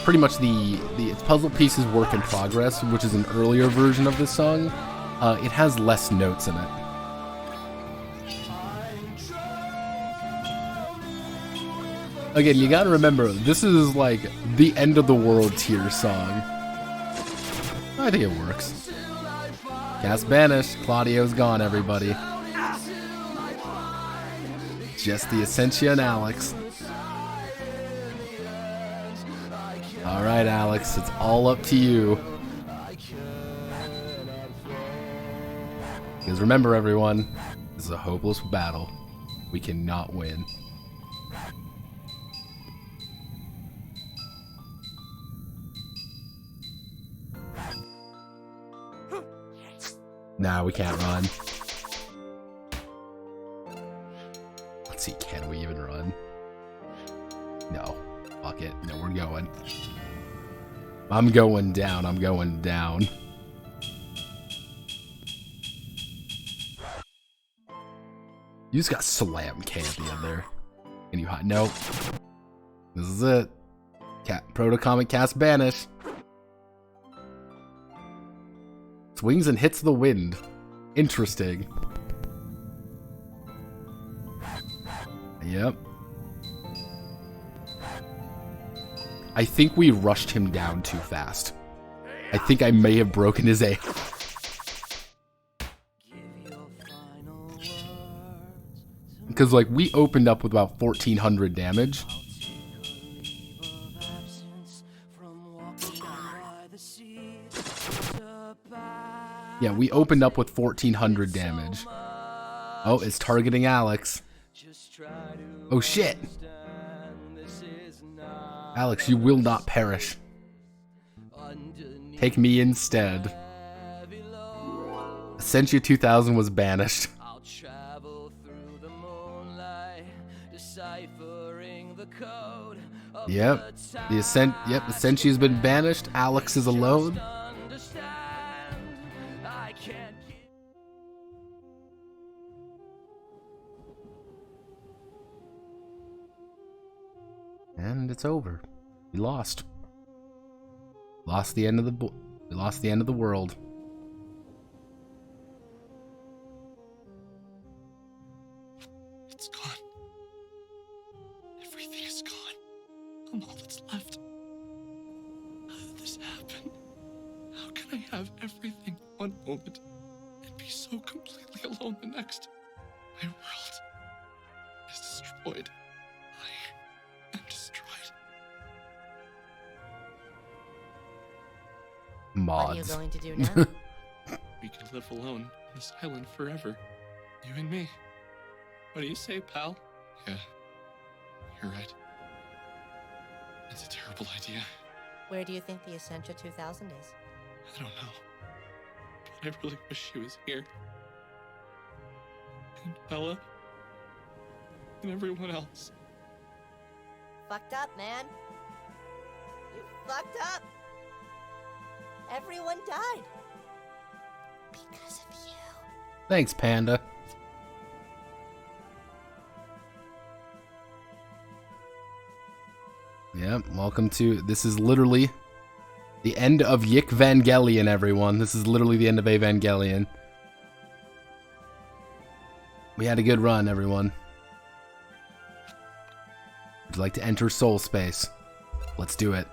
pretty much it's Puzzle Pieces Work in Progress, which is an earlier version of this song. It has less notes in it. Again, you gotta remember, this is like the end of the world tier song. I think it works. Cast banish. Claudio's gone, everybody. Just the Essentia and Alex. Alright, Alex, it's all up to you. Because remember, everyone, this is a hopeless battle. We cannot win. Nah, we can't run. Let's see, can we even run? No. Fuck it. No, we're going. I'm going down. I'm going down. You just got slam K at the end there. Can you hide? Nope. This is it. Proto-Comet cast banish. Swings and hits the wind. Interesting. Yep. I think we rushed him down too fast. I think I may have broken his A. Because, like, we opened up with about 1,400 damage. Yeah, we opened up with 1400 damage. Oh, it's targeting Alex. Oh shit! Alex, you will not perish. Take me instead. Essentia 2000 was banished. I'll travel through the moonlight, deciphering the code of Yep. Essentia's been banished. Alex is alone. I can't And it's over. We lost. Lost the end of the we lost the end of the world. It's gone. Everything is gone. I'm all that's left. How did this happen? How can I have everything one moment and be so completely alone the next? My world is destroyed. I am destroyed. Mods. What are you going to do now? We could live alone on this island forever. You and me. What do you say, pal? Yeah, you're right. It's a terrible idea. Where do you think the Essentia 2000 is? I don't know. But I really wish she was here. And Bella. And everyone else. Fucked up, man. You fucked up. Everyone died. Because of you. Thanks, Panda. Yep, welcome to, this is literally the end of Yiikvengelion, everyone. This is literally the end of Evangelion. We had a good run, everyone. Would you like to enter Soul Space? Let's do it.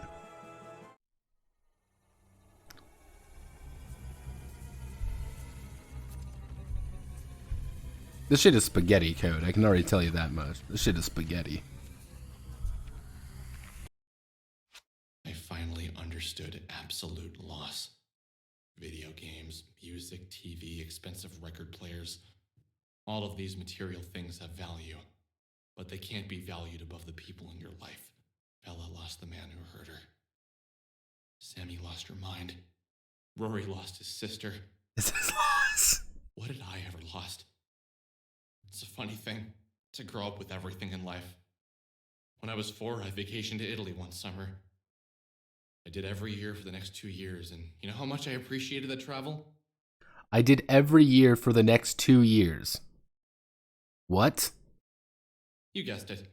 This shit is spaghetti code, I can already tell you that much. This shit is spaghetti. I finally understood absolute loss. Video games, music, TV, expensive record players. All of these material things have value, but they can't be valued above the people in your life. Bella lost the man who hurt her. Sammy lost her mind. Rory lost his sister. This is loss. What did I ever lost? It's a funny thing to grow up with everything in life. When I was 4, I vacationed to Italy one summer. I did every year for the next 2 years, and you know how much I appreciated that travel? I did every year for the next 2 years. What? You guessed it.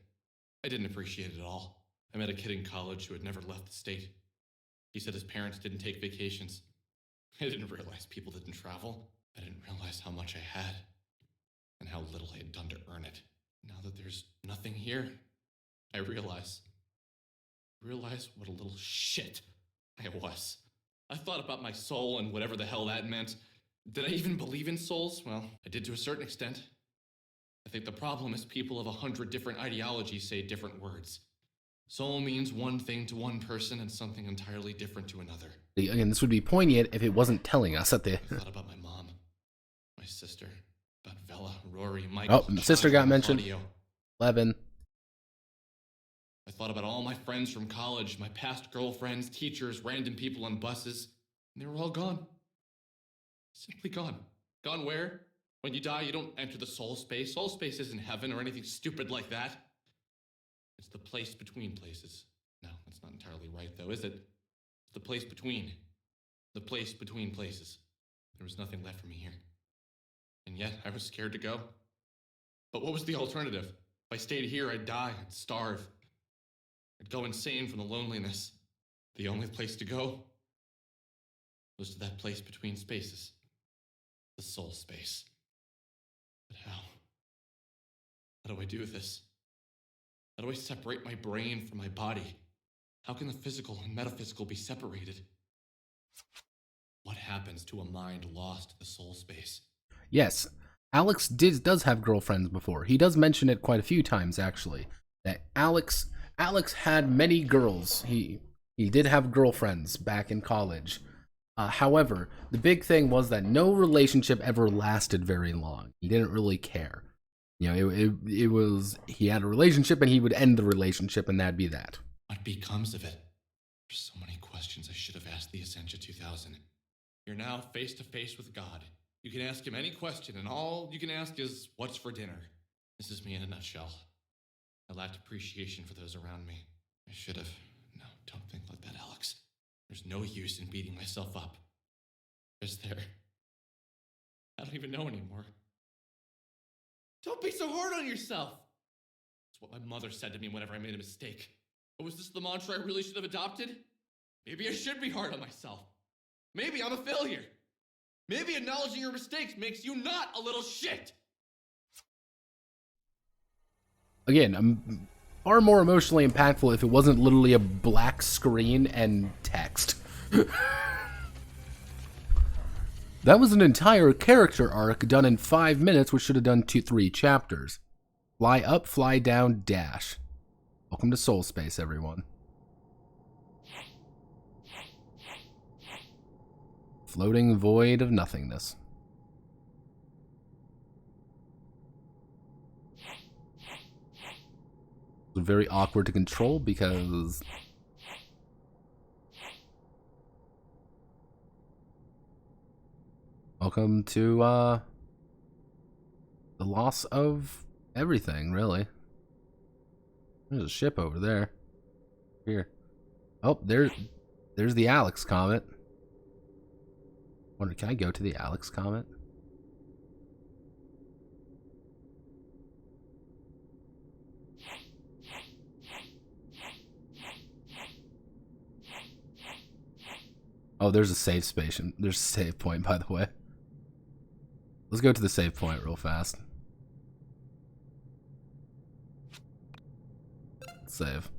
I didn't appreciate it at all. I met a kid in college who had never left the state. He said his parents didn't take vacations. I didn't realize people didn't travel. I didn't realize how much I had, and how little I had done to earn it. Now that there's nothing here, I realize what a little shit I was. I thought about my soul and whatever the hell that meant. Did I even believe in souls? Well, I did to a certain extent. I think the problem is people of 100 different ideologies say different words. Soul means one thing to one person and something entirely different to another. Again, this would be poignant if it wasn't telling us at the... I thought about my mom, my sister, about Bella, Rory, Mike. Oh, sister got mentioned. Claudio. 11. I thought about all my friends from college, my past girlfriends, teachers, random people on buses, and they were all gone. Simply gone. Gone where? When you die, you don't enter the soul space. Soul space isn't heaven or anything stupid like that. It's the place between places. No, that's not entirely right, though, is it? It's the place between. The place between places. There was nothing left for me here. And yet, I was scared to go. But what was the alternative? If I stayed here, I'd die, I'd starve. I'd go insane from the loneliness. The only place to go was to that place between spaces. The soul space. But how? How do I do this? How do I separate my brain from my body? How can the physical and metaphysical be separated? What happens to a mind lost to the soul space? Yes, Alex does have girlfriends before. He does mention it quite a few times, actually. That Alex had many girls. He He did have girlfriends back in college. However, the big thing was that no relationship ever lasted very long. He didn't really care. You know, it was, he had a relationship and he would end the relationship and that'd be that. What becomes of it? There's so many questions I should have asked the Essentia 2000. You're now face to face with God. You can ask him any question, and all you can ask is, what's for dinner? This is me in a nutshell. I lacked appreciation for those around me. I should have. No, don't think like that, Alex. There's no use in beating myself up. Is there? I don't even know anymore. Don't be so hard on yourself! That's what my mother said to me whenever I made a mistake. But was this the mantra I really should have adopted? Maybe I should be hard on myself. Maybe I'm a failure. Maybe acknowledging your mistakes makes you not a little shit. Again, I'm far more emotionally impactful if it wasn't literally a black screen and text. That was an entire character arc done in 5 minutes, which should have done 2-3 chapters. Fly up, fly down, dash. Welcome to Soul Space, everyone. Floating void of nothingness. Very awkward to control because welcome to the loss of everything, really. There's a ship over there. Here. Oh, there's the Alex comet. Wonder, can I go to the Alex comet? Oh, there's a save station. There's a save point, by the way. Let's go to the save point real fast. Save.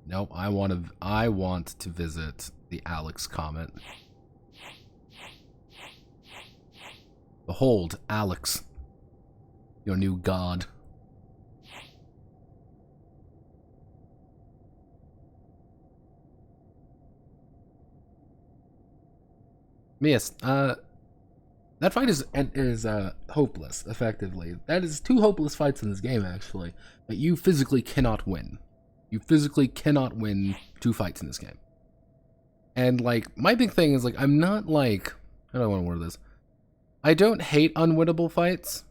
Nope, I want to visit the Alex comet. Behold, Alex, your new god. Yes, that fight is hopeless, effectively. That is 2 hopeless fights in this game, actually, that you physically cannot win. You physically cannot win 2 fights in this game. And, like, my big thing is, like, I'm not, like, how do I want to word this? I don't hate unwinnable fights.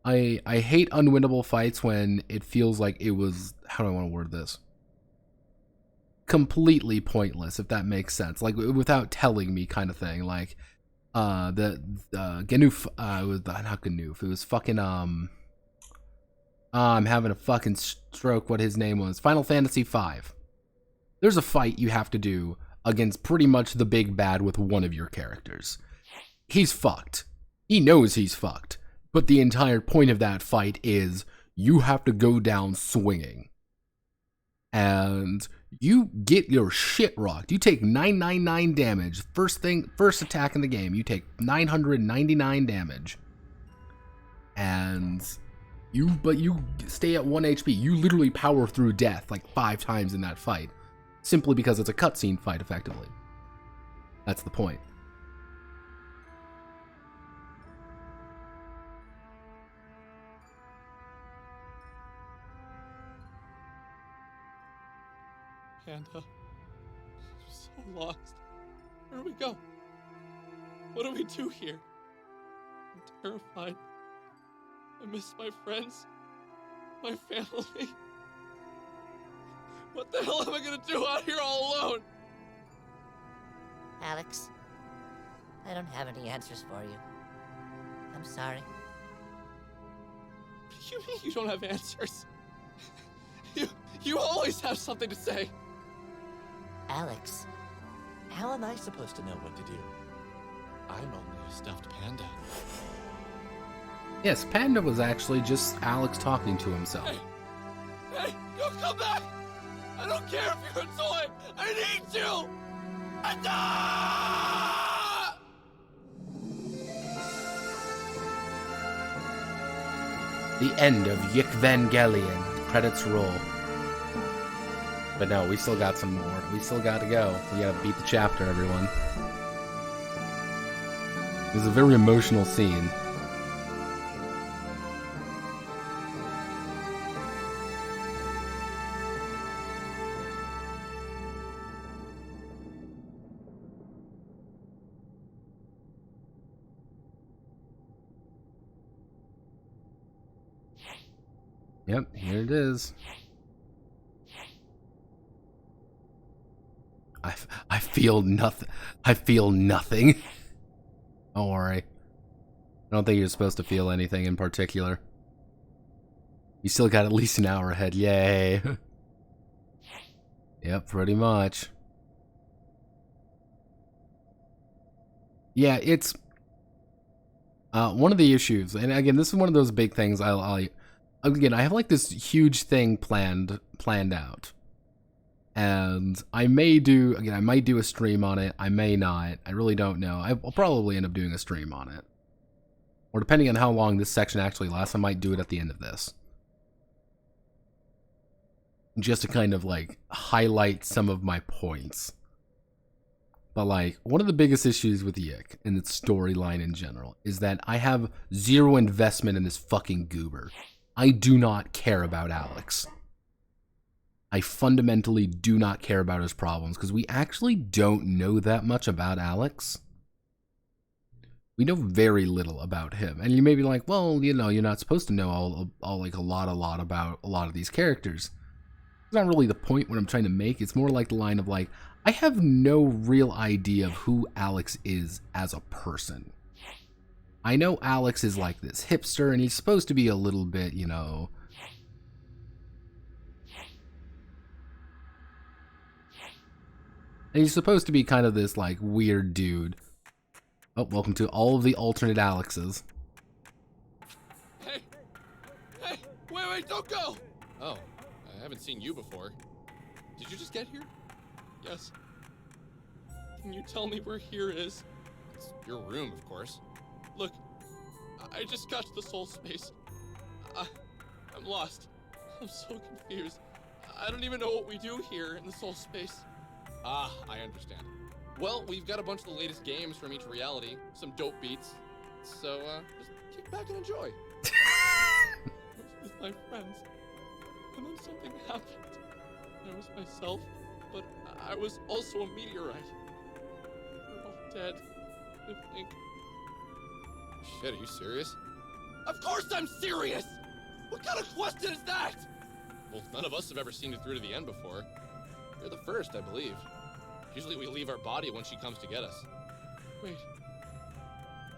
I hate unwinnable fights when it feels like it was, how do I want to word this? Completely pointless, if that makes sense. Like, without telling me kind of thing. Like, the Ganoof, it was not Ganoof, it was fucking, I'm having a fucking stroke what his name was. Final Fantasy V. There's a fight you have to do against pretty much the big bad with one of your characters. He's fucked. He knows he's fucked. But the entire point of that fight is you have to go down swinging. And you get your shit rocked. You take 999 damage. First attack in the game, you take 999 damage. And you stay at 1 HP. You literally power through death like 5 times in that fight. Simply because it's a cutscene fight, effectively. That's the point. And, I'm so lost. Where do we go? What do we do here? I'm terrified. I miss my friends, my family. What the hell am I gonna do out here all alone? Alex, I don't have any answers for you. I'm sorry. You mean you don't have answers? You always have something to say. Alex, How am I supposed to know what to do? I'm only a stuffed panda. Yes, Panda was actually just Alex talking to himself. Hey, you come back! I don't care if you're a toy! I need you! Panda! The end of Yiikvengelion. Credits roll. But no, we still got some more. We still got to go. We gotta beat the chapter, everyone. It was a very emotional scene. Yep, here it is. I feel nothing. I feel nothing. Don't worry. I don't think you're supposed to feel anything in particular. You still got at least an hour ahead. Yay. Yep, pretty much. Yeah, it's one of the issues, and again, this is one of those big things. Again, I have like this huge thing planned out, and I might do a stream on it. I may not. I really don't know. I'll probably end up doing a stream on it, or depending on how long this section actually lasts, I might do it at the end of this, just to kind of like highlight some of my points. But like, one of the biggest issues with YIIK and its storyline in general is that I have zero investment in this fucking goober. I do not care about Alex. I fundamentally do not care about his problems because we actually don't know that much about Alex. We know very little about him. And you may be like, well, you know, you're not supposed to know all like a lot about a lot of these characters. It's not really the point what I'm trying to make. It's more like the line of like, I have no real idea of who Alex is as a person. I know Alex is like this hipster, and he's supposed to be a little bit, you know... And he's supposed to be kind of this, like, weird dude. Oh, welcome to all of the alternate Alexes. Hey! Hey! Wait, don't go! Oh, I haven't seen you before. Did you just get here? Yes. Can you tell me where here is? It's your room, of course. Look, I just got to the soul space. I'm lost. I'm so confused. I don't even know what we do here in the soul space. Ah, I understand. Well, we've got a bunch of the latest games from each reality, some dope beats. So, just kick back and enjoy. I was with my friends, and then something happened. I was myself, but I was also a meteorite. We're all dead, I think. Shit, are you serious? Of course I'm serious! What kind of question is that? Well, none of us have ever seen it through to the end before. You're the first, I believe. Usually we leave our body when she comes to get us. Wait.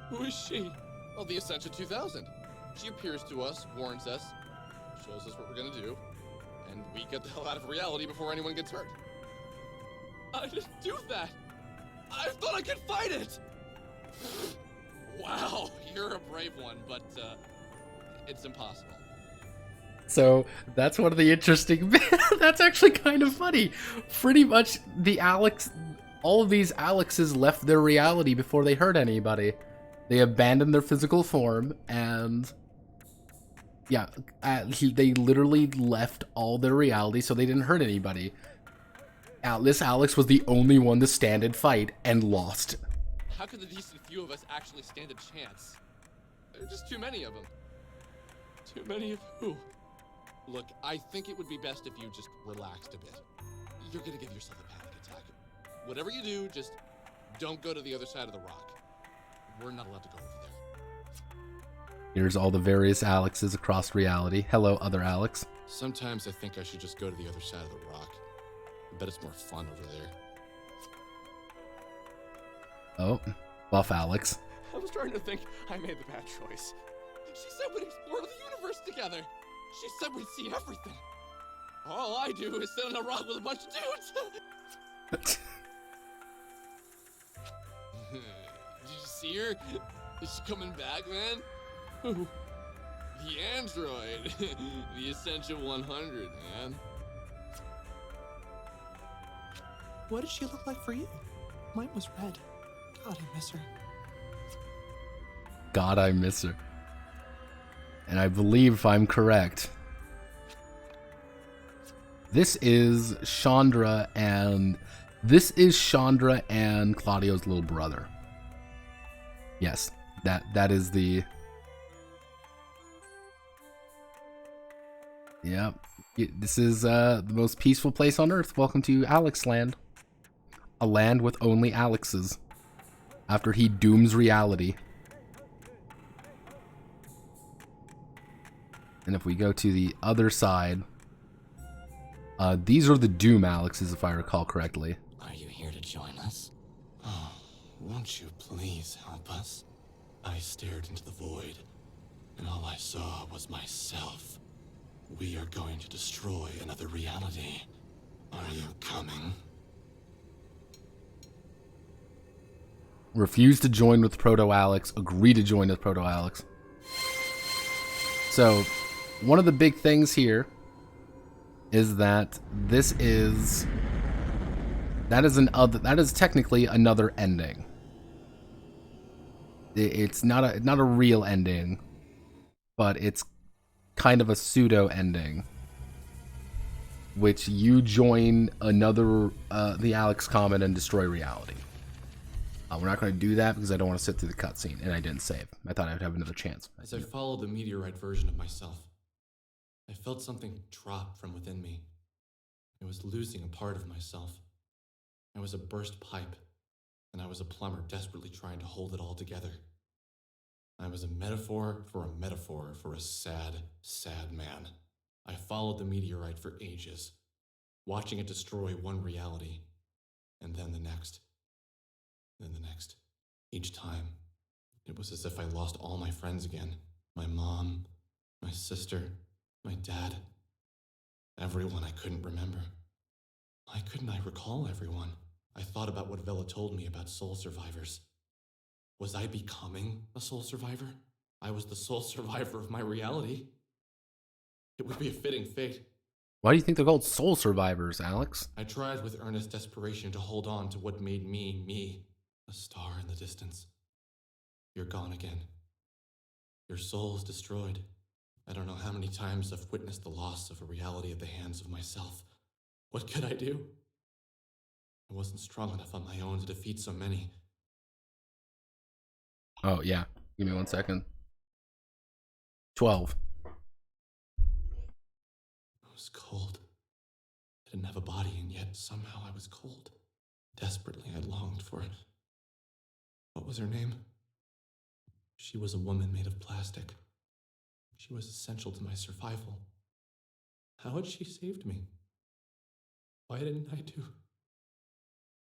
Who is she? Well, the Ascension 2000. She appears to us, warns us, shows us what we're gonna do, and we get the hell out of reality before anyone gets hurt. I didn't do that! I thought I could fight it! Wow, you're a brave one, but, it's impossible. So that's one of the interesting that's actually kind of funny. Pretty much all of these Alexes left their reality before they hurt anybody. They abandoned their physical form, and yeah, they literally left all their reality so they didn't hurt anybody. This Alex was the only one to stand and fight and lost. How could the decent few of us actually stand a chance? There are just too many of them. Too many of who? Look, I think it would be best if you just relaxed a bit. You're gonna give yourself a panic attack. Whatever you do, just don't go to the other side of the rock. We're not allowed to go over there. Here's all the various Alexes across reality. Hello, other Alex. Sometimes I think I should just go to the other side of the rock. I bet it's more fun over there. Oh, buff Alex. I was starting to think I made the bad choice. She said we'd explore the universe together. She said we'd see everything. All I do is sit on a rock with a bunch of dudes. Did you see her? Is she coming back, man? Who? The android. The Ascension 100, man. What did she look like for you? Mine was red. God, I miss her. God, I miss her. and I believe I'm correct. This is Chandra and Claudio's little brother. Yes, that is the. Yep. This is the most peaceful place on Earth. Welcome to Alex Land. A land with only Alexes. After he dooms reality. And if we go to the other side, these are the Doom Alexes, if I recall correctly. Are you here to join us? Oh, won't you please help us? I stared into the void, and all I saw was myself. We are going to destroy another reality. Are you coming? Refuse to join with Proto-Alex. Agree to join with Proto-Alex. So, one of the big things here is that that is technically another ending. It's not a real ending, but it's kind of a pseudo ending, which you join another the Alex Comet and destroy reality. We're not going to do that because I don't want to sit through the cutscene, and I didn't save. I thought I would have another chance. As I followed the meteorite version of myself, I felt something drop from within me. I was losing a part of myself. I was a burst pipe, and I was a plumber desperately trying to hold it all together. I was a metaphor for a sad, sad man. I followed the meteorite for ages, watching it destroy one reality, and then the next. Then the next. Each time, it was as if I lost all my friends again. My mom, my sister, my dad. Everyone I couldn't remember. Why couldn't I recall everyone? I thought about what Vela told me about soul survivors. Was I becoming a soul survivor? I was the sole survivor of my reality. It would be a fitting fate. Why do you think they're called soul survivors, Alex? I tried with earnest desperation to hold on to what made me, me. A star in the distance. You're gone again. Your soul's destroyed. I don't know how many times I've witnessed the loss of a reality at the hands of myself. What could I do? I wasn't strong enough on my own to defeat so many. Oh, yeah. Give me 1 second. 12. I was cold. I didn't have a body, and yet somehow I was cold. Desperately, I longed for it. What was her name? She was a woman made of plastic. She was essential to my survival. How had she saved me? Why didn't I do?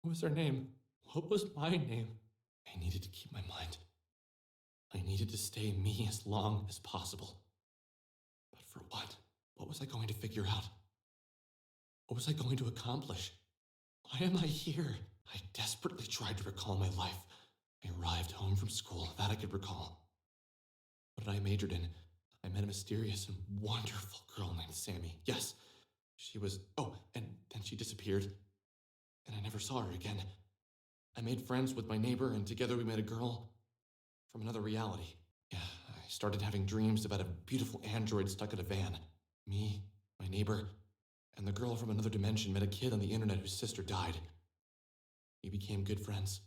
What was her name? What was my name? I needed to keep my mind. I needed to stay me as long as possible. But for what? What was I going to figure out? What was I going to accomplish? Why am I here? I desperately tried to recall my life. I arrived home from school, that I could recall. What I majored in, I met a mysterious and wonderful girl named Sammy. Yes, she was... Oh, and then she disappeared. And I never saw her again. I made friends with my neighbor, and together we met a girl from another reality. Yeah, I started having dreams about a beautiful android stuck in a van. Me, my neighbor, and the girl from another dimension met a kid on the internet whose sister died. We became good friends.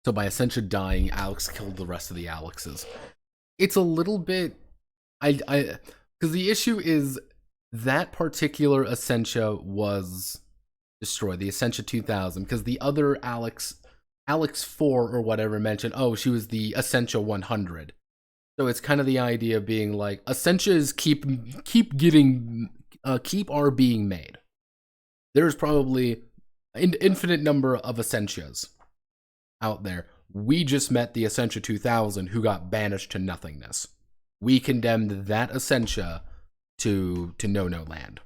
So by Essentia dying, Alex killed the rest of the Alexes. It's a little bit... because the issue is that particular Essentia was destroyed, the Essentia 2000, because the other Alex 4 or whatever mentioned, oh, she was the Essentia 100. So it's kind of the idea being like, Essentias keep are being made. There's probably an infinite number of Essentias out there. We just met the Essentia 2000 who got banished to nothingness. We condemned that Essentia to no land.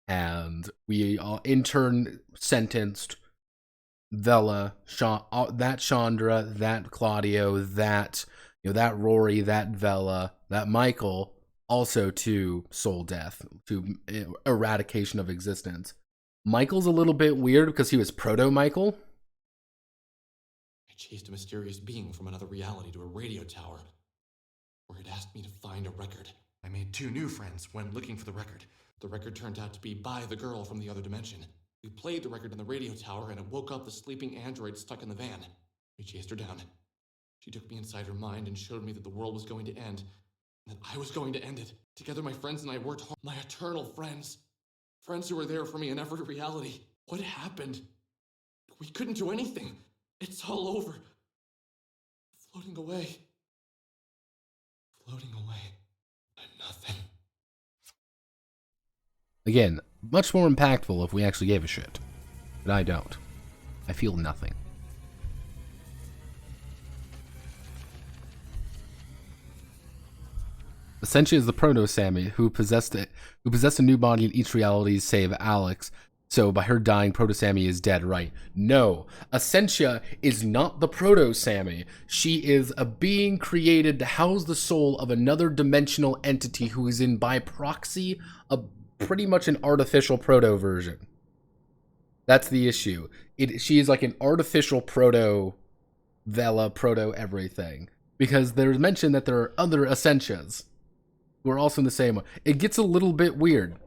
And we in turn sentenced Vela, that Chandra, that Claudio, that that Rory, that Vela, that Michael, also to soul death, to eradication of existence. Michael's a little bit weird because he was Proto-Michael. chased a mysterious being from another reality to a radio tower, where it asked me to find a record. I made 2 new friends when looking for the record. The record turned out to be by the girl from the other dimension. We played the record in the radio tower, and it woke up the sleeping android stuck in the van. We chased her down. She took me inside her mind and showed me that the world was going to end, and that I was going to end it. Together, my friends and I worked hard. My eternal friends. Friends who were there for me in every reality. What happened? We couldn't do anything. It's all over. Floating away. Floating away. I'm nothing. Again, much more impactful if we actually gave a shit. But I don't. I feel nothing. Essentia is the proto-Sammy who possessed a new body in each reality save Alex. So by her dying, proto-Sammy is dead, right? No. Essentia is not the proto-Sammy. She is a being created to house the soul of another dimensional entity who is in, by proxy, pretty much an artificial proto-version. That's the issue. She is like an artificial proto-Vela, proto-everything. Because there's mention that there are other Essentias who are also in the same one. It gets a little bit weird.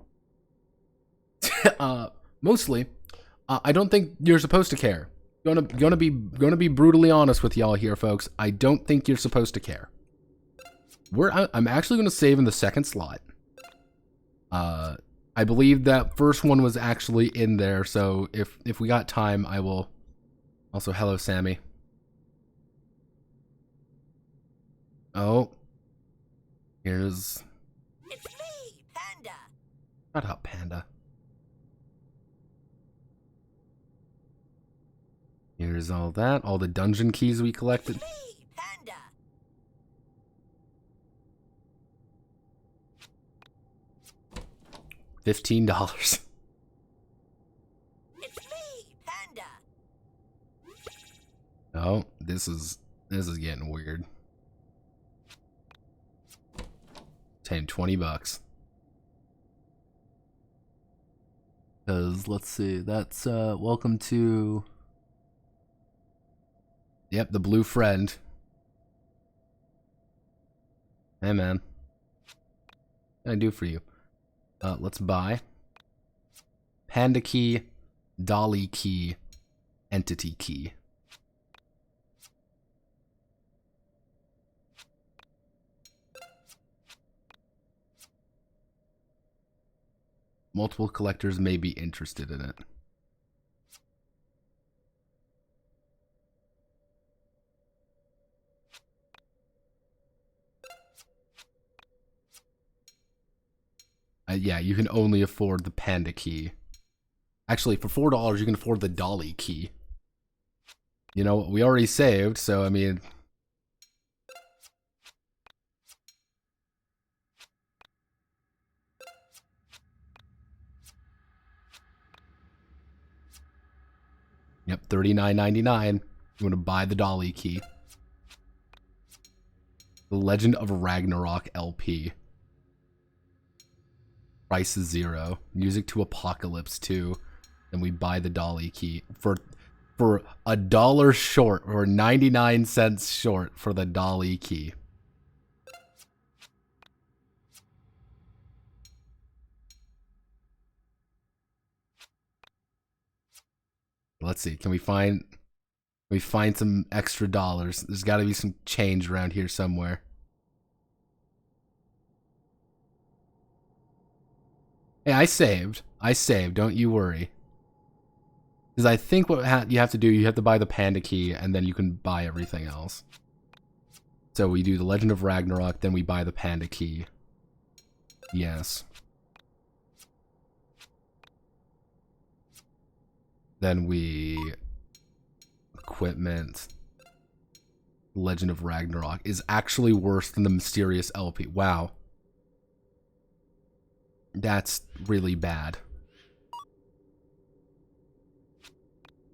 Mostly, I don't think you're supposed to care. Gonna be brutally honest with y'all here, folks. I don't think you're supposed to care. I'm actually gonna save in the second slot. I believe that first one was actually in there, so if we got time, I will. Also, hello, Sammy. Oh, here's. It's me, Panda. Shut up, Panda. Here's all that, all the dungeon keys we collected. It's me, Panda. $15. It's me, Panda. Oh, this is getting weird. 20 bucks. Cause let's see, that's welcome to. Yep, the blue friend. Hey man, what can I do for you? Let's buy Panda key, Dolly key, Entity key. Multiple collectors may be interested in it. Yeah, you can only afford the Panda key. Actually, for $4, you can afford the Dolly key. You know, we already saved, so I mean... Yep, $39.99. You want to buy the Dolly key. The Legend of Ragnarok LP. Price is $0. Music to Apocalypse 2. Then we buy the Dolly key for $1 short, or 99 cents short for the Dolly key. Let's see. Can we find some extra dollars? There's got to be some change around here somewhere. Hey, I saved. Don't you worry. Because I think what you have to do, you have to buy the Panda key, and then you can buy everything else. So we do the Legend of Ragnarok, then we buy the Panda key. Yes. Then we... Equipment. Legend of Ragnarok is actually worse than the Mysterious LP. Wow. That's really bad.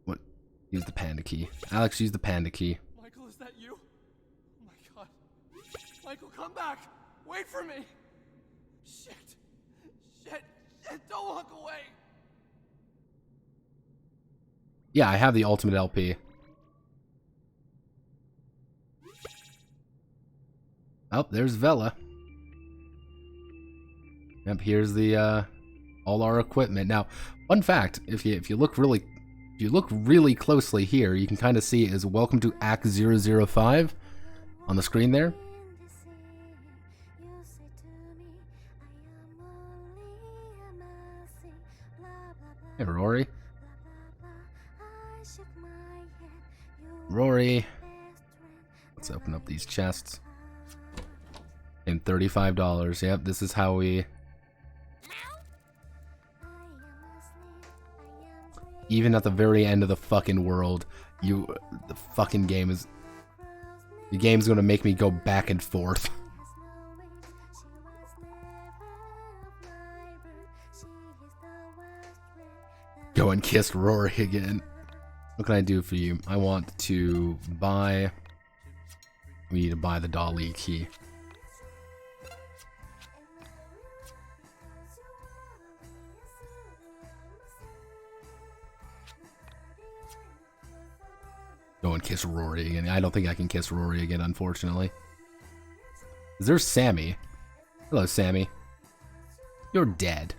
What? Use the Panda key. Alex, use the Panda key. Michael, is that you? Oh my god. Michael, come back! Wait for me! Shit! Don't walk away! Yeah, I have the Ultimate LP. Oh, there's Vela. Yep, here's the all our equipment. Now, fun fact: if you look really closely here, you can kind of see it as "Welcome to Act 005" on the screen there. Hey, Rory. Rory. Let's open up these chests. And $35. Yep, this is how we... Even at the very end of the fucking world, the fucking game is... The game's gonna make me go back and forth. Go and kiss Rory again. What can I do for you? I want to buy... We need to buy the Dolly key. Go and kiss Rory again. I don't think I can kiss Rory again, unfortunately. Is there Sammy? Hello, Sammy. You're dead.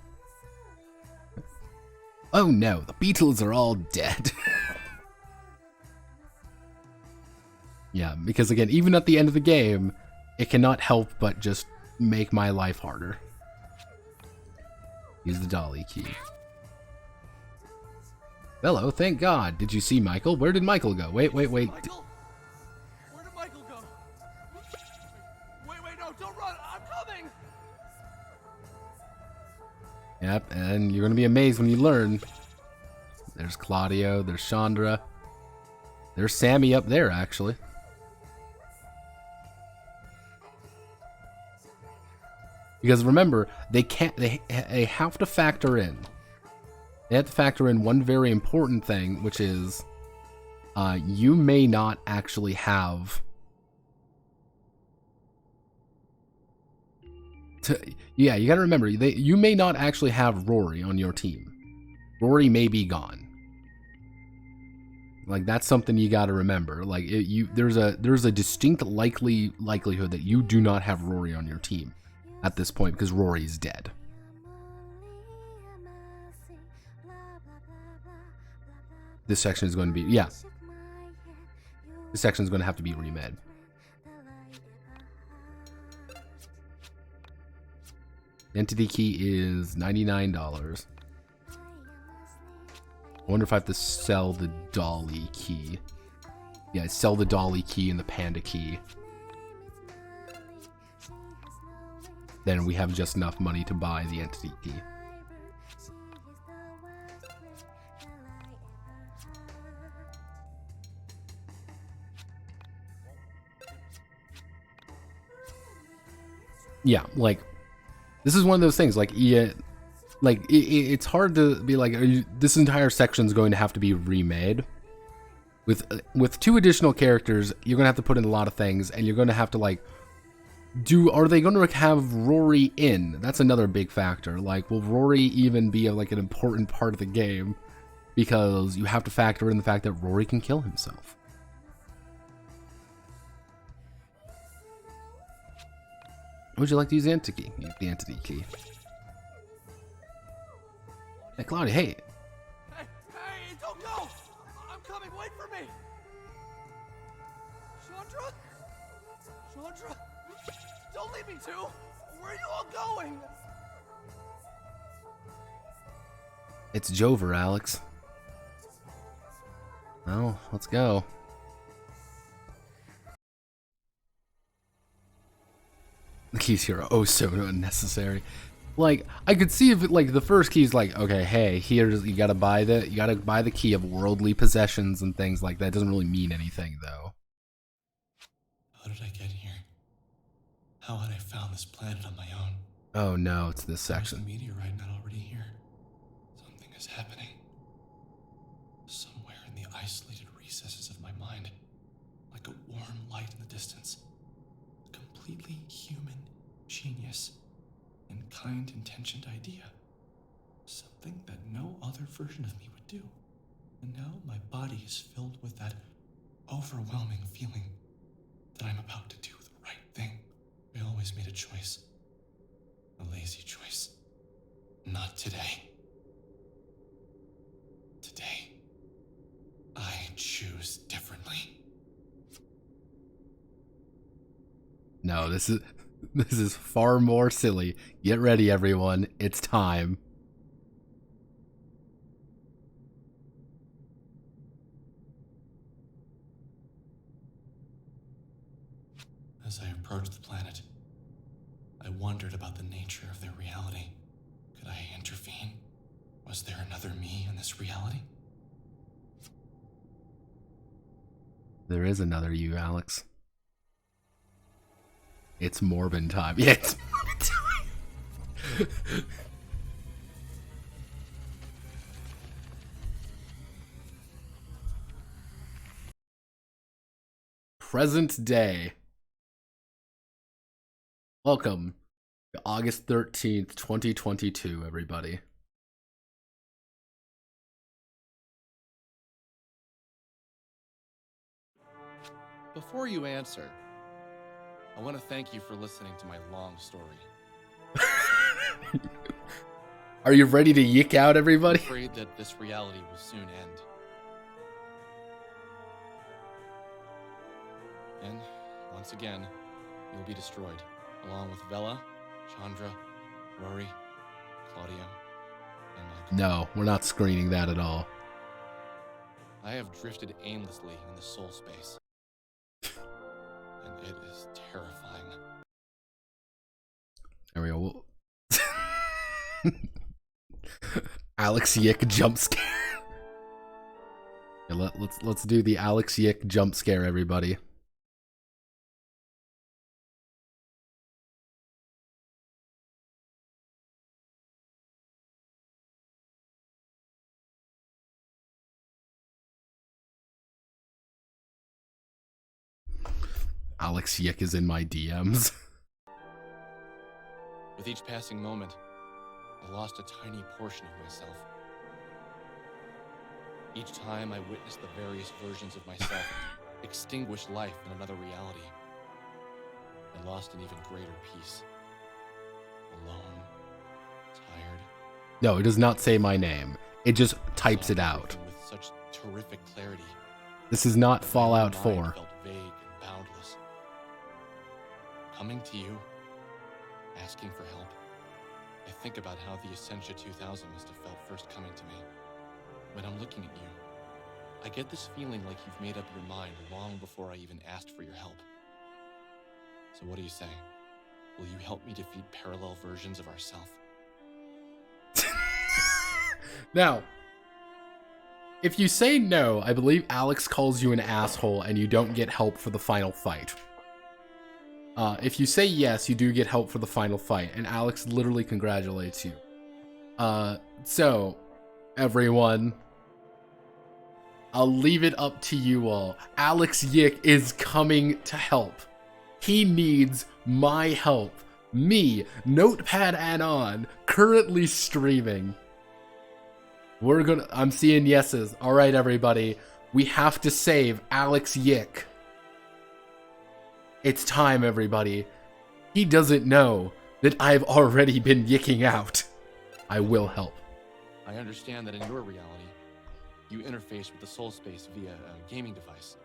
Oh no, the Beatles are all dead. Yeah, because again, even at the end of the game, it cannot help but just make my life harder. Use the Dolly key. Hello, thank God. Did you see Michael? Where did Michael go? Wait. Michael? Where did Michael go? Wait, no, don't run! I'm coming! Yep, and you're gonna be amazed when you learn. There's Claudio, there's Chandra. There's Sammy up there, actually. Because remember, they have to factor in. They have to factor in one very important thing, which is you may not actually have yeah, you gotta remember, you may not actually have Rory on your team. Rory may be gone. Like, that's something you gotta remember. Like, there's a distinct likelihood that you do not have Rory on your team at this point because Rory's dead. This section is going to be, yeah. This section is going to have to be remade. Identity key is $99. I wonder if I have to sell the Dolly key. Yeah, sell the Dolly key and the Panda key. Then we have just enough money to buy the entity key. Yeah, like, this is one of those things, like, yeah, like, it's hard to be like, this entire section is going to have to be remade. With 2 additional characters, you're going to have to put in a lot of things, and you're going to have to, like, are they going to have Rory in? That's another big factor. Like, will Rory even be, like, an important part of the game? Because you have to factor in the fact that Rory can kill himself. Would you like to use the entity key? Use the entity key. Hey, Claudia, hey. Hey, don't go! I'm coming, wait for me! Chandra? Don't leave me too! Where are you all going? It's Jover, Alex. Well, let's go. The keys here are oh so unnecessary. Like, I could see if it, like, the first key is like, okay, hey, here's, you gotta buy the key of worldly possessions and things like that. It doesn't really mean anything, though. How did I get here? How had I found this planet on my own? Oh no, it's this Is section. the meteorite not already here? Something is happening. Somewhere in the isolated recesses of my mind, like a warm light in the distance. A completely human genius and kind-intentioned idea. Something that no other version of me would do. And now my body is filled with that overwhelming feeling that I'm about to do the right thing. always made a choice. A lazy choice. Not today. Today, I choose differently. No, this is far more silly. Get ready, everyone. It's time. As I approached the planet, I wondered about the nature of their reality. Could I intervene? Was there another me in this reality? There is another you, Alex. It's Morbin time. Yeah, it's Morbin time. Present day. Welcome to August 13th, 2022, everybody. Before you answer, I want to thank you for listening to my long story. Are you ready to yick out, everybody? I'm afraid that this reality will soon end. And, once again, you'll be destroyed, along with Vela, Chandra, Rory, Claudio, and Michael. No, we're not screening that at all. I have drifted aimlessly in the soul space. And it is terrifying. There we go. Alex YIIK jump scare. Yeah, let's do the Alex YIIK jump scare, everybody. Alex YIIK is in my DMs. With each passing moment, I lost a tiny portion of myself. Each time I witnessed the various versions of myself extinguish life in another reality, I lost an even greater peace. Alone, tired. No, it does not say my name. It just types it out. With such terrific clarity. This is not Fallout My 4. mind felt vague and boundless. Coming to you, asking for help. I think about how the Essentia 2000 must have felt first coming to me. When I'm looking at you, I get this feeling like you've made up your mind long before I even asked for your help. So what do you say? Will you help me defeat parallel versions of ourselves? Now, if you say no, I believe Alex calls you an asshole and you don't get help for the final fight. If you say yes, you do get help for the final fight, and Alex literally congratulates you. So, everyone, I'll leave it up to you all. Alex YIIK is coming to help. He needs my help. Me, Notepad Anon, currently streaming. I'm seeing yeses. Alright, everybody. We have to save Alex YIIK. It's time, everybody. He doesn't know that I've already been yicking out. I will help. I understand that in your reality, you interface with the soul space via a gaming device.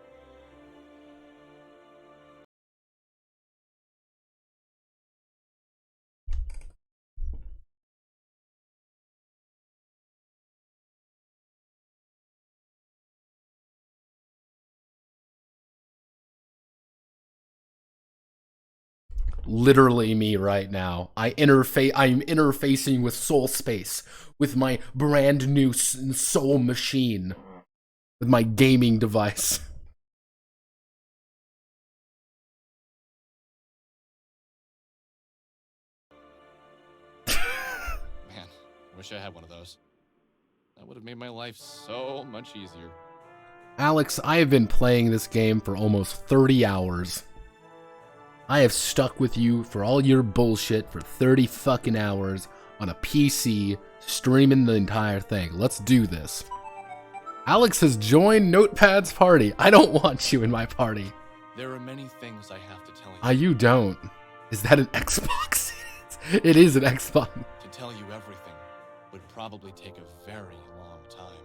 Literally me right now. I'm interfacing with soul space with my brand new soul machine, with my gaming device. Man, I wish I had one of those. That would have made my life so much easier. Alex, I have been playing this game for almost 30 hours. I have stuck with you for all your bullshit for 30 fucking hours on a PC, streaming the entire thing. Let's do this. Alex has joined Notepad's party. I don't want you in my party. There are many things I have to tell you. You don't. Is that an Xbox? It is an Xbox. To tell you everything would probably take a very long time.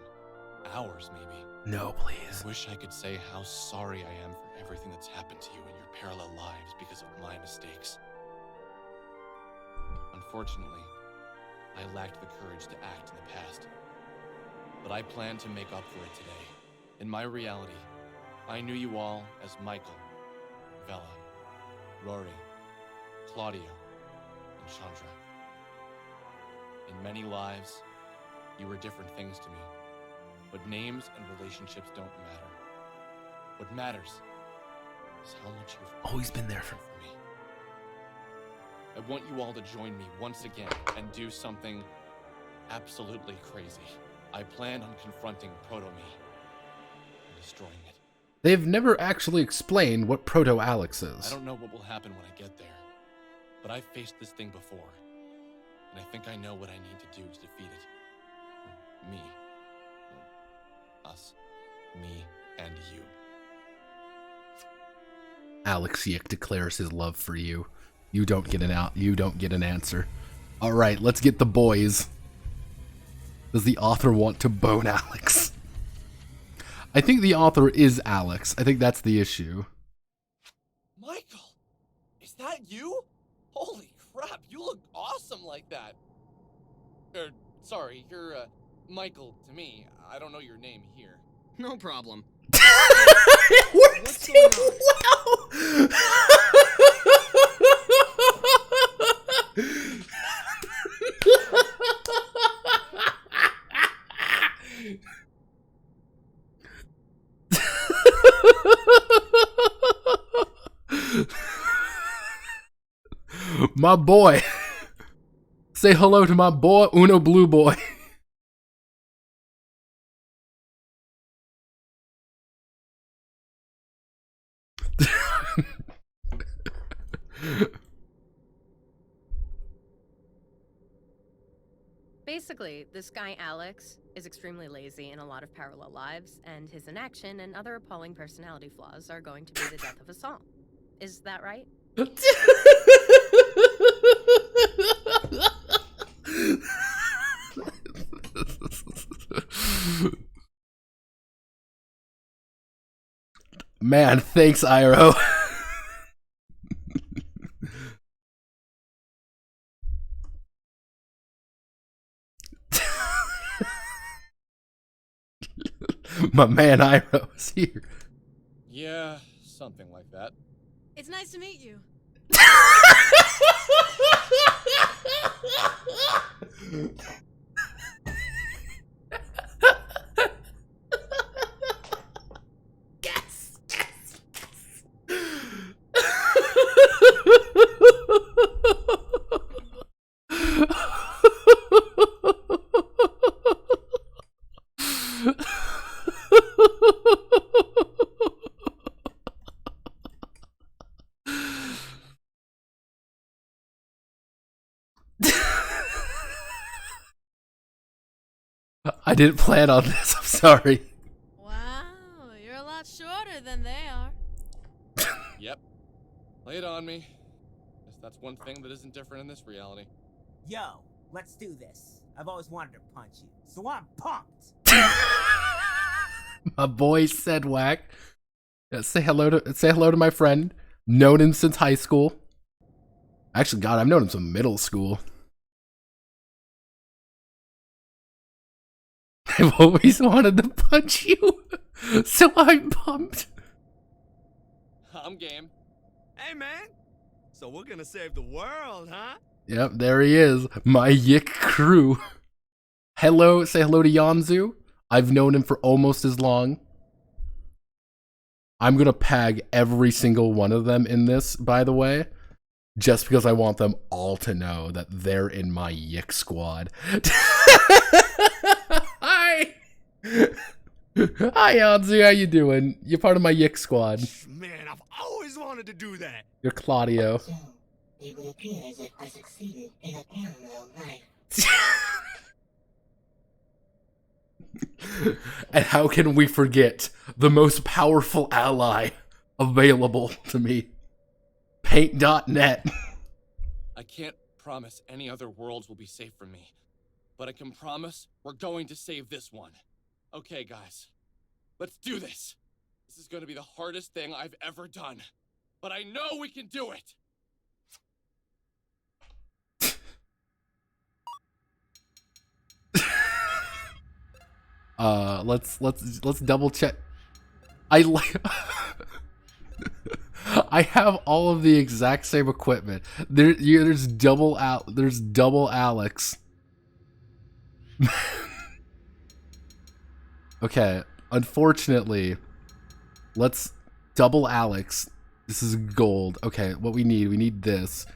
Hours, maybe. No, please. I wish I could say how sorry I am for everything that's happened to you in your parallel lives because of my mistakes. Unfortunately, I lacked the courage to act in the past. But I plan to make up for it today. In my reality, I knew you all as Michael, Vela, Rory, Claudio, and Chandra. In many lives, you were different things to me. But names and relationships don't matter. What matters is how much you've always been there for me. I want you all to join me once again and do something absolutely crazy. I plan on confronting Proto-Me and destroying it. They've never actually explained what Proto-Alex is. I don't know what will happen when I get there, but I've faced this thing before, and I think I know what I need to do to defeat it. Me. Us. Me and you. Alex YIIK declares his love for you. You don't get an answer. All right, let's get the boys. Does the author want to bone Alex? I think the author is Alex. I think that's the issue. Michael, is that you? Holy crap, you look awesome like that. Sorry, you're Michael to me. I don't know your name here. No problem. It works too well. My boy. Say hello to my boy, Uno Blue Boy. Basically, this guy Alex is extremely lazy in a lot of parallel lives, and his inaction and other appalling personality flaws are going to be the death of us all. Is that right? Man, thanks, Iro. My man Iro's here. Yeah, something like that. It's nice to meet you. Yes, yes, I didn't plan on this, I'm sorry. Wow, you're a lot shorter than they are. Yep. Lay it on me. Guess that's one thing that isn't different in this reality. Yo, let's do this. I've always wanted to punch you, so I'm pumped. My boy said whack. Yeah, say hello to my friend. Known him since high school. Actually, God, I've known him since middle school. I've always wanted to punch you, so I'm pumped. I'm game. Hey, man. So we're gonna save the world, huh? Yep, there he is. My YIIK crew. Hello, say hello to Yanzu. I've known him for almost as long. I'm gonna pag every single one of them in this, by the way. Just because I want them all to know that they're in my YIIK squad. Hi! Hi, Yanzu, how you doing? You're part of my YIIK squad. Man, I've always wanted to do that. You're Claudio. So, it would appear as if I succeeded in a parallel life. And how can we forget the most powerful ally available to me? Paint.net. I can't promise any other worlds will be safe from me, but I can promise we're going to save this one. Okay, guys, let's do this. This is going to be the hardest thing I've ever done, but I know we can do it. Let's double check. I like I have all of the exact same equipment. There's double Alex. Okay, unfortunately, let's double Alex. This is gold. Okay, what we need this.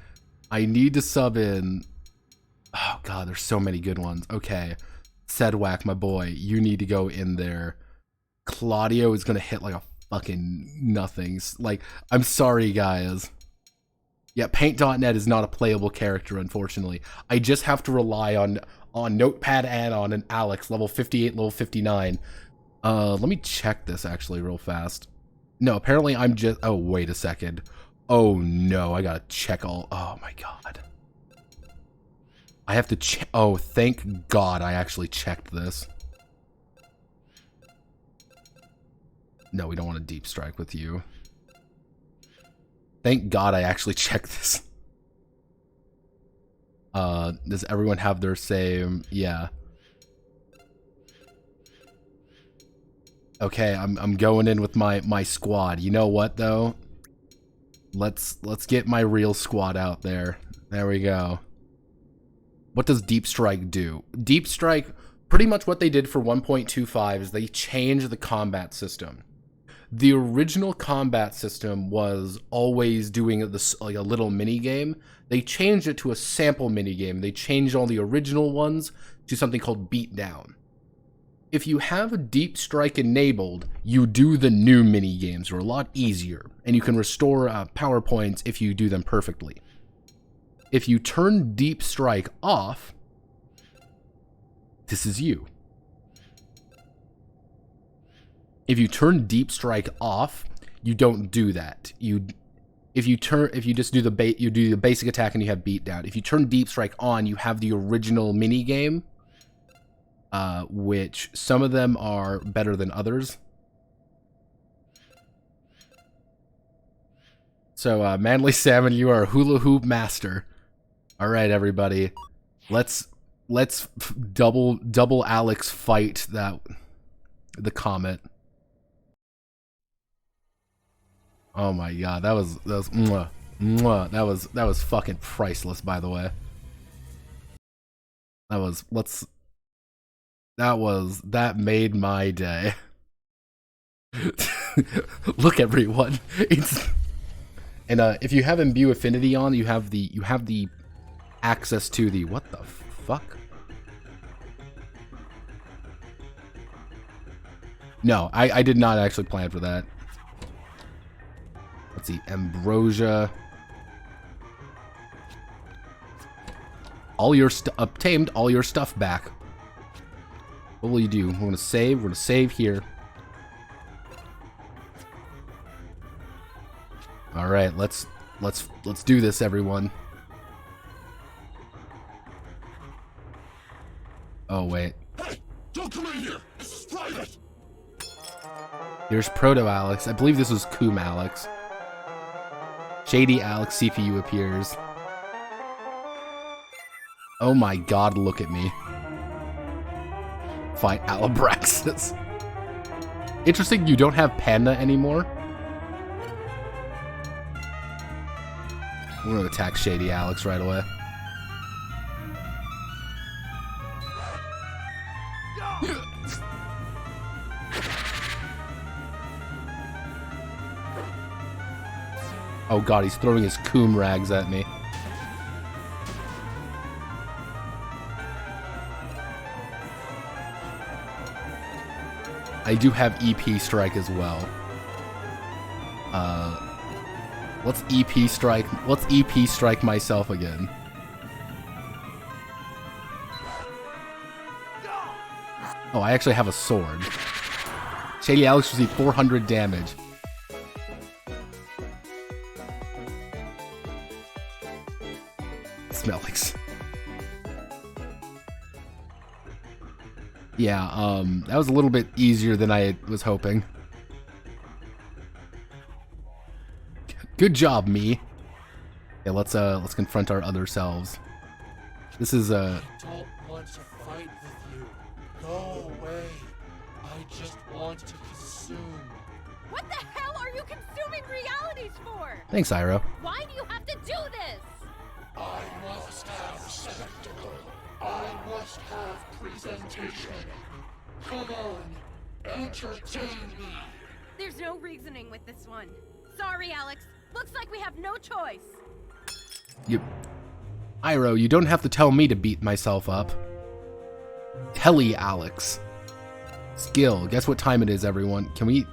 I need to sub in. Oh god, there's so many good ones. Okay, Sedwak, my boy, you need to go in there. Claudio is gonna hit like a fucking nothing. Like, I'm sorry, guys. Yeah, Paint.net is not a playable character, unfortunately. I just have to rely on Notepad add-on and Alex, level 58, level 59. Let me check this actually real fast. No, apparently I'm just... Oh, wait a second. Oh, no, I gotta check all... Oh, my God. I have to check... Oh, thank God I actually checked this. No, we don't want to deep strike with you. Thank God I actually checked this. Does everyone have their same? Yeah. Okay, I'm going in with my squad. You know what though? Let's get my real squad out there. There we go. What does Deep Strike do? Deep Strike, pretty much what they did for 1.25 is they changed the combat system. The original combat system was always doing this like a little mini game. They changed it to a sample mini game. They changed all the original ones to something called Beatdown. If you have a Deep Strike enabled, you do the new mini games. They're a lot easier, and you can restore power points if you do them perfectly. If you turn Deep Strike off, this is you. If you turn Deep Strike off, you don't do that. If you just do the basic attack and you have Beatdown. If you turn Deep Strike on, you have the original mini game, which some of them are better than others. So, Manly Salmon, you are a hula hoop master. All right, everybody, let's double Alex fight the comet. Oh my god, that was mwah, mwah. That was fucking priceless, by the way. That made my day. Look, everyone, and if you have Imbue Affinity on, you have the access to the what the fuck? No, I did not actually plan for that. Let's see, Ambrosia. Obtained all your stuff back. What will you do? We're gonna save. We're gonna save here. All right, let's do this, everyone. Oh wait. Hey, don't come in here. This is private. Here's Proto Alex. I believe this was Coom Alex. Shady Alex CPU appears. Oh my god, look at me. Fight Alabraxis. Interesting, you don't have Panda anymore. I'm gonna attack Shady Alex right away. Oh god, he's throwing his coom rags at me. I do have EP strike as well. Let's EP strike myself again. Oh, I actually have a sword. Shady Alex received 400 damage. Smellix. Yeah, that was a little bit easier than I was hoping. Good job, me. Yeah, let's confront our other selves. This is I don't want to fight with you. Go away. I just want to consume. What the hell are you consuming realities for? Thanks, Iroh. Why do you have to do this? I must have spectacle. I must have presentation. Come on, entertain me. There's no reasoning with this one. Sorry, Alex. Looks like we have no choice. Iroh, you don't have to tell me to beat myself up. Telly Alex. Skill. Guess what time it is, everyone? Can we...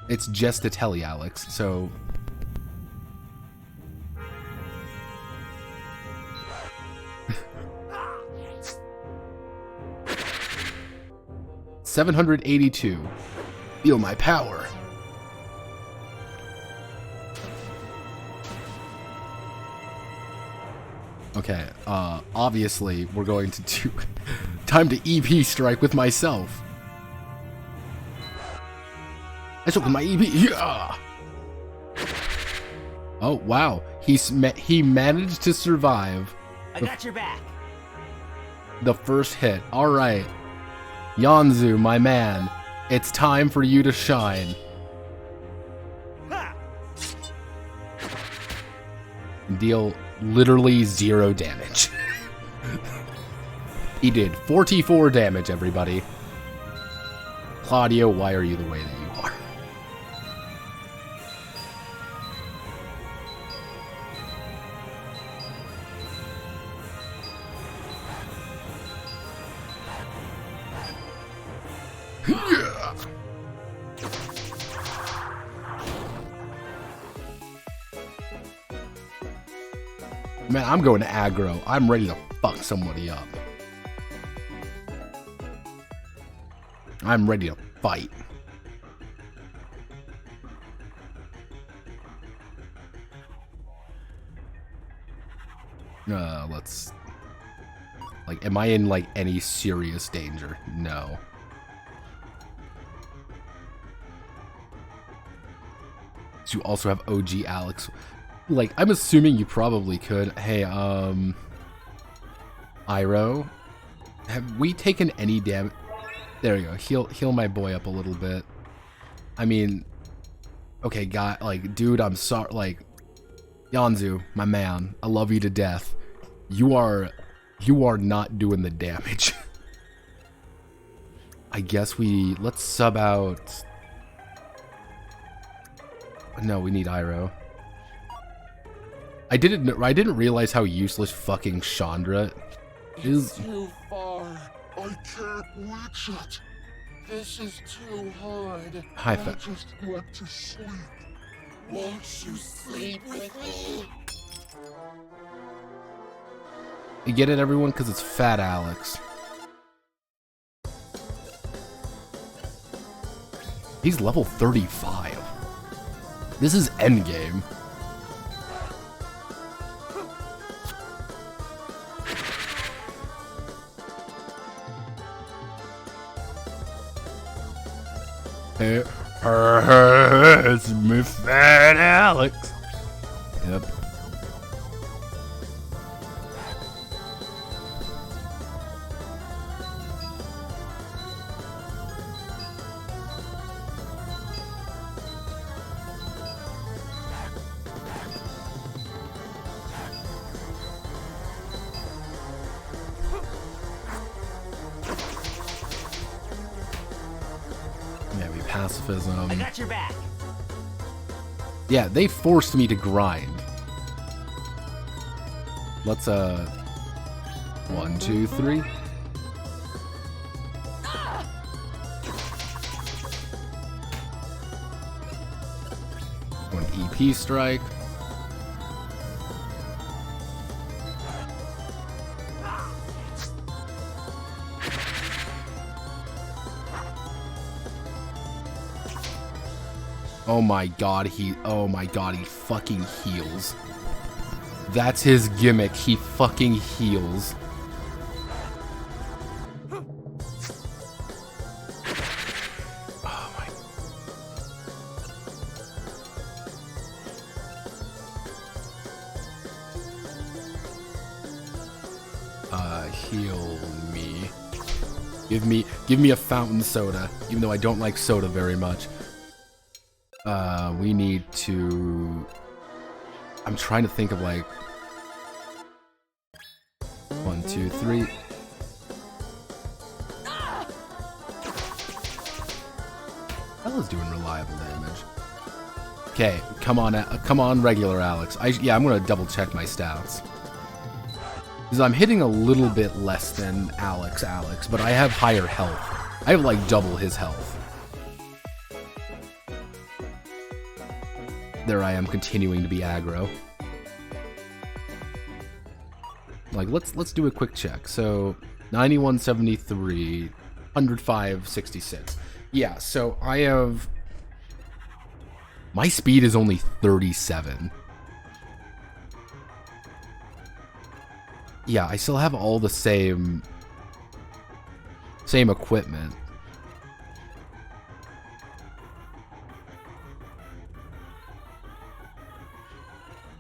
It's just a telly Alex, so... $782. Feel my power. Okay, obviously we're going to do time to EP strike with myself. I took my EP. Yeah. Oh wow, he managed to survive. I got your back. The first hit. All right, Yanzu, my man, it's time for you to shine. Deal literally 0 damage. He did 44 damage, everybody. Claudio, why are you the way that you are? Yeah. Man, I'm going to aggro. I'm ready to fuck somebody up. I'm ready to fight. Let's... Like, am I in, like, any serious danger? No. So you also have OG Alex. Like, I'm assuming you probably could. Hey, Iroh, have we taken any damage? There you go. Heal my boy up a little bit. I mean, okay, guy, like, dude, I'm sorry. Like, Yanzu, my man, I love you to death. You are not doing the damage. I guess let's sub out. No, we need Iroh. I didn't realize how useless fucking Chandra is. It's too far. I can't reach it. This is too hard. Hi, I just want to sleep. Won't you sleep with me? You get it, everyone? Because it's Fat Alex. He's level 35. This is endgame. It's me, Fat Alex. Yep. Pacifism. I got your back. Yeah, they forced me to grind. Let's 1, 2, 3. One EP strike. Oh my god, he fucking heals. That's his gimmick. He fucking heals. Heal me. Give me a fountain soda, even though I don't like soda very much. We need to... I'm trying to think of like... 1, 2, 3. Bella's doing reliable damage. Okay, come on, regular Alex. Yeah, I'm gonna double check my stats. Because I'm hitting a little bit less than Alex, but I have higher health. I have like double his health. There I am continuing to be aggro. Like let's do a quick check. So 9173, 105.66. Yeah, so I have my speed is only 37. Yeah, I still have all the same equipment.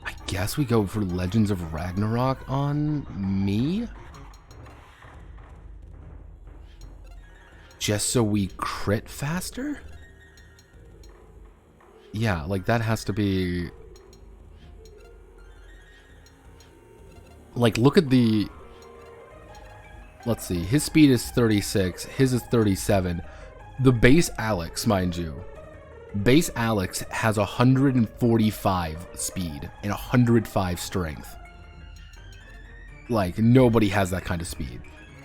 I guess we go for Legends of Ragnarok on me? Just so we crit faster? Yeah, like that has to be... Like, look at the... Let's see, his speed is 36, his is 37. The base Alex, mind you, base Alex has 145 speed and 105 strength. Like, nobody has that kind of speed.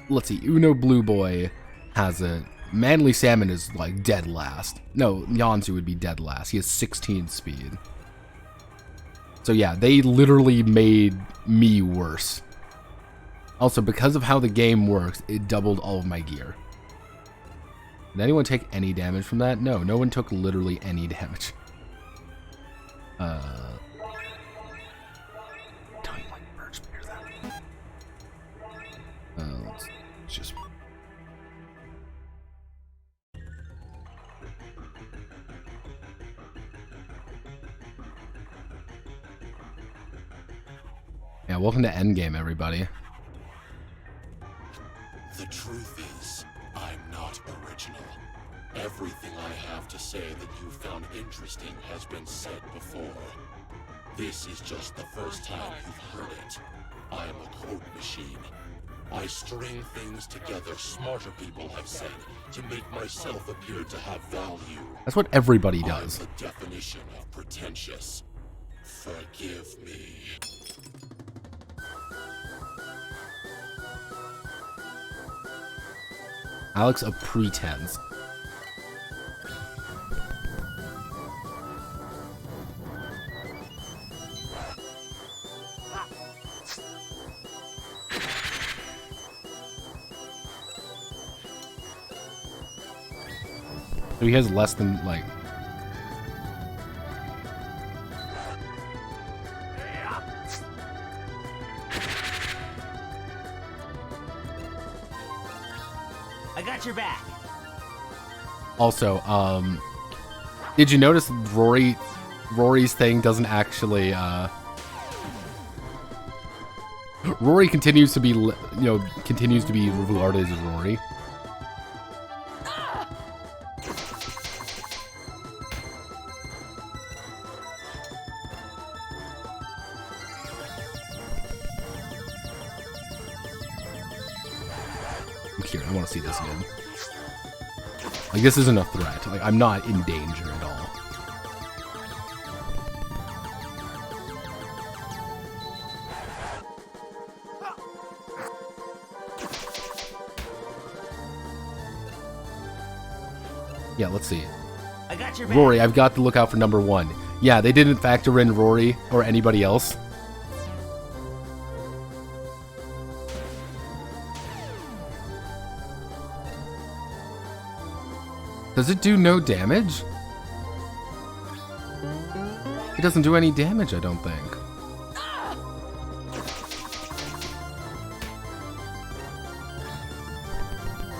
Let's see, Uno Blue Boy has it. Manly Salmon is, like, dead last. No, Yanzu would be dead last. He has 16 speed. So yeah, they literally made me worse. Also, because of how the game works, it doubled all of my gear. Did anyone take any damage from that? No, no one took literally any damage. Don't like merch beer that. Let's just... Yeah, welcome to Endgame, everybody. The truth is, I'm not original. Everything I have to say that you found interesting has been said before. This is just the first time you've heard it. I am a code machine. I string things together smarter people have said to make myself appear to have value. That's what everybody does. I'm the definition of pretentious. Forgive me. Alex of pretense. So he has less than, like... I got your back. Also, did you notice Rory's thing doesn't actually, Rory continues to be, continues to be regarded as Rory. I'm curious, I want to see this again. Like, this isn't a threat. Like, I'm not in danger at all. Yeah, let's see. I got your back. Rory, I've got to look out for number 1. Yeah, they didn't factor in Rory or anybody else. Does it do no damage? It doesn't do any damage, I don't think.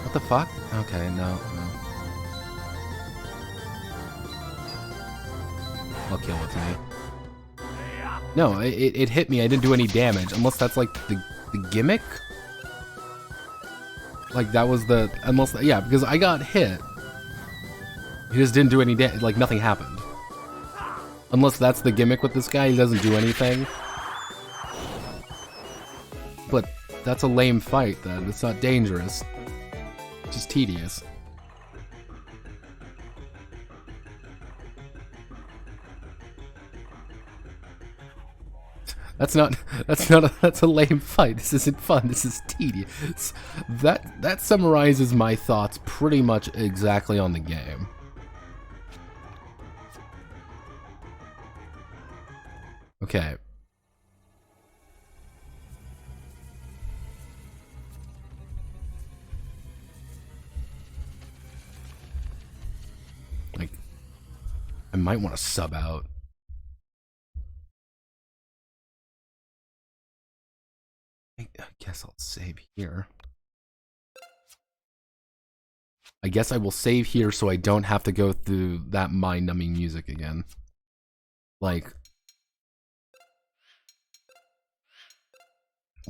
What the fuck? Okay, no. I'll kill it to me. No, it hit me. I didn't do any damage. Unless that's like the gimmick? Like that was the... Unless... Yeah, because I got hit. He just didn't do any damage. Like nothing happened. Unless that's the gimmick with this guy. He doesn't do anything. But that's a lame fight then. It's not dangerous. It's just tedious. That's a lame fight. This isn't fun. This is tedious. That summarizes my thoughts pretty much exactly on the game. Okay. Like, I might want to sub out. I guess I'll save here. I guess I will save here so I don't have to go through that mind-numbing music again. Like,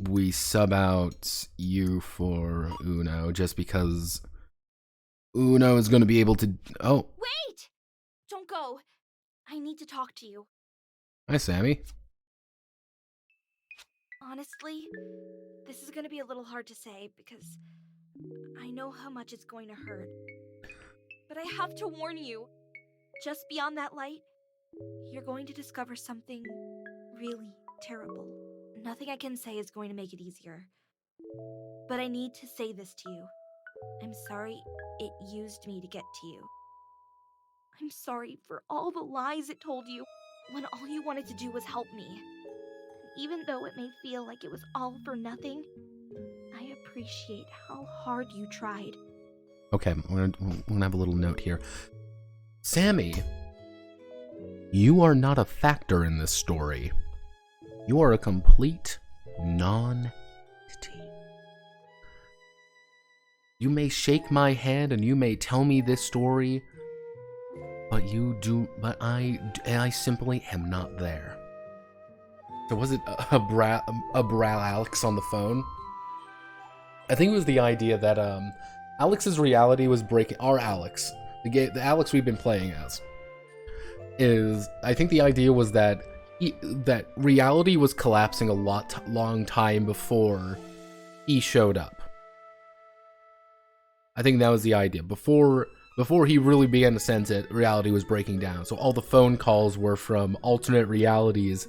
we sub out you for Uno just because Uno is going to be able to... Oh. Wait! Don't go. I need to talk to you. Hi, Sammy. Honestly, this is going to be a little hard to say because I know how much it's going to hurt. But I have to warn you, just beyond that light, you're going to discover something really terrible. Nothing I can say is going to make it easier. But I need to say this to you. I'm sorry it used me to get to you. I'm sorry for all the lies it told you when all you wanted to do was help me. Even though it may feel like it was all for nothing, I appreciate how hard you tried. Okay, we're gonna have a little note here. Sammy, you are not a factor in this story. You are a complete non-entity. You may shake my hand and you may tell me this story, but I simply am not there. So was it a bra Alex on the phone? I think it was the idea that Alex's reality was breaking. Our Alex, the Alex we've been playing as, I think the idea was that that reality was collapsing a long time before he showed up. I think that was the idea before he really began to sense it. Reality was breaking down, so all the phone calls were from alternate realities,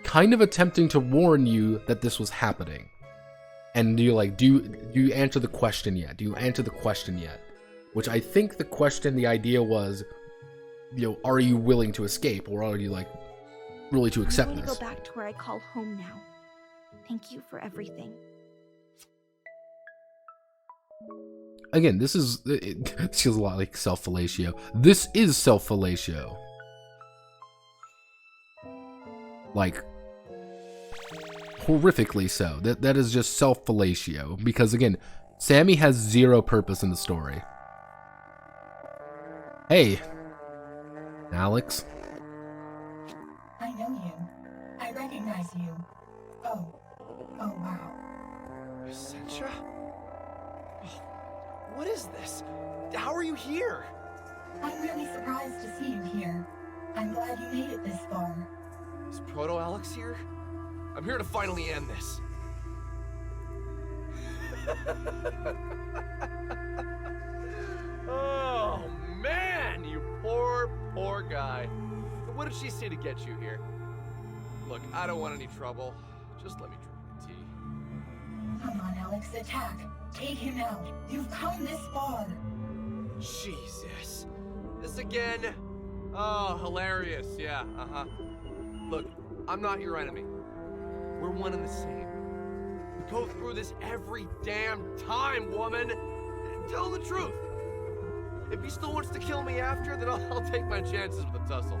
kind of attempting to warn you that this was happening. And do you answer the question yet? Do you answer the question yet? Which I think the idea was, are you willing to escape, or are you really to accept this? I'm going to go back to where I call home now. Thank you for everything. Again, it feels a lot like self-fellatio. This is self-fellatio. Like, horrifically so. That is just self-fellatio. Because again, Sammy has zero purpose in the story. Hey, Alex. I know you. I recognize you. Oh wow. Essentia? Oh, what is this? How are you here? I'm really surprised to see you here. I'm glad you made it this far. Is Proto-Alex here? I'm here to finally end this. Oh, man, you poor guy. What did she say to get you here? Look, I don't want any trouble. Just let me drink the tea. Come on, Alex, attack. Take him out. You've come this far. Jesus. This again? Oh, hilarious. Yeah, Look, I'm not your enemy. We're one and the same. We go through this every damn time, woman. Tell the truth. If he still wants to kill me after, then I'll take my chances with a tussle.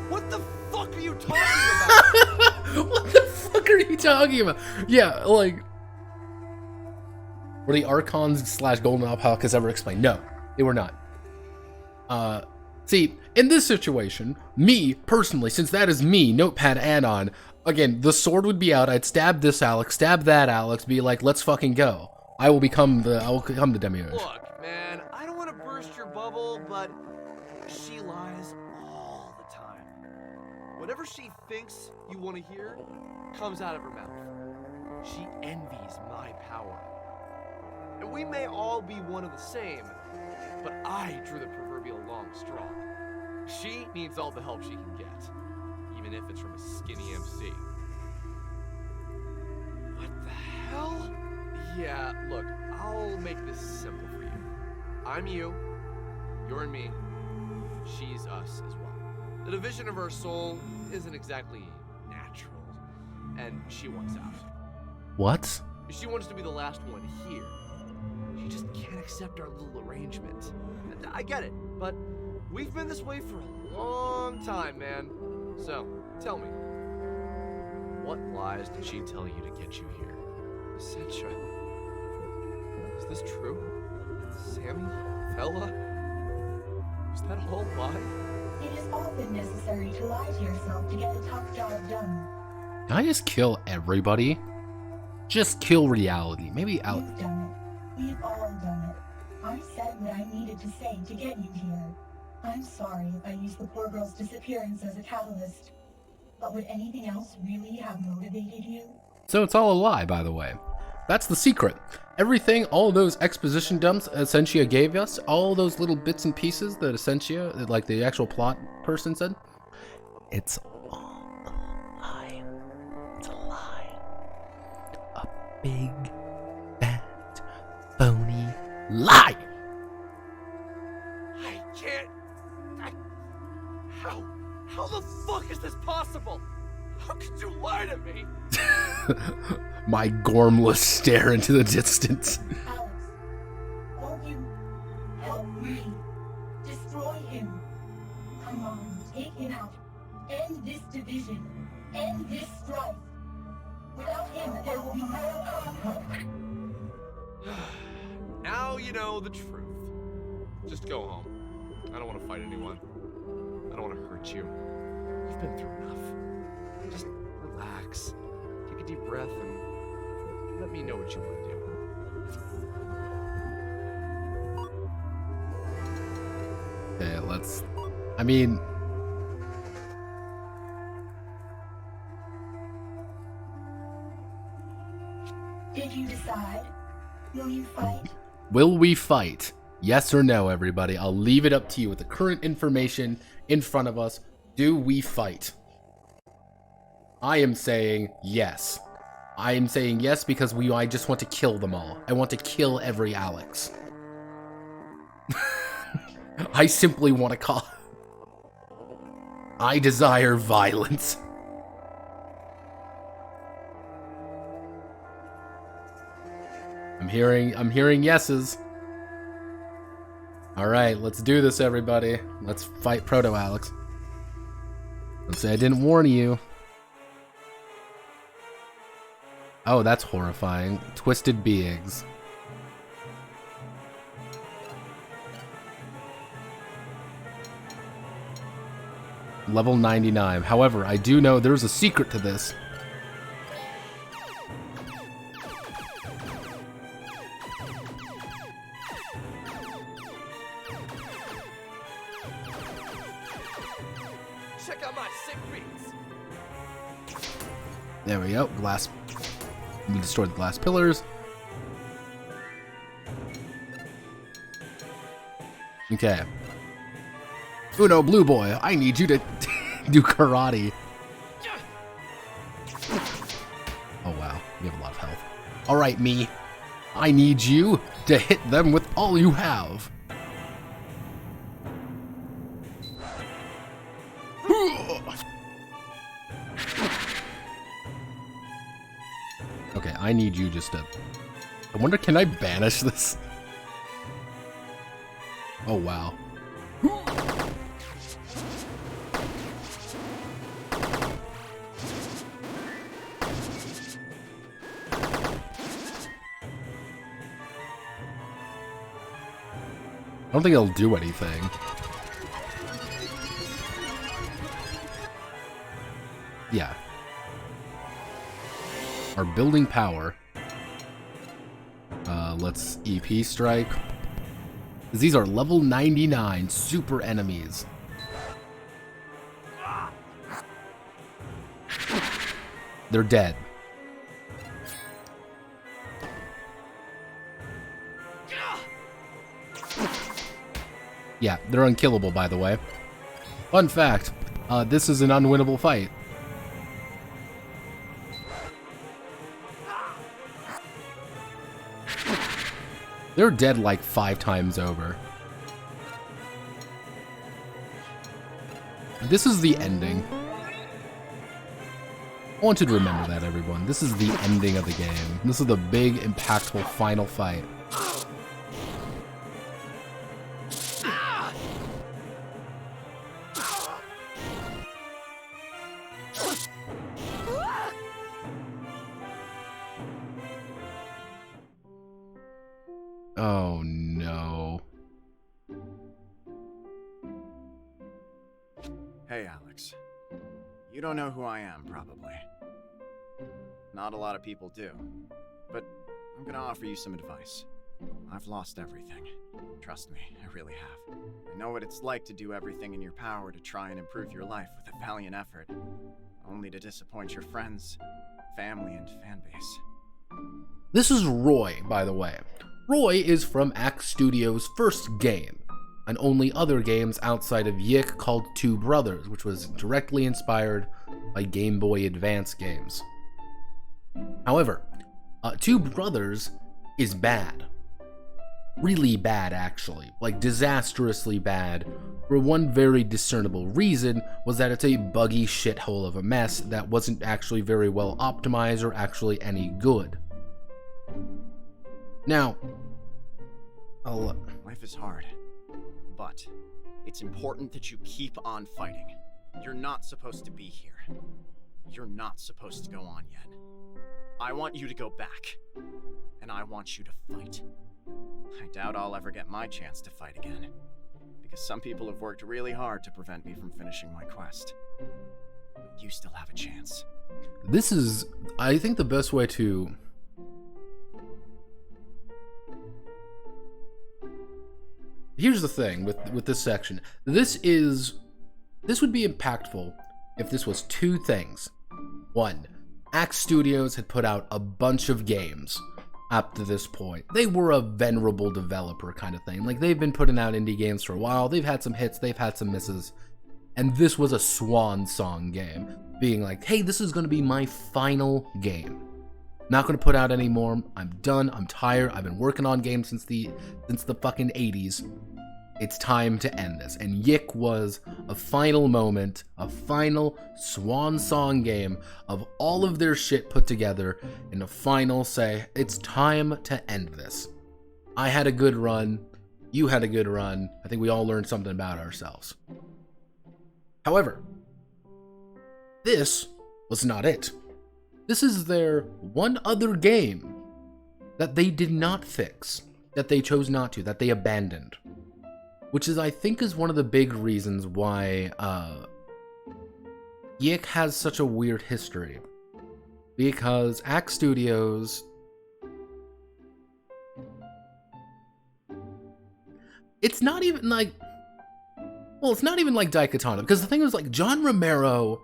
What the fuck are you talking about? What the fuck are you talking about? Yeah, like... Were the Archons / Golden Alpacas ever explained? No, they were not. See, in this situation, me, personally, since that is me, Notepad add-on, again, the sword would be out, I'd stab this Alex, stab that Alex, be like, let's fucking go. I will become the Demiurge. Look, man, I don't want to burst your bubble, but she lies all the time. Whatever she thinks you want to hear comes out of her mouth. She envies my power. And we may all be one of the same, but I drew the proverbial long straw. She needs all the help she can get, even if it's from a skinny MC. What the hell? Yeah, look, I'll make this simple for you. I'm you, you're me, she's us as well. The division of our soul isn't exactly natural, and she wants out. What? She wants to be the last one here. She just can't accept our little arrangement. And I get it, but we've been this way for a long time, man. So, tell me, what lies did she tell you to get you here? Essentia. Is this true? Sammy? Fella? Was that all a lie? It is often necessary to lie to yourself to get the tough job done. Can I just kill everybody? Just kill reality. Maybe out. You've done it. We've all done it. I said what I needed to say to get you here. I'm sorry if I used the poor girl's disappearance as a catalyst. But would anything else really have motivated you? So it's all a lie, by the way. That's the secret. Everything, all those exposition dumps Essentia gave us, all those little bits and pieces that Essentia, like the actual plot person said, it's all a lie. It's a lie. A big, fat, phony lie. I can't. How the fuck is this possible? How could you lie to me? My gormless stare into the distance. Alex, won't you help me destroy him? Come on, take him out. End this division. End this strife. Without him, there will be no conflict. Now you know the truth. Just go home. I don't want to fight anyone. I don't want to hurt you. You've been through enough. Just relax. Take a deep breath and let me know what you want to do. Okay, let's... I mean... Did you decide? Will you fight? Will we fight? Yes or no, everybody? I'll leave it up to you with the current information in front of us. Do we fight? I am saying yes. I am saying yes because I just want to kill them all. I want to kill every Alex. I simply want to call... I desire violence. I'm hearing yeses. Alright, let's do this, everybody. Let's fight Proto-Alex. Let's say I didn't warn you. Oh, that's horrifying. Twisted beings. Level 99. However, I do know there's a secret to this. Check out my sick beats. There we go. Glass. We destroyed the glass pillars. Okay. Uno, blue boy, I need you to do karate. Oh wow, you have a lot of health. Alright, me. I need you to hit them with all you have. Okay, I need you just to... I wonder, can I banish this? Oh, wow. don't think it'll do anything. Yeah. Our building power. Let's EP strike. These are level 99 super enemies. They're dead. Yeah, they're unkillable, by the way. Fun fact, this is an unwinnable fight. They're dead like 5 times over. This is the ending. I want you to remember that, everyone. This is the ending of the game. This is the big, impactful final fight. Oh no. Hey, Alex. You don't know who I am, probably. Not a lot of people do. But I'm gonna offer you some advice. I've lost everything. Trust me, I really have. I know what it's like to do everything in your power to try and improve your life with a valiant effort, only to disappoint your friends, family, and fanbase. This is Roy, by the way. Roy is from Axe Studios' first game, and only other games outside of YIIK called Two Brothers, which was directly inspired by Game Boy Advance games. However, Two Brothers is bad. Really bad, actually. Like, disastrously bad, for one very discernible reason was that it's a buggy shithole of a mess that wasn't actually very well optimized or actually any good. Now, life is hard, but it's important that you keep on fighting. You're not supposed to be here. You're not supposed to go on yet. I want you to go back, and I want you to fight. I doubt I'll ever get my chance to fight again, because some people have worked really hard to prevent me from finishing my quest. But you still have a chance. This is, I think, the best way to... Here's the thing with this section. This would be impactful if this was 2 things. 1, Axe Studios had put out a bunch of games up to this point. They were a venerable developer kind of thing. Like, they've been putting out indie games for a while. They've had some hits, they've had some misses. And this was a swan song game. Being like, hey, this is going to be my final game. Not going to put out any more. I'm done. I'm tired. I've been working on games since the fucking 80s. It's time to end this. And YIIK was a final moment, a final swan song game of all of their shit put together in a final say, it's time to end this. I had a good run. You had a good run. I think we all learned something about ourselves. However, this was not it. This is their one other game that they did not fix, that they chose not to, that they abandoned. Which is, I think, is one of the big reasons why YIIK has such a weird history. Because Axe Studios... It's not even like... Well, it's not even like Daikatana, because the thing was, like, John Romero...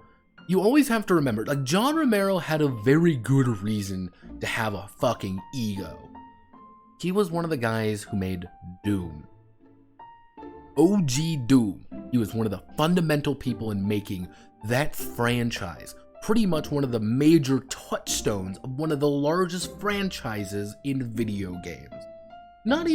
You always have to remember, like, John Romero had a very good reason to have a fucking ego. He was one of the guys who made Doom. OG Doom. He was one of the fundamental people in making that franchise. Pretty much one of the major touchstones of one of the largest franchises in video games. Not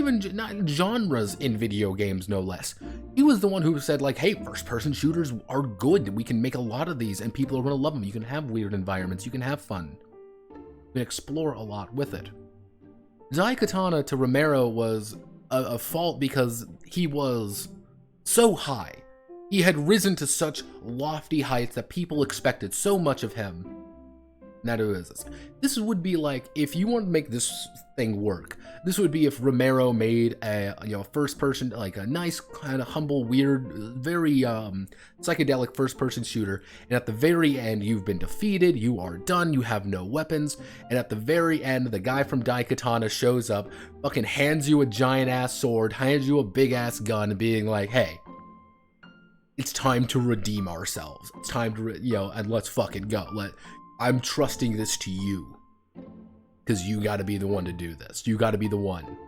genres in video games, no less. He was the one who said, like, hey, first-person shooters are good. We can make a lot of these, and people are going to love them. You can have weird environments. You can have fun. You can explore a lot with it. Daikatana to Romero was a fault because he was so high. He had risen to such lofty heights that people expected so much of him. Now who is this? This would be like, if you want to make this thing work, this would be if Romero made a, first person, like a nice, kind of humble, weird, very psychedelic first person shooter, and at the very end, you've been defeated, you are done, you have no weapons, and at the very end, the guy from Daikatana shows up, fucking hands you a giant ass sword, hands you a big ass gun, being like, hey, it's time to redeem ourselves. It's time to, and let's fucking go. I'm trusting this to you. Because you gotta be the one to do this. You gotta be the one.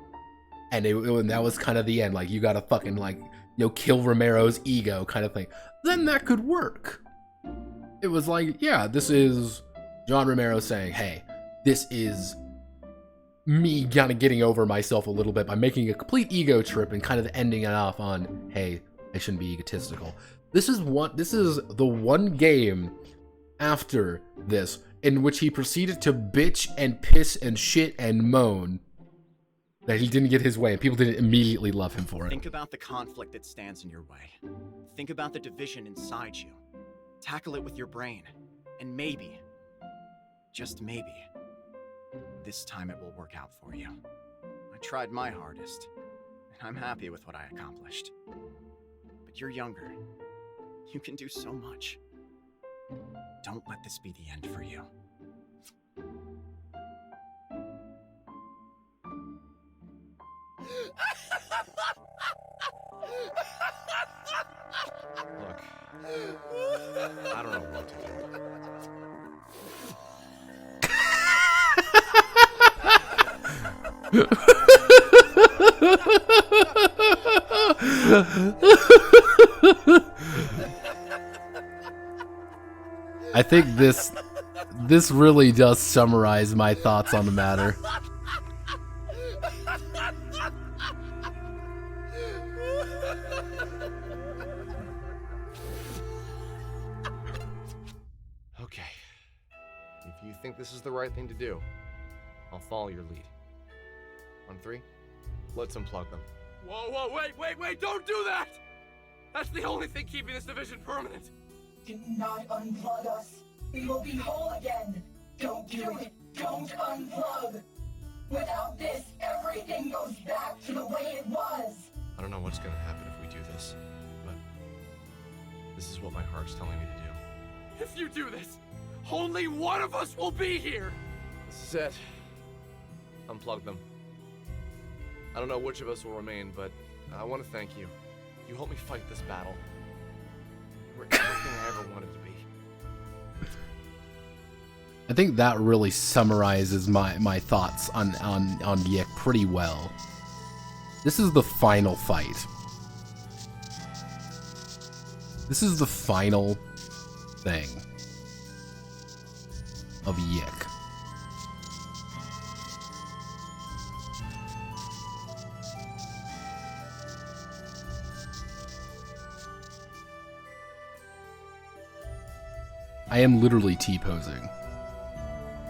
And that was kind of the end. Like, you gotta fucking, kill Romero's ego kind of thing. Then that could work. It was like, yeah, this is John Romero saying, hey, this is me kind of getting over myself a little bit by making a complete ego trip and kind of ending it off on, hey, I shouldn't be egotistical. This is the one game after this in which he proceeded to bitch and piss and shit and moan that he didn't get his way, and people didn't immediately love him for it. Think about the conflict that stands in your way. Think about the division inside you. Tackle it with your brain. And maybe, just maybe, this time it will work out for you. I tried my hardest, and I'm happy with what I accomplished. But you're younger. You can do so much. Don't let this be the end for you. Look, I don't know what to do. I think this really does summarize my thoughts on the matter. Okay. If you think this is the right thing to do, I'll follow your lead. On 3, let's unplug them. Whoa, wait, don't do that! That's the only thing keeping this division permanent. Do not unplug us. We will be whole again. Don't do it. Don't unplug. Without this, everything goes back to the way it was. I don't know what's gonna happen if we do this, but this is what my heart's telling me to do. If you do this, only one of us will be here! This is it. Unplug them. I don't know which of us will remain, but I want to thank you. You helped me fight this battle. We're everything I ever wanted to be. I think that really summarizes my thoughts on YIIK pretty well. This is the final fight. This is the final thing of YIIK. I am literally T-posing.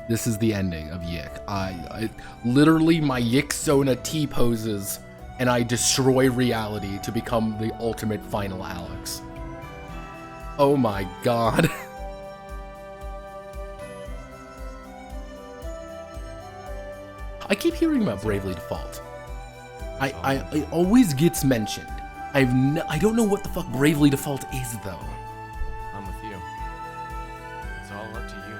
This is the ending of YIIK. I literally, my YIIK Sona T-poses, and I destroy reality to become the ultimate final Alex. Oh my god. I keep hearing about Bravely Default. It always gets mentioned. I don't know what the fuck Bravely Default is though. I'm with you. It's all up to you.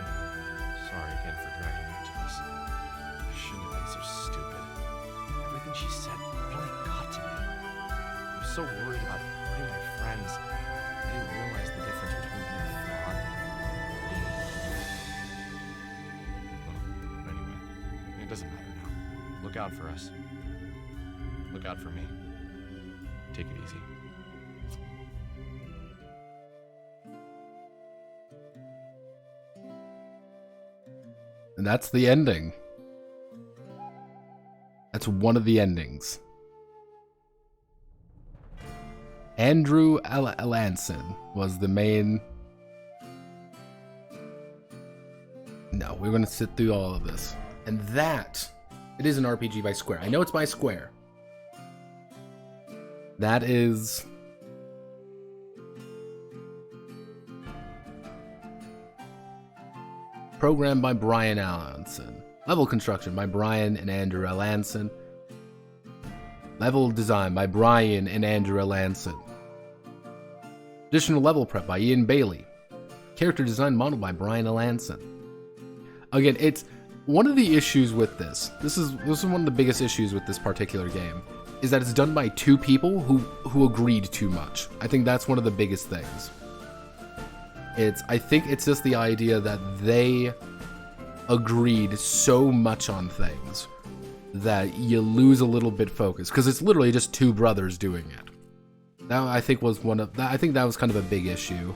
Sorry again for dragging you into this. I shouldn't have been so stupid. Everything she said really got to me. I was so worried about hurting my friends. I didn't realize the difference between being a fraud and being well, anyway, it doesn't matter now. Look out for us. Look out for me. Take it easy. And that's the ending. That's one of the endings. Andrew Alanson was the main... No, we're going to sit through all of this. And that... It is an RPG by Square. I know it's by Square. That is... Programmed by Brian Allanson. Level construction by Brian and Andrew Allanson. Level design by Brian and Andrew Allanson. Additional level prep by Ian Bailey. Character design model by Brian Allanson. Again, it's one of the issues with this. This is one of the biggest issues with this particular game, is that it's done by two people who agreed too much. I think that's one of the biggest things. I think it's just the idea that they agreed so much on things that you lose a little bit focus, because it's literally just two brothers doing it. That I think was I think that was kind of a big issue.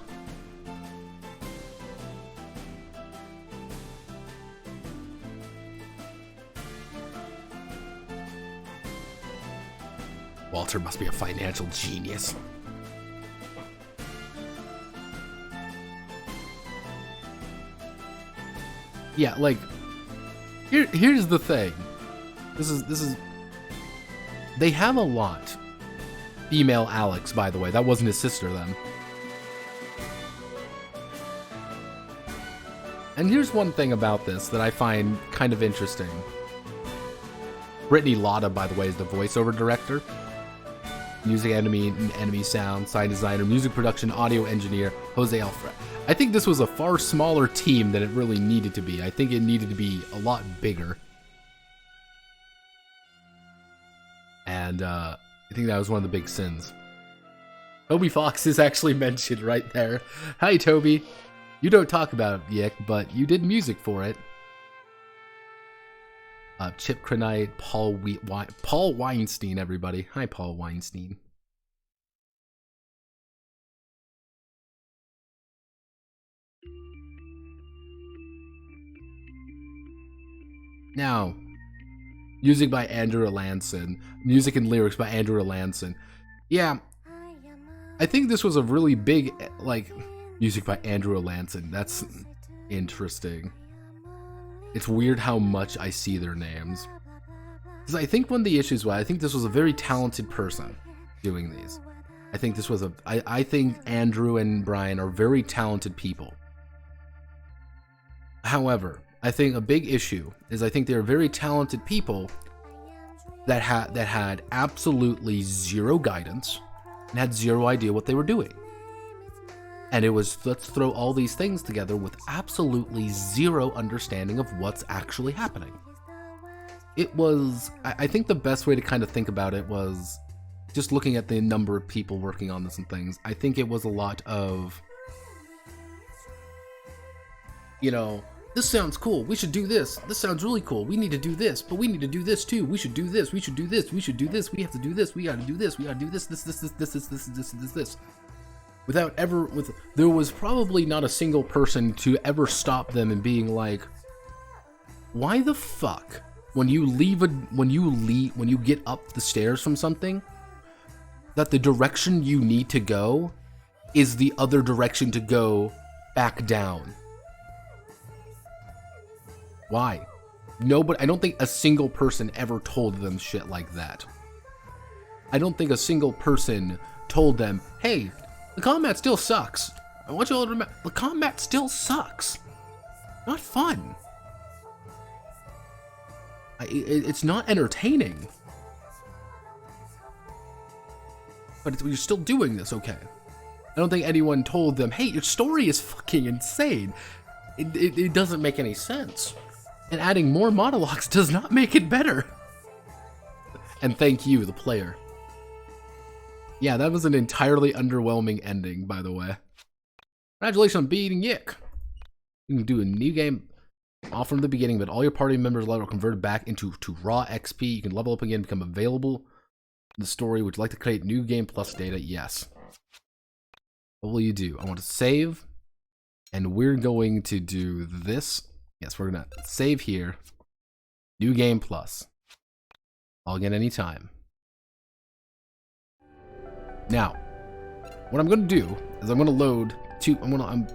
Walter must be a financial genius. Yeah, like, here's the thing. This is. They have a lot. Female Alex, by the way. That wasn't his sister then. And here's one thing about this that I find kind of interesting. Brittany Lotta, by the way, is the voiceover director. Music, enemy sound, sound designer, music production, audio engineer, Jose Alfred. I think this was a far smaller team than it really needed to be. I think it needed to be a lot bigger. And I think that was one of the big sins. Toby Fox is actually mentioned right there. Hi, Toby. You don't talk about YIIK, but you did music for it. Chip Krenite, Paul Weinstein, everybody. Hi, Paul Weinstein. Now, music by Andrew Allanson. Music and lyrics by Andrew Allanson. Yeah, I think this was a really big, like, music by Andrew Allanson. That's interesting. It's weird how much I see their names. Because I think one of the issues was, I think this was a very talented person doing these. I think this was I think Andrew and Brian are very talented people. However, I think a big issue is I think they're very talented people that had absolutely zero guidance and had zero idea what they were doing. And it was, let's throw all these things together with absolutely zero understanding of what's actually happening. It was, I think the best way to kind of think about it was just looking at the number of people working on this and things. I think it was a lot of, you know, this sounds cool, we should do this. This sounds really cool, we need to do this, but we need to do this too. We should do this, we should do this, we should do this, we have to do this, we gotta do this, we gotta do this, this. There was probably not a single person to ever stop them and being like, why the fuck, when you get up the stairs from something, that the direction you need to go is the other direction to go back down? Why? Nobody, I don't think a single person ever told them shit like that. I don't think a single person told them, hey, the combat still sucks. I want you all to remember, the combat still sucks. Not fun. It's not entertaining. But you're still doing this, okay. I don't think anyone told them, hey, your story is fucking insane. It doesn't make any sense. And adding more monologues does not make it better. And thank you, the player. Yeah, that was an entirely underwhelming ending, by the way. Congratulations on beating YIIK. You can do a new game all from the beginning, but all your party members' level are converted back into raw XP. You can level up again, become available in the story. Would you like to create new game plus data? Yes. What will you do? I want to save, and we're going to do this. Yes, we're gonna save here. New game plus. Log in anytime. Now, what I'm going to do is I'm going to load I'm going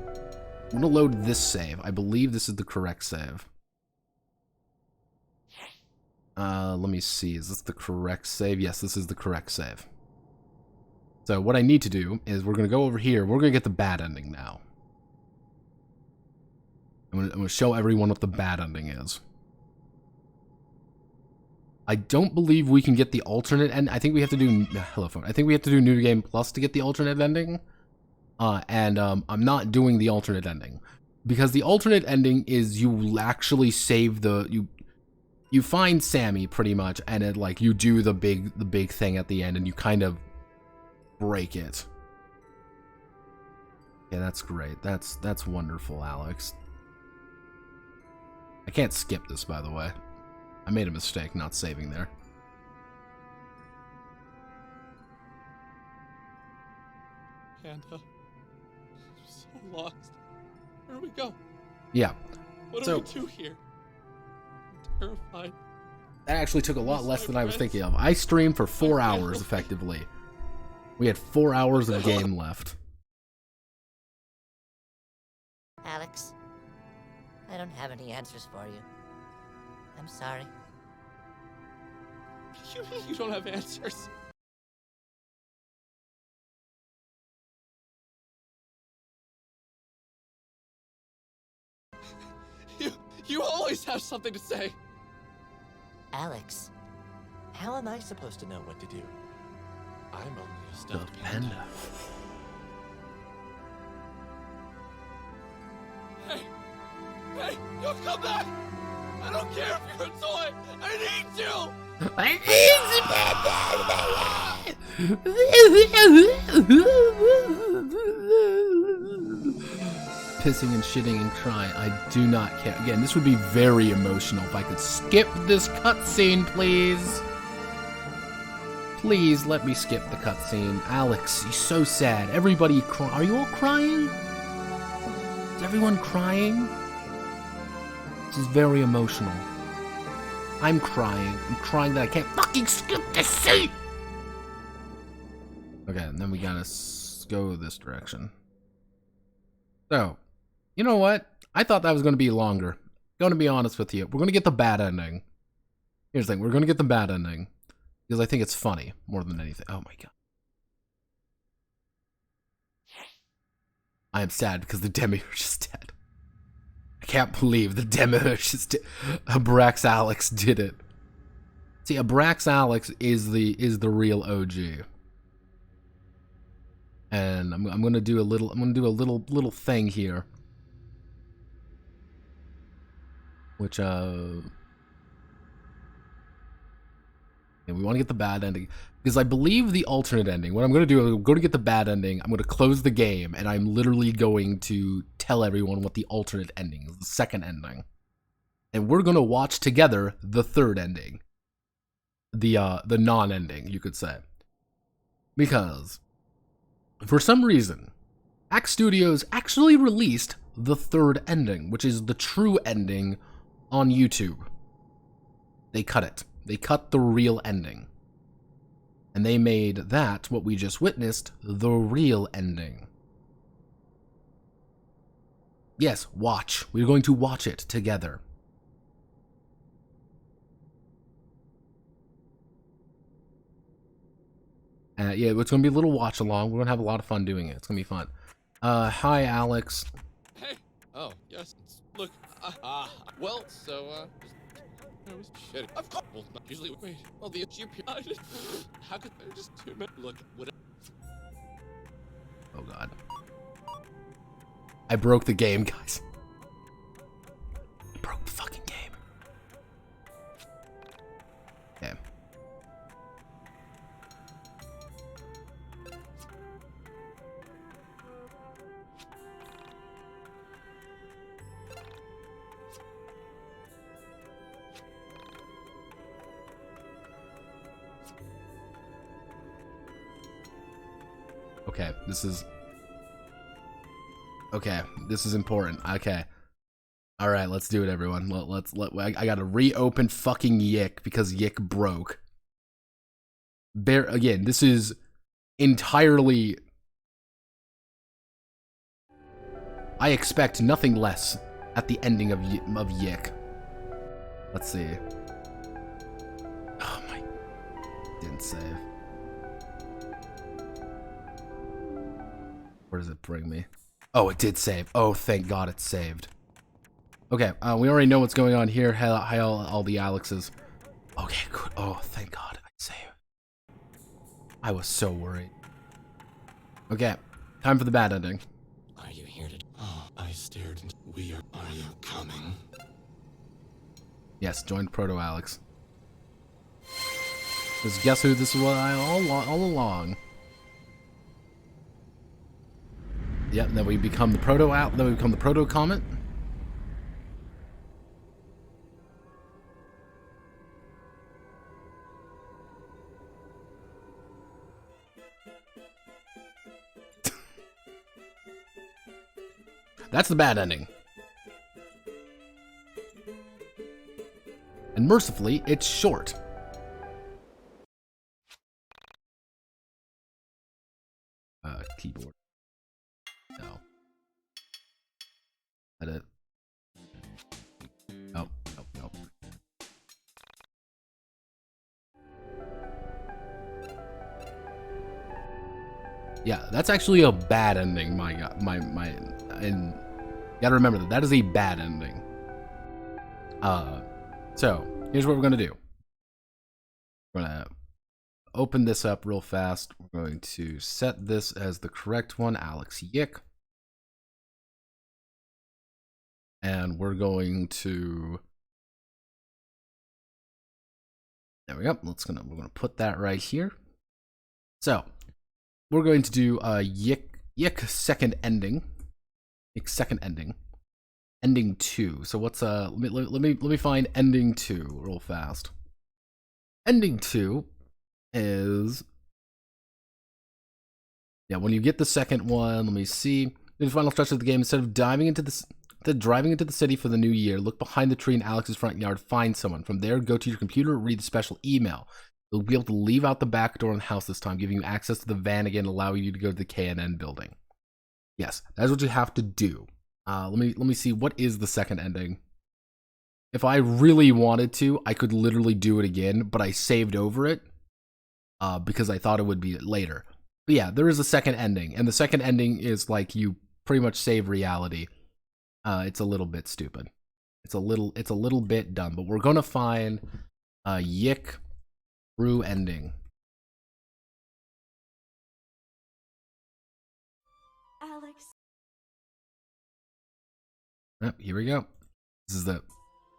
to load this save. I believe this is the correct save. Let me see. Is this the correct save? Yes, this is the correct save. So what I need to do is we're going to go over here. We're going to get the bad ending now. I'm I'm gonna show everyone what the bad ending is. I don't believe we can get the alternate end. I think we have to do hello phone. I think we have to do New Game Plus to get the alternate ending. I'm not doing the alternate ending because the alternate ending is you actually save you find Sammy pretty much, and it like you do the big thing at the end, and you kind of break it. Yeah, that's great. That's wonderful, Alex. I can't skip this, by the way. I made a mistake not saving there. And, I'm so lost. Where do we go? Yeah. What do we do here? I'm terrified. That actually took a lot less than I was thinking of. I streamed for 4 hours, effectively. We had 4 hours of game left. Alex, I don't have any answers for you. I'm sorry. You mean you don't have answers? You always have something to say. Alex, how am I supposed to know what to do? I'm only a stuffed panda. Hey, don't come back! I don't care if you're a toy! I need you! I Pissing and shitting and crying. I do not care. Again, this would be very emotional if I could skip this cutscene, please. Please let me skip the cutscene. Alex, he's so sad. Everybody Are you all crying? Is everyone crying? This is very emotional. I'm crying. I'm crying that I can't fucking skip this scene! Okay, and then we gotta go this direction. So, you know what? I thought that was gonna be longer. Gonna be honest with you. We're gonna get the bad ending. Here's the thing. We're gonna get the bad ending. Because I think it's funny more than anything. Oh my god. I am sad because the Demiurge is dead. I can't believe the Demiurge is dead. Abrax Alex did it. See, Abrax Alex is the real OG. And I'm gonna do a little thing here. Which and we want to get the bad ending. Because I believe the alternate ending, what I'm going to do is I'm going to get the bad ending, I'm going to close the game, and I'm literally going to tell everyone what the alternate ending is, the second ending. And we're going to watch together the third ending. The non-ending, you could say. Because, for some reason, Axe Studios actually released the third ending, which is the true ending on YouTube. They cut it. They cut the real ending. And they made that, what we just witnessed, the real ending. Yes, watch. We're going to watch it together. Yeah, it's going to be a little watch along. We're going to have a lot of fun doing it. It's going to be fun. Hi, Alex. Hey. Oh, yes. Look. Well, so, I was shitting. Of course. Well, not usually. Wait. Well, the issue. How could there just 2 minutes? Look. What? Oh god. I broke the game, guys. I broke the fucking game. Okay. Okay, this is important. Okay. All right, let's do it, everyone. I gotta reopen fucking YIIK because YIIK broke. Again, this is entirely. I expect nothing less at the ending of YIIK. Let's see. Oh my! Didn't save. Where does it bring me? Oh, it did save. Oh, thank God it saved. Okay, we already know what's going on here. Hi, all the Alexes. Okay, good. Oh, thank God. I saved. I was so worried. Okay, time for the bad ending. Are you here to... Oh, I stared into... Are you coming? Yes, join Proto-Alex. Because guess who this was all along? Yep, then we become the Proto-Comet. That's the bad ending. And mercifully, it's short. Keyboard. No. Edit. Nope. Yeah, that's actually a bad ending. My God, and you gotta remember that is a bad ending. So here's what we're gonna do. We're gonna open this up real fast. We're going to set this as the correct one, Alex YIIK. And we're going to, there we go. We're gonna put that right here. So we're going to do YIIK second ending. YIIK second ending. Ending 2. So what's let me find ending 2 real fast. Ending 2 is, yeah, when you get the second one, let me see. In the final stretch of the game, instead of driving into the city for the new year, look behind the tree in Alex's front yard, find someone. From there, go to your computer, read the special email. You'll be able to leave out the back door in the house this time, giving you access to the van again, allowing you to go to the KNN building. Yes, that's what you have to do. Let me see, what is the second ending? If I really wanted to, I could literally do it again, but I saved over it because I thought it would be later. But yeah, there is a second ending, and the second ending is like you pretty much save reality. It's a little bit stupid. It's a little bit dumb, but we're gonna find YIIK through ending. Alex. Yep, here we go. This is the.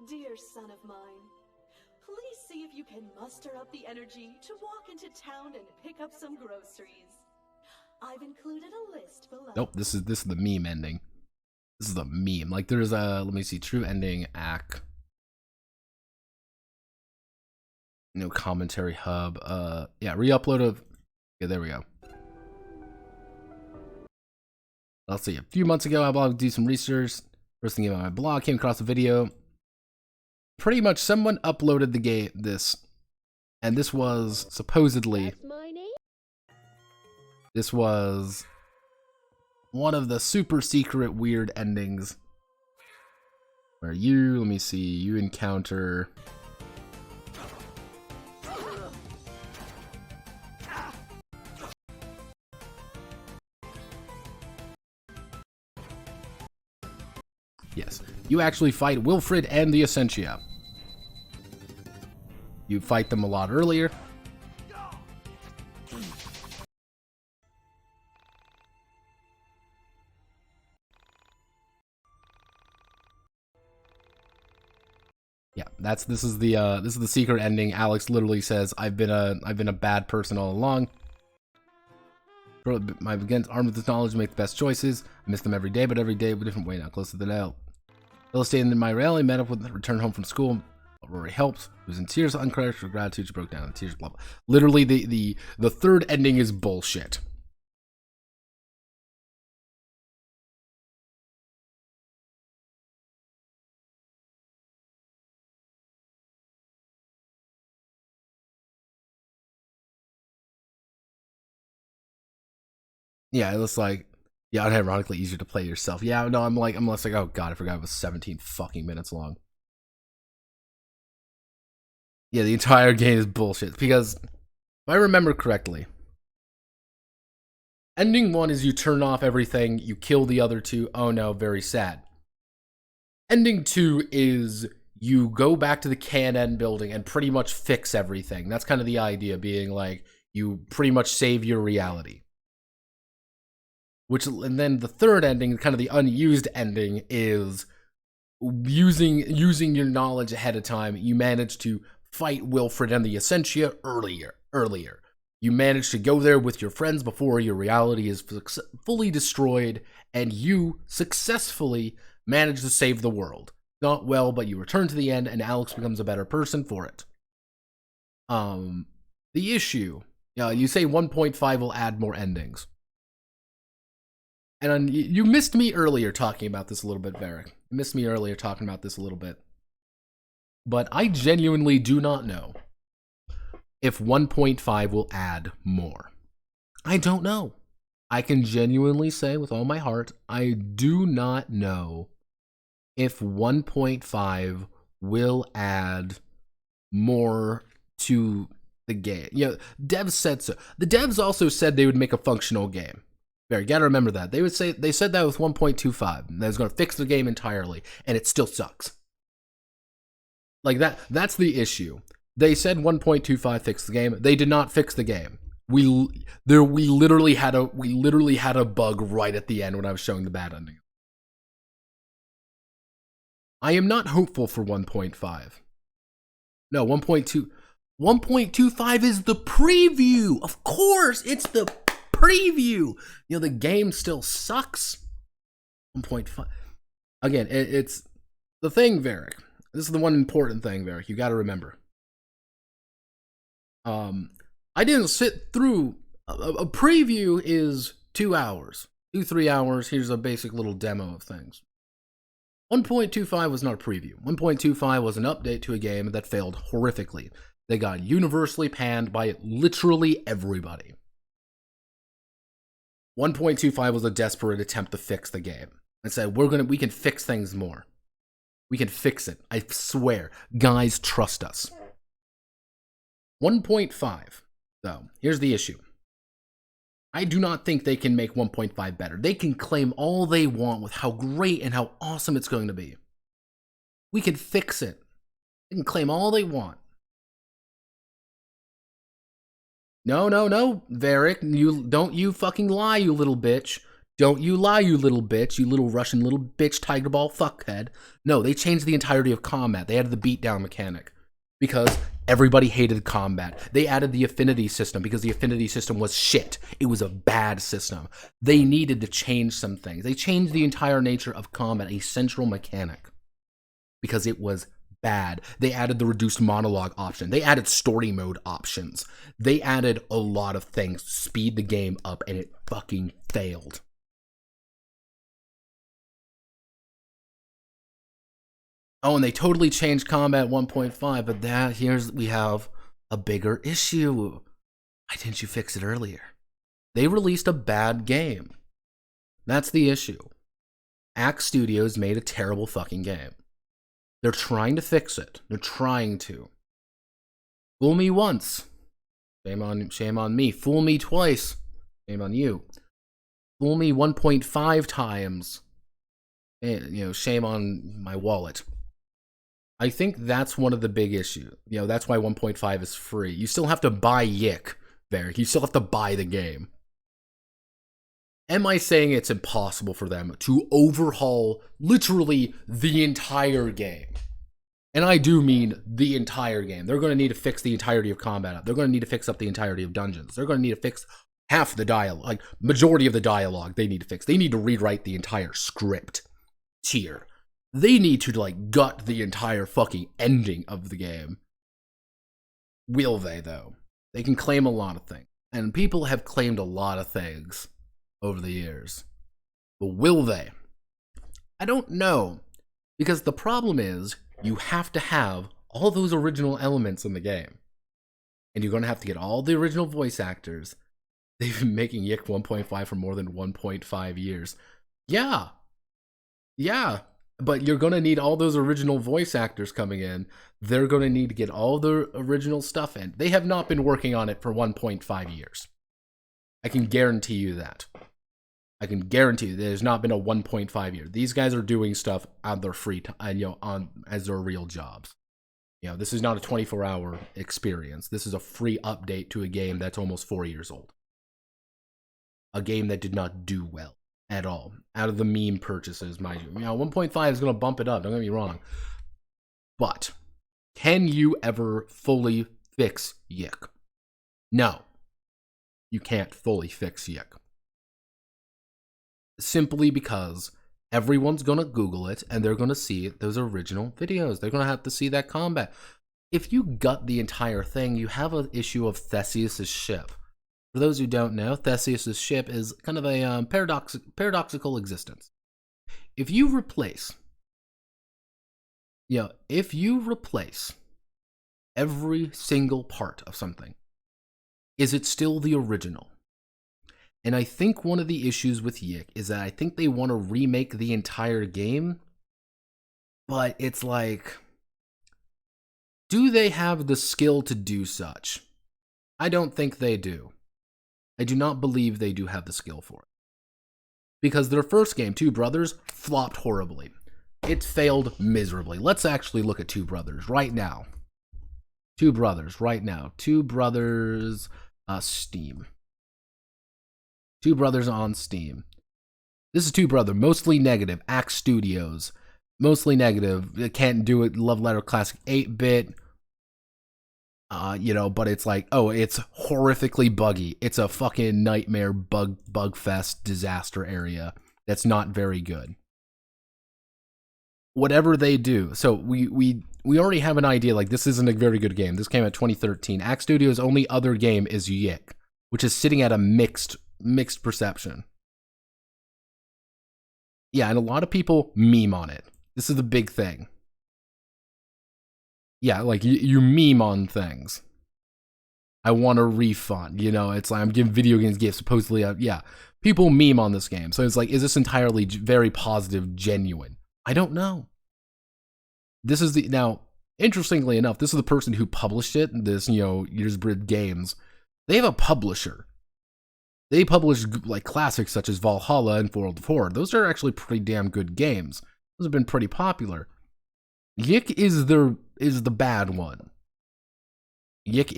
Dear son of mine, please see if you can muster up the energy to walk into town and pick up some groceries. I've included a list below. Nope, this is the meme ending. This is the meme. Like there's a, let me see, true ending, ACK. No commentary hub. Yeah, re-upload of. Yeah, there we go. Let's see. A few months ago, I blogged to do some research. First thing on my blog, came across a video. Pretty much, someone uploaded the game. And this was supposedly. This was one of the super secret weird endings. Where you, let me see, you encounter. Yes, you actually fight Wilfred and the Essentia. You fight them a lot earlier. Yeah, this is the secret ending. Alex literally says, "I've been a bad person all along. My against armed with this knowledge, make the best choices. I miss them every day, but every day a different way now, closer to the now. Illustrating in my rally, met up with return home from school. Rory helped. He was in tears, uncredited for gratitude. She broke down in tears. Blah blah. Literally, the third ending is bullshit. Yeah, it was like, yeah, unironically easier to play yourself. Yeah, no, I'm like, oh god, I forgot it was 17 fucking minutes long. Yeah, the entire game is bullshit because if I remember correctly, ending 1 is you turn off everything, you kill the other two. Oh no, very sad. Ending 2 is you go back to the KNN building and pretty much fix everything. That's kind of the idea, being like, you pretty much save your reality. And then the third ending, kind of the unused ending, is using your knowledge ahead of time. You manage to fight Wilfred and the Essentia earlier. You manage to go there with your friends before your reality is fully destroyed, and you successfully manage to save the world. Not well, but you return to the end, and Alex becomes a better person for it. The issue, you say 1.5 will add more endings. And you missed me earlier talking about this a little bit, Varric. You missed me earlier talking about this a little bit. But I genuinely do not know if 1.5 will add more. I don't know. I can genuinely say with all my heart, I do not know if 1.5 will add more to the game. Devs said so. The devs also said they would make a functional game. You gotta remember that. They said that with 1.25. That was gonna fix the game entirely, and it still sucks. Like that's the issue. They said 1.25 fixed the game. They did not fix the game. We literally had a bug right at the end when I was showing the bad ending. I am not hopeful for 1.5. No, 1.2. 1.25 is the preview. Of course, it's the preview. The game still sucks. 1.5. Again, it's the thing, Varric. This is the one important thing, Varric. You got to remember. I didn't sit through a preview is 2 hours, 3 hours. Here's a basic little demo of things. 1.25 was not a preview. 1.25 was an update to a game that failed horrifically. They got universally panned by literally everybody. 1.25 was a desperate attempt to fix the game and said, we can fix things more. We can fix it. I swear. Guys, trust us. 1.5, though, here's the issue. I do not think they can make 1.5 better. They can claim all they want with how great and how awesome it's going to be. We can fix it. They can claim all they want. No, Varric, don't you fucking lie, you little bitch. Don't you lie, you little bitch, you little Russian little bitch tiger ball fuckhead. No, they changed the entirety of combat. They added the beatdown mechanic because everybody hated combat. They added the affinity system because the affinity system was shit. It was a bad system. They needed to change some things. They changed the entire nature of combat, a central mechanic, because it was bad. They added the reduced monologue option. They added story mode options. They added a lot of things to speed the game up, and it fucking failed. Oh, and they totally changed combat 1.5, but we have a bigger issue. Why didn't you fix it earlier? They released a bad game. That's the issue. Axe Studios made a terrible fucking game. They're trying to fix it. They're trying to. Fool me once. Shame on me. Fool me twice. Shame on you. Fool me 1.5 times. Shame on my wallet. I think that's one of the big issues. That's why 1.5 is free. You still have to buy YIIK, Varric. You still have to buy the game. Am I saying it's impossible for them to overhaul literally the entire game? And I do mean the entire game. They're going to need to fix the entirety of combat. They're going to need to fix up the entirety of dungeons. They're going to need to fix half the dialogue, like majority of the dialogue they need to fix. They need to rewrite the entire script tier. They need to gut the entire fucking ending of the game. Will they, though? They can claim a lot of things. And people have claimed a lot of things over the years. But will they? I don't know. Because the problem is, you have to have all those original elements in the game. And you're going to have to get all the original voice actors. They've been making YIIK 1.5 for more than 1.5 years. Yeah. But you're going to need all those original voice actors coming in. They're going to need to get all the original stuff in. They have not been working on it for 1.5 years. I can guarantee you that. I can guarantee you there's not been a 1.5 year. These guys are doing stuff on their free time, as their real jobs. This is not a 24-hour experience. This is a free update to a game that's almost 4 years old. A game that did not do well at all. Out of the meme purchases, mind you. 1.5 is going to bump it up, don't get me wrong. But can you ever fully fix YIIK? No. You can't fully fix YIIK. Simply because everyone's going to Google it and they're going to see those original videos. They're going to have to see that combat. If you gut the entire thing, you have an issue of Theseus' ship. For those who don't know, Theseus' ship is kind of a paradoxical existence. If you replace every single part of something, is it still the original? And I think one of the issues with YIIK is that I think they want to remake the entire game, but it's like, do they have the skill to do such? I don't think they do. I do not believe they do have the skill for it. Because their first game, Two Brothers, flopped horribly. It failed miserably. Let's actually look at Two Brothers right now. Two Brothers right now. Two Brothers, Steam. Two Brothers on Steam. This is Two Brother, mostly negative. Axe Studios, mostly negative. It can't do it. Love Letter Classic 8-bit. But it's like, oh, it's horrifically buggy. It's a fucking nightmare bug fest disaster area that's not very good. Whatever they do, so we already have an idea, like, this isn't a very good game. This came out 2013. Axe Studios' only other game is YIIK, which is sitting at a mixed perception. Yeah, and a lot of people meme on it. This is the big thing. Yeah, like, you meme on things. I want a refund, it's like I'm giving video games gifts, supposedly, people meme on this game. So it's like, is this entirely very positive, genuine? I don't know. Now, interestingly enough, this is the person who published it, this, Years Brid Games. They have a publisher. They publish, like, classics such as Valhalla and World of Horror. Those are actually pretty damn good games. Those have been pretty popular. YIIK is the bad one. YIIK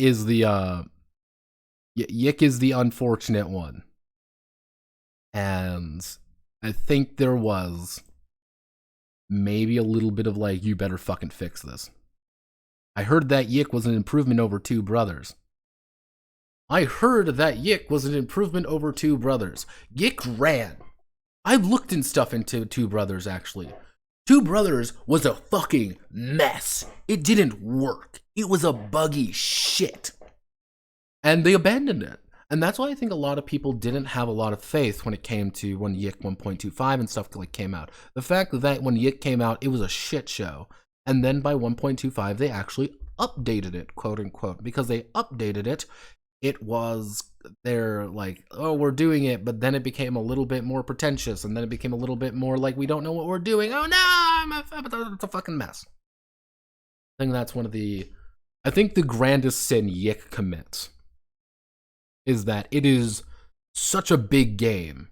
is the unfortunate one. And I think there was maybe a little bit of like, you better fucking fix this. I heard that YIIK was an improvement over Two Brothers. YIIK ran. I've looked in stuff into Two Brothers, actually. Two Brothers was a fucking mess. It didn't work. It was a buggy shit. And they abandoned it. And that's why I think a lot of people didn't have a lot of faith when it came to when YIIK 1.25 and stuff like came out. The fact that when YIIK came out, it was a shit show. And then by 1.25, they actually updated it, quote unquote. Because they updated it, they're like, oh, we're doing it, but then it became a little bit more pretentious, and then it became a little bit more like, we don't know what we're doing. Oh no, it's a fucking mess. I think that's I think the grandest sin YIIK commits is that it is such a big game,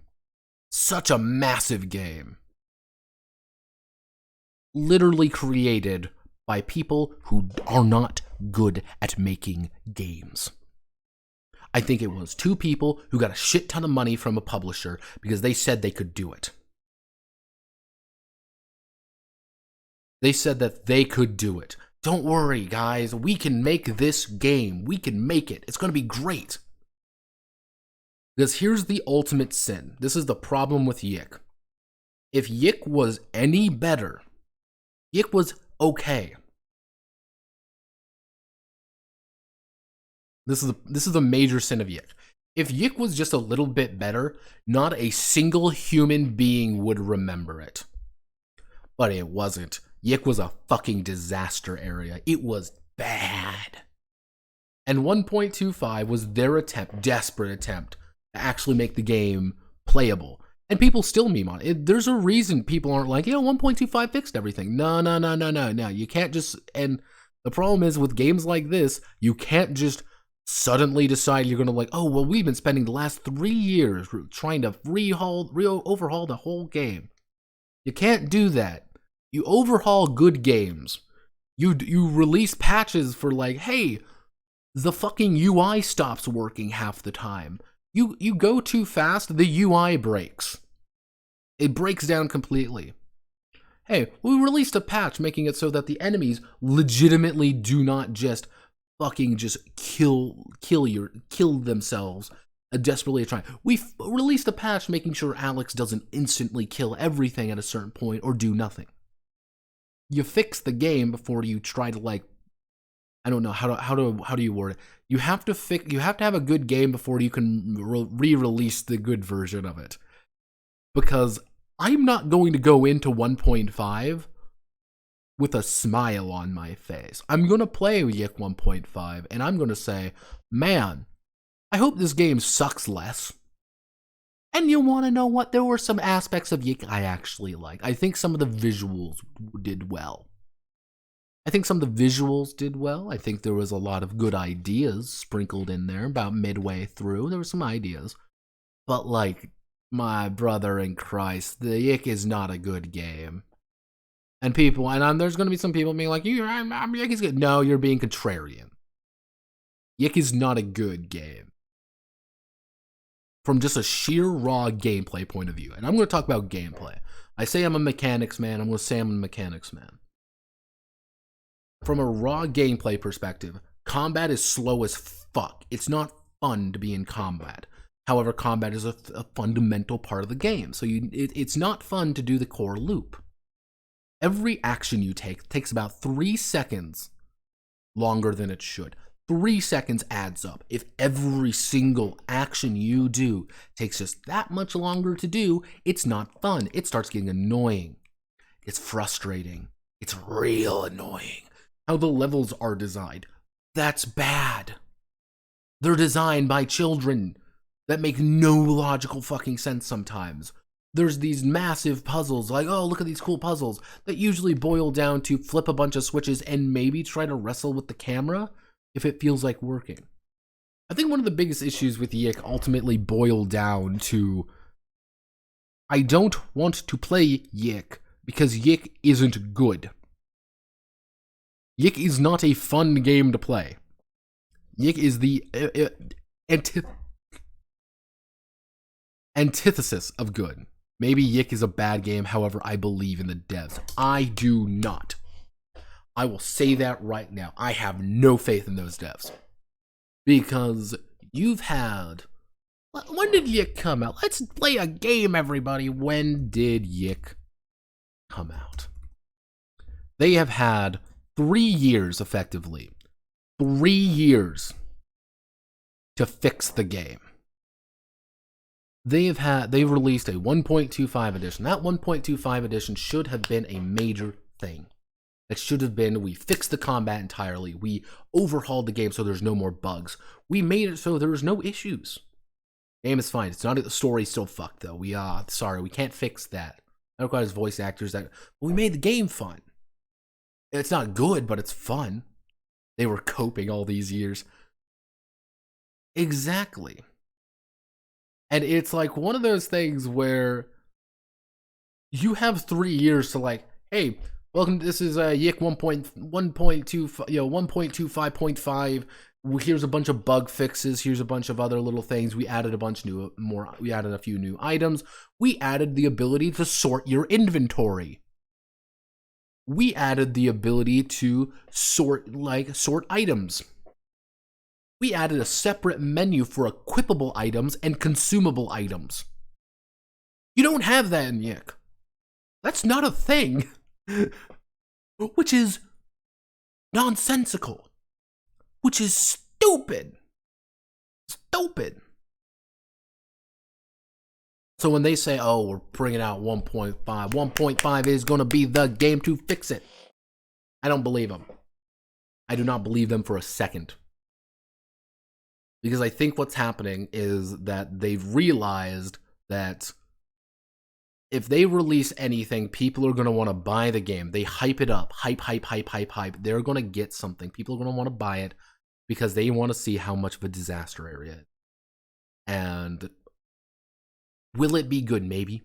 such a massive game, literally created by people who are not good at making games. I think it was two people who got a shit ton of money from a publisher because they said they could do it. They said that they could do it. Don't worry, guys. We can make this game. We can make it. It's going to be great. Because here's the ultimate sin. This is the problem with YIIK. If YIIK was any better, YIIK was okay. This is the major sin of YIIK. If YIIK was just a little bit better, not a single human being would remember it. But it wasn't. YIIK was a fucking disaster area. It was bad. And 1.25 was their desperate attempt to actually make the game playable. And people still meme on it. There's a reason people aren't like, 1.25 fixed everything. No. You can't just, and the problem is with games like this, you can't just suddenly decide you're gonna like, oh, well, we've been spending the last 3 years trying to overhaul the whole game. You can't do that. You overhaul good games. You release patches for like, hey, the fucking UI stops working half the time. You go too fast, the UI breaks. It breaks down completely. Hey, we released a patch making it so that the enemies legitimately do not just fucking just kill themselves desperately trying. We released a patch making sure Alex doesn't instantly kill everything at a certain point or do nothing. You fix the game before you try to like, I don't know how do you word it? You have to have a good game before you can re-release the good version of it. Because I'm not going to go into 1.5 with a smile on my face. I'm going to play YIIK 1.5 and I'm going to say, man, I hope this game sucks less. And you want to know what? There were some aspects of YIIK I actually like. I think some of the visuals did well. I think there was a lot of good ideas sprinkled in there about midway through. There were some ideas. But like, my brother in Christ, the YIIK is not a good game. And there's going to be some people being like, YIIK is good. No, you're being contrarian. YIIK is not a good game. From just a sheer raw gameplay point of view. And I'm going to talk about gameplay. I say I'm a mechanics man. I'm going to say I'm a mechanics man. From a raw gameplay perspective, combat is slow as fuck. It's not fun to be in combat. However, combat is a fundamental part of the game. So it's not fun to do the core loop. Every action you take takes about 3 seconds longer than it should. 3 seconds adds up. If every single action you do takes just that much longer to do, it's not fun. It starts getting annoying. It's frustrating. It's real annoying. How the levels are designed. That's bad. They're designed by children that make no logical fucking sense sometimes. There's these massive puzzles, like, oh, look at these cool puzzles, that usually boil down to flip a bunch of switches and maybe try to wrestle with the camera if it feels like working. I think one of the biggest issues with YIIK ultimately boiled down to, I don't want to play YIIK because YIIK isn't good. YIIK is not a fun game to play. YIIK is the antithesis of good. Maybe YIIK is a bad game, however, I believe in the devs. I do not. I will say that right now. I have no faith in those devs. Because you've had... When did YIIK come out? Let's play a game, everybody. When did YIIK come out? They have had 3 years, effectively. 3 years to fix the game. They've released a 1.25 edition. That 1.25 edition should have been a major thing. It should have been, we fixed the combat entirely. We overhauled the game so there's no more bugs. We made it so there's no issues. Game is fine. It's not, the story's still fucked though. Sorry, we can't fix that. That requires voice actors that, we made the game fun. It's not good, but it's fun. They were coping all these years. Exactly. And it's like one of those things where you have 3 years to like, hey, welcome. This is YIIK 1.25.5. Here's a bunch of bug fixes. Here's a bunch of other little things. We added we added a few new items. We added the ability to sort your inventory. We added the ability to sort items. We added a separate menu for equipable items and consumable items. You don't have that in YIIK. That's not a thing. Which is nonsensical. Which is stupid. Stupid. So when they say, oh, we're bringing out 1.5, 1.5 is going to be the game to fix it. I don't believe them. I do not believe them for a second. Because I think what's happening is that they've realized that if they release anything, people are going to want to buy the game. They hype it up. Hype. They're going to get something. People are going to want to buy it. because they want to see how much of a disaster area it is. And will it be good? Maybe.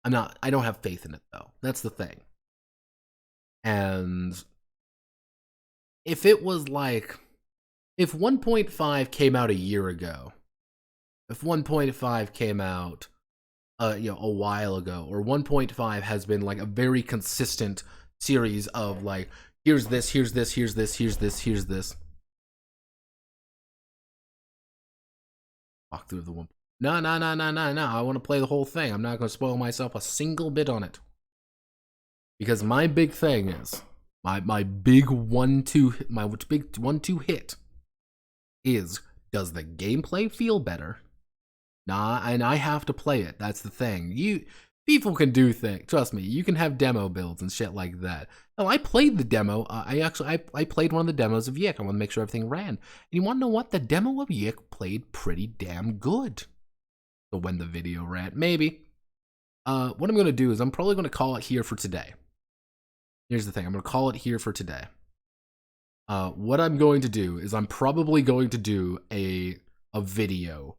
I don't have faith in it, though. That's the thing. And if it was like, if 1.5 came out a year ago, if 1.5 came out a while ago, or 1.5 has been like a very consistent series of like, here's this, here's this, here's this, here's this, here's this. Walk through the one. No. I want to play the whole thing. I'm not going to spoil myself a single bit on it. Because my big thing is, my big 1-2 hit is, does the gameplay feel better? Nah, and I have to play it. That's the thing. People can do things. Trust me, you can have demo builds and shit like that. Oh, I played the demo. I played one of the demos of YIIK. I want to make sure everything ran. And you want to know what? The demo of YIIK played pretty damn good. So when the video ran, maybe. What I'm going to do is I'm probably going to call it here for today. Here's the thing. I'm going to call it here for today. What I'm going to do is I'm probably going to do a video.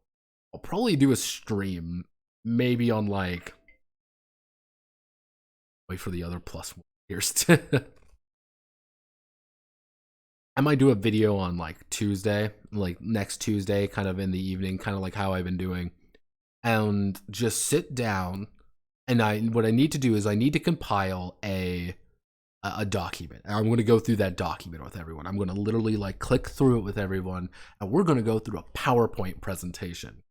I'll probably do a stream. Maybe on like... Wait for the other plus years. I might do a video on like Tuesday, like next Tuesday, kind of in the evening, kind of like how I've been doing. And just sit down, and what I need to do is I need to compile a document. And I'm going to go through that document with everyone. I'm going to literally like click through it with everyone, and we're going to go through a PowerPoint presentation.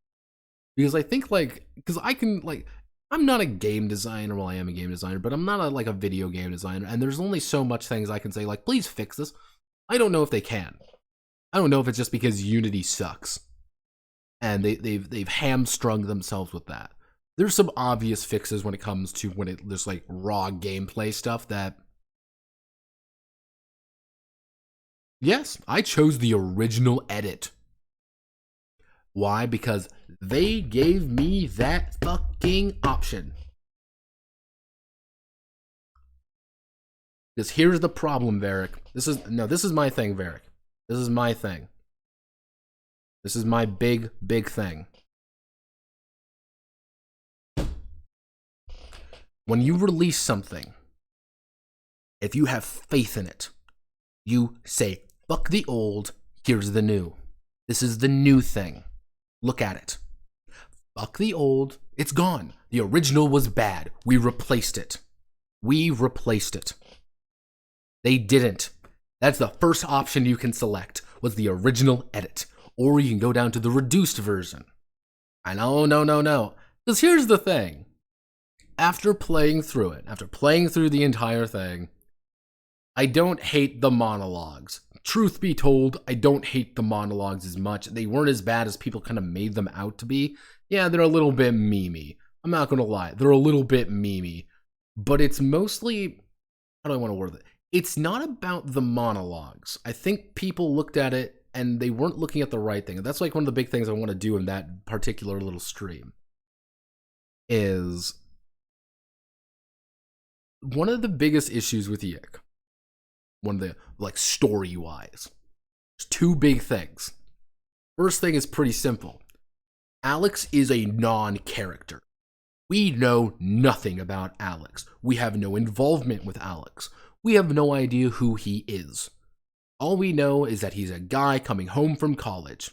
Because I think like, because I can like, I'm not a game designer. Well, I am a game designer, but I'm not like a video game designer. And there's only so much things I can say like, please fix this. I don't know if they can. I don't know if it's just because Unity sucks. And they've hamstrung themselves with that. There's some obvious fixes when it comes to there's like raw gameplay stuff that. Yes, I chose the original edit. Why? Because they gave me that fucking option. Because here's the problem, Varric. This is my thing, Varric. This is my thing. This is my big thing. When you release something, if you have faith in it, you say, fuck the old, here's the new. This is the new thing. Look at it. Fuck the old, it's gone. The original was bad. We replaced it. We replaced it. They didn't. That's the first option you can select, was the original edit. Or you can go down to the reduced version. I know, no. Because here's the thing. After playing through it, after playing through the entire thing, I don't hate the monologues. Truth be told, I don't hate the monologues as much. They weren't as bad as people kind of made them out to be. Yeah, they're a little bit memey. I'm not going to lie. They're a little bit memey. But it's mostly... How do I want to word it? It's not about the monologues. I think people looked at it and they weren't looking at the right thing. And that's like one of the big things I want to do in that particular little stream. Is... One of the biggest issues with YIIK, one of the, like, story-wise, there's two big things. First thing is pretty simple. Alex is a non-character. We know nothing about Alex. We have no involvement with Alex. We have no idea who he is. All we know is that he's a guy coming home from college.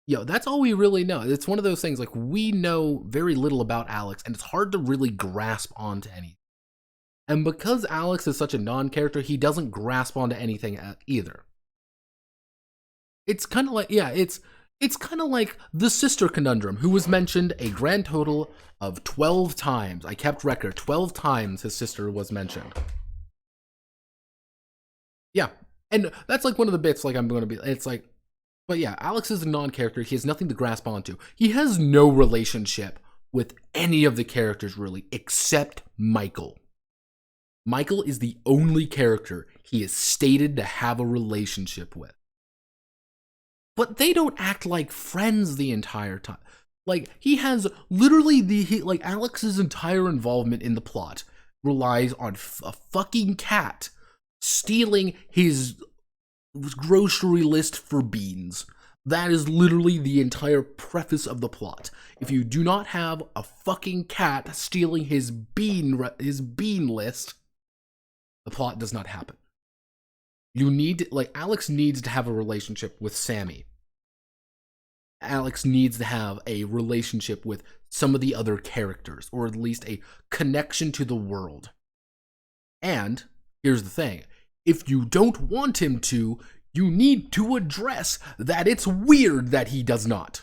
Yo, that's all we really know. It's one of those things, like, we know very little about Alex, and it's hard to really grasp onto anything. And because Alex is such a non-character, he doesn't grasp onto anything either. It's kind of like, yeah, it's kind of like the sister conundrum, who was mentioned a grand total of 12 times. I kept record, 12 times his sister was mentioned. Yeah, and that's like one of the bits, like, I'm going to be, it's like, but yeah, Alex is a non-character. He has nothing to grasp onto. He has no relationship with any of the characters, really, except Michael. Michael is the only character he is stated to have a relationship with. But they don't act like friends the entire time. Like, he has literally like, Alex's entire involvement in the plot relies on a fucking cat stealing his grocery list for beans. That is literally the entire preface of the plot. If you do not have a fucking cat stealing his bean list, the plot does not happen. You need, like, Alex needs to have a relationship with Sammy. Alex needs to have a relationship with some of the other characters, or at least a connection to the world. And here's the thing. If you don't want him to, you need to address that it's weird that he does not.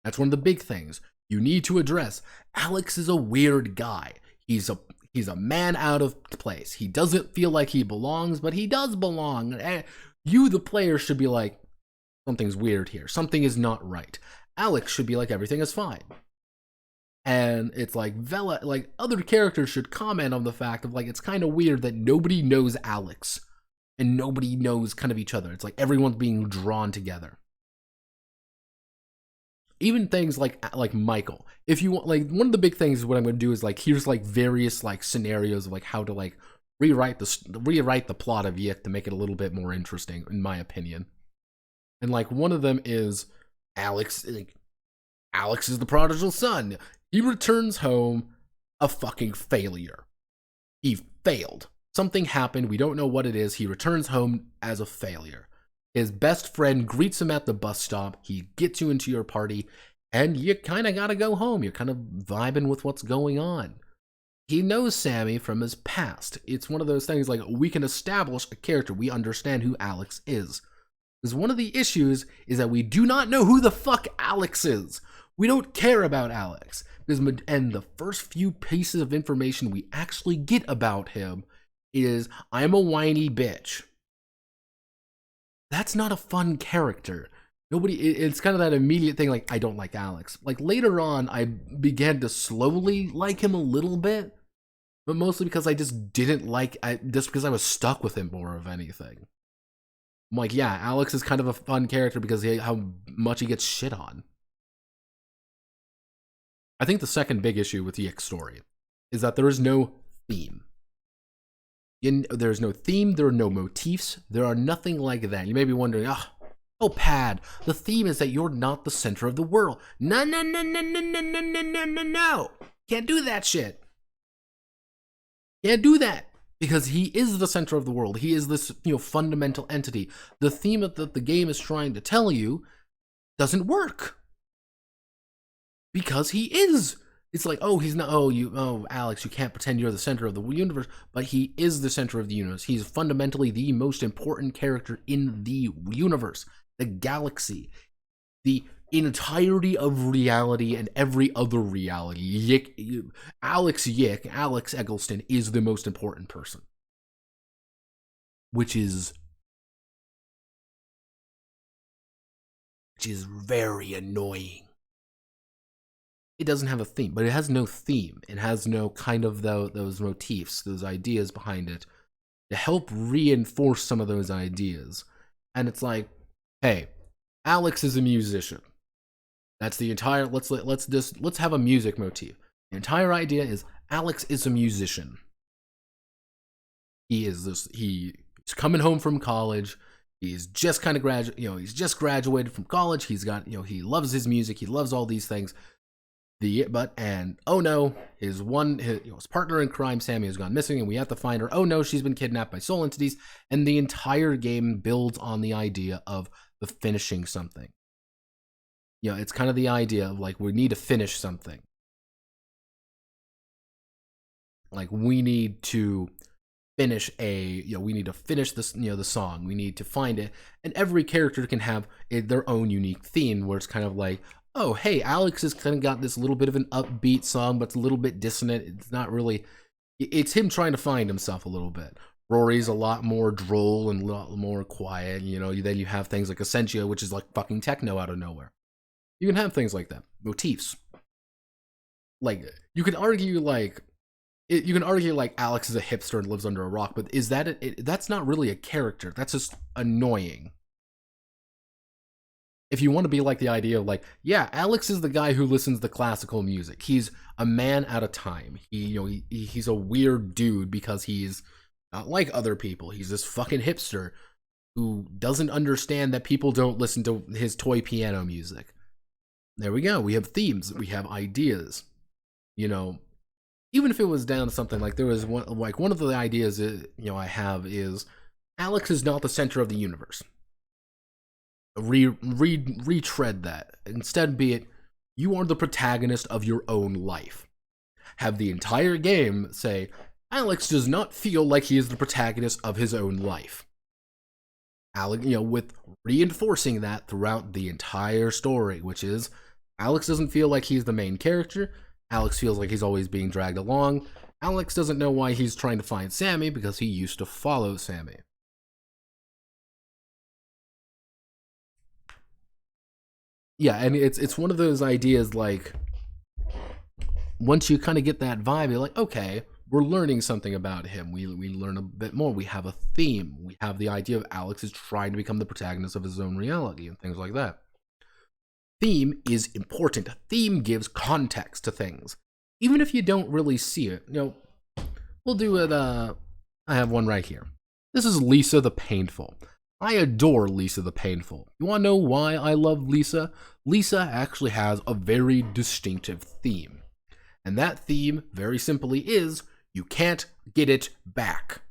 That's one of the big things. You need to address Alex is a weird guy. He's a man out of place. He doesn't feel like he belongs, but he does belong. And you, the player, should be like, something's weird here. Something is not right. Alex should be like, everything is fine. And it's like, Vela, like, other characters should comment on the fact of, like, it's kind of weird that nobody knows Alex. And nobody knows kind of each other. It's like everyone's being drawn together. Even things like Michael. If you want, like, one of the big things what I'm going to do is, like, here's, like, various, like, scenarios of, like, how to, like, rewrite the plot of YIIK to make it a little bit more interesting, in my opinion. And, like, one of them is Alex. Like, Alex is the prodigal son. He returns home a fucking failure. He failed. Something happened. We don't know what it is. He returns home as a failure. His best friend greets him at the bus stop. He gets you into your party, and you kind of got to go home. You're kind of vibing with what's going on. He knows Sammy from his past. It's one of those things like we can establish a character. We understand who Alex is. Because one of the issues is that we do not know who the fuck Alex is. We don't care about Alex. And the first few pieces of information we actually get about him is, I'm a whiny bitch. That's not a fun character. It's kind of that immediate thing, like, I don't like Alex. Like, later on, I began to slowly like him a little bit, but mostly because I just didn't like, just because I was stuck with him more of anything. I'm like, yeah, Alex is kind of a fun character because how much he gets shit on. I think the second big issue with YIIK's story is that there is no theme. There's no theme, there are no motifs, there are nothing like that. You may be wondering, oh, Pad, the theme is that you're not the center of the world. No. Can't do that shit. Can't do that. Because he is the center of the world. He is this, fundamental entity. The theme that the game is trying to tell you doesn't work. Because he is. It's like, oh, he's not, Alex, you can't pretend you're the center of the universe, but he is the center of the universe. He's fundamentally the most important character in the universe, the galaxy, the entirety of reality and every other reality. Alex Eggleston is the most important person. Which is very annoying. It doesn't have a theme, but it has no theme. It has no kind of those motifs, those ideas behind it to help reinforce some of those ideas. And it's like, hey, Alex is a musician. That's the entire, let's have a music motif. The entire idea is Alex is a musician. He's coming home from college. He's just kind of he's just graduated from college. He's got, he loves his music. He loves all these things. Oh no, his partner in crime, Sammy, has gone missing, and we have to find her. Oh no, she's been kidnapped by soul entities, and the entire game builds on the idea of the finishing something. It's kind of the idea of, like, we need to finish something. Like, we need to finish we need to finish this, the song. We need to find it, and every character can have their own unique theme, where it's kind of like, oh, hey, Alex has kind of got this little bit of an upbeat song, but it's a little bit dissonant. It's not really, it's him trying to find himself a little bit. Rory's a lot more droll and a lot more quiet. Then you have things like Essentia, which is like fucking techno out of nowhere. You can have things like that. Motifs. Like, you can argue like Alex is a hipster and lives under a rock, but is that that's not really a character. That's just annoying. If you want to be like the idea of like, yeah, Alex is the guy who listens to classical music. He's a man at a time. He's a weird dude because he's not like other people. He's this fucking hipster who doesn't understand that people don't listen to his toy piano music. There we go. We have themes. We have ideas. Even if it was down to something like there was one of the ideas I have is Alex is not the center of the universe. Retread that. Instead, be it you are the protagonist of your own life. Have the entire game say Alex does not feel like he is the protagonist of his own life. Alex, with reinforcing that throughout the entire story, which is Alex doesn't feel like he's the main character. Alex feels like he's always being dragged along. Alex doesn't know why he's trying to find Sammy because he used to follow Sammy. Yeah, and it's one of those ideas like once you kind of get that vibe, you're like, okay, we're learning something about him. We learn a bit more. We have a theme. We have the idea of Alex is trying to become the protagonist of his own reality and things like that. Theme is important. Theme gives context to things. Even if you don't really see it. We'll do it, I have one right here. This is Lisa the Painful. I adore Lisa the Painful. You want to know why I love Lisa? Lisa actually has a very distinctive theme. And that theme, very simply, is you can't get it back.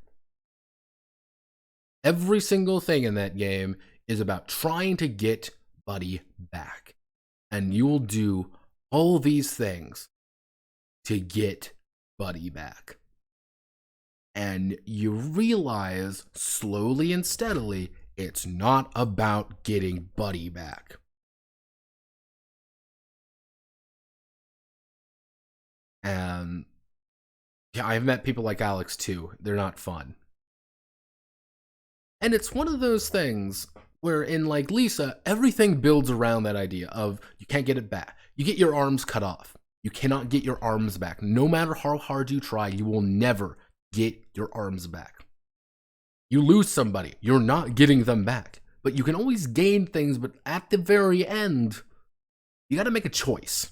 Every single thing in that game is about trying to get Buddy back. And you'll do all these things to get Buddy back. And you realize slowly and steadily it's not about getting Buddy back. And yeah, I've met people like Alex too. They're not fun. And it's one of those things where in like Lisa, everything builds around that idea of you can't get it back. You get your arms cut off. You cannot get your arms back. No matter how hard you try, you will never get your arms back. You lose somebody, you're not getting them back. But you can always gain things, but at the very end, you gotta make a choice.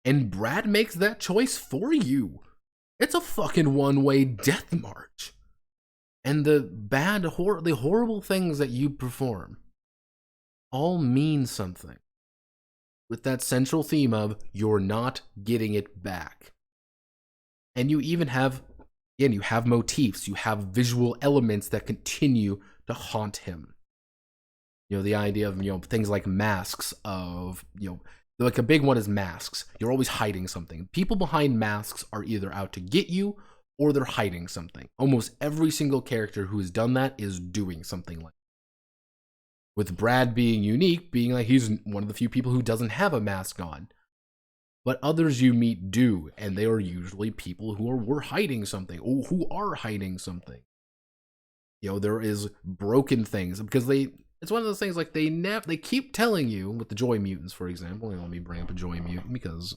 And Brad makes that choice for you. It's a fucking one-way death march. And the the horrible things that you perform all mean something. With that central theme of you're not getting it back. And you even have, again, you have motifs, you have visual elements that continue to haunt him. The idea of, things like masks of, like a big one is masks. You're always hiding something. People behind masks are either out to get you or they're hiding something. Almost every single character who has done that is doing something like that. With Brad being unique, being like he's one of the few people who doesn't have a mask on. But others you meet do, and they are usually people who were hiding something, or who are hiding something. There is broken things, because it's one of those things like they keep telling you, with the Joy Mutants, for example. Let me bring up a Joy Mutant, because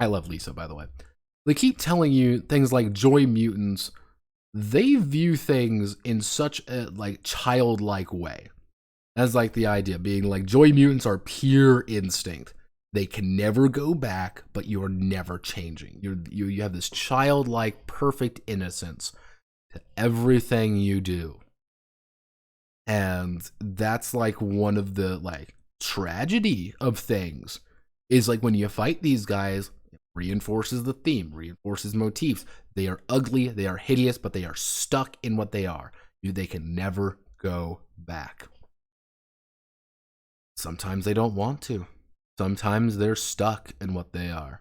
I love Lisa, by the way. They keep telling you things like Joy Mutants, they view things in such a childlike way. As the idea being Joy Mutants are pure instinct. They can never go back, but you're never changing. You have this childlike, perfect innocence to everything you do. And that's one of the tragedy of things is when you fight these guys, it reinforces the theme, reinforces motifs. They are ugly, they are hideous, but they are stuck in what they are. They can never go back. Sometimes they don't want to. Sometimes they're stuck in what they are.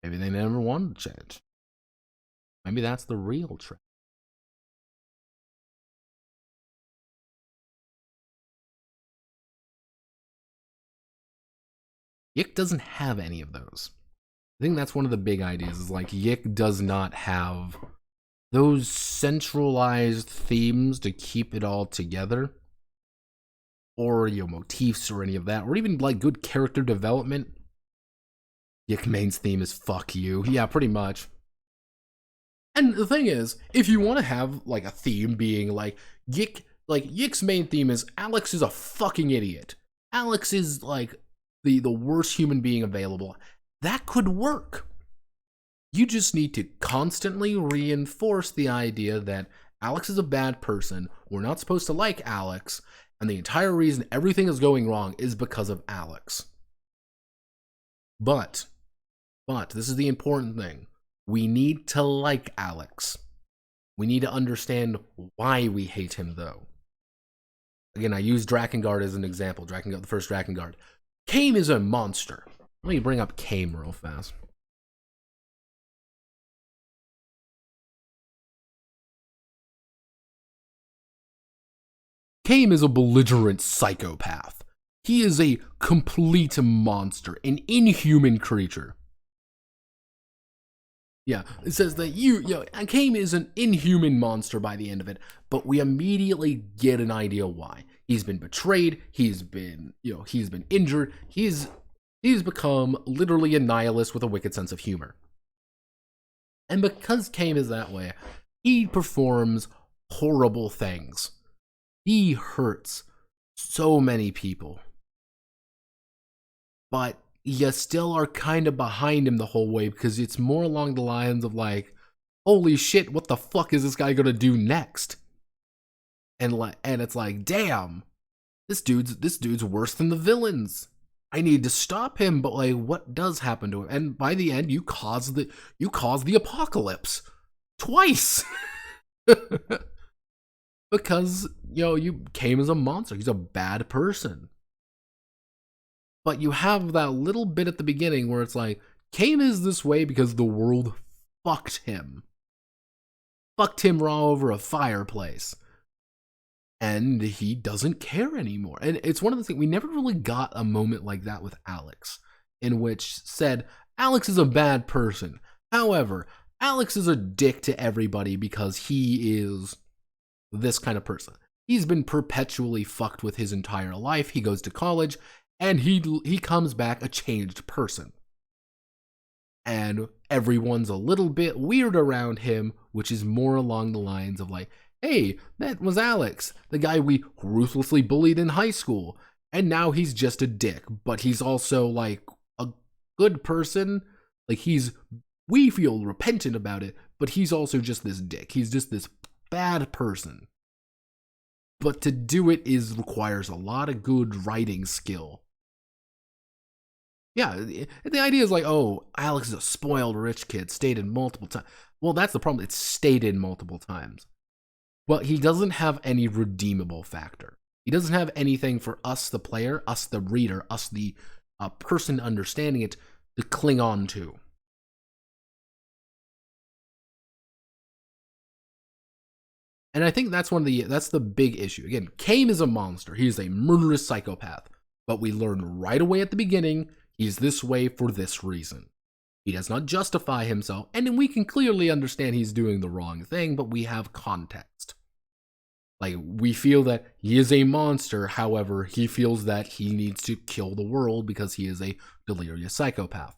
Maybe they never wanted to change. Maybe that's the real trick. YIIK doesn't have any of those. I think that's one of the big ideas, is YIIK does not have those centralized themes to keep it all together. Or, motifs or any of that, or even good character development. YIIK main's theme is fuck you. Yeah, pretty much. And the thing is, if you want to have a theme being YIIK, like YIIK's main theme is Alex is a fucking idiot. Alex is like the worst human being available. That could work. You just need to constantly reinforce the idea that Alex is a bad person. We're not supposed to like Alex, and the entire reason everything is going wrong is because of Alex. But this is the important thing. We need to like Alex. We need to understand why we hate him, though. Again, I use Drakengard as an example. The first Drakengard. Kame is a monster. Let me bring up Kame real fast. Kame is a belligerent psychopath. He is a complete monster, an inhuman creature. Yeah, it says that Kame is an inhuman monster by the end of it, but we immediately get an idea why. He's been betrayed, he's been injured, he's become literally a nihilist with a wicked sense of humor. And because Kame is that way, he performs horrible things. He hurts so many people. But you still are kind of behind him the whole way, because it's more along the lines of like, holy shit, what the fuck is this guy gonna do next? And it's like, damn, this dude's worse than the villains. I need to stop him, but like, what does happen to him? And by the end, you cause the apocalypse twice. Because you came as a monster. He's a bad person. But you have that little bit at the beginning where it's like, Kame is this way because the world fucked him. Fucked him raw over a fireplace. And he doesn't care anymore. And it's one of the things, we never really got a moment like that with Alex, in which said, Alex is a bad person. However, Alex is a dick to everybody because he is this kind of person. He's been perpetually fucked with his entire life. He goes to college, and he comes back a changed person. And everyone's a little bit weird around him, which is more along the lines of like, hey, that was Alex, the guy we ruthlessly bullied in high school, and now he's just a dick, but he's also like a good person. Like we feel repentant about it, but he's also just this dick. He's just this bad person. But to do it requires a lot of good writing skill. Yeah, the idea is like, oh, Alex is a spoiled rich kid, stated multiple times. Well, that's the problem. It's stated multiple times. But he doesn't have any redeemable factor. He doesn't have anything for us, the player, us, the reader, us, the person understanding it, to cling on to. And I think that's the big issue. Again, Kame is a monster. He is a murderous psychopath. But we learn right away at the beginning, he's this way for this reason. He does not justify himself, and we can clearly understand he's doing the wrong thing, but we have context. Like, we feel that he is a monster, however, he feels that he needs to kill the world because he is a delirious psychopath.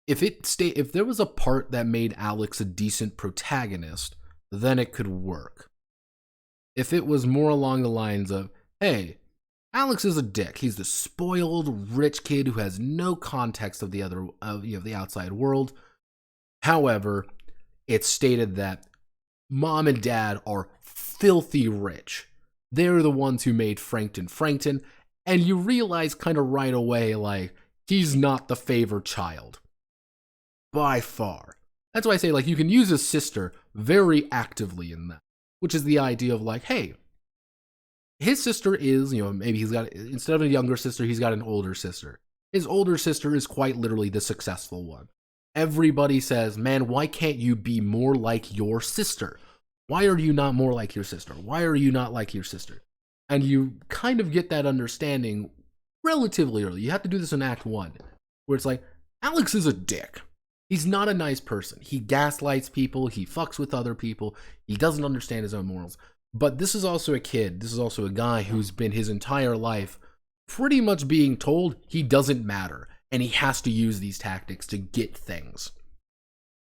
If there was a part that made Alex a decent protagonist, then it could work. If it was more along the lines of, hey, Alex is a dick. He's the spoiled rich kid who has no context of the outside world. However, it's stated that mom and dad are filthy rich. They're the ones who made Frankton, and you realize kind of right away, like, he's not the favored child. By far. That's why I say, like, you can use his sister very actively in that, which is the idea of, like, hey, his sister is, maybe he's got, instead of a younger sister, he's got an older sister. His older sister is quite literally the successful one. Everybody says, man, why can't you be more like your sister? Why are you not more like your sister? Why are you not like your sister? And you kind of get that understanding relatively early. You have to do this in Act 1, where it's like, Alex is a dick. He's not a nice person. He gaslights people. He fucks with other people. He doesn't understand his own morals. But this is also a kid. This is also a guy who's been his entire life pretty much being told he doesn't matter. And he has to use these tactics to get things.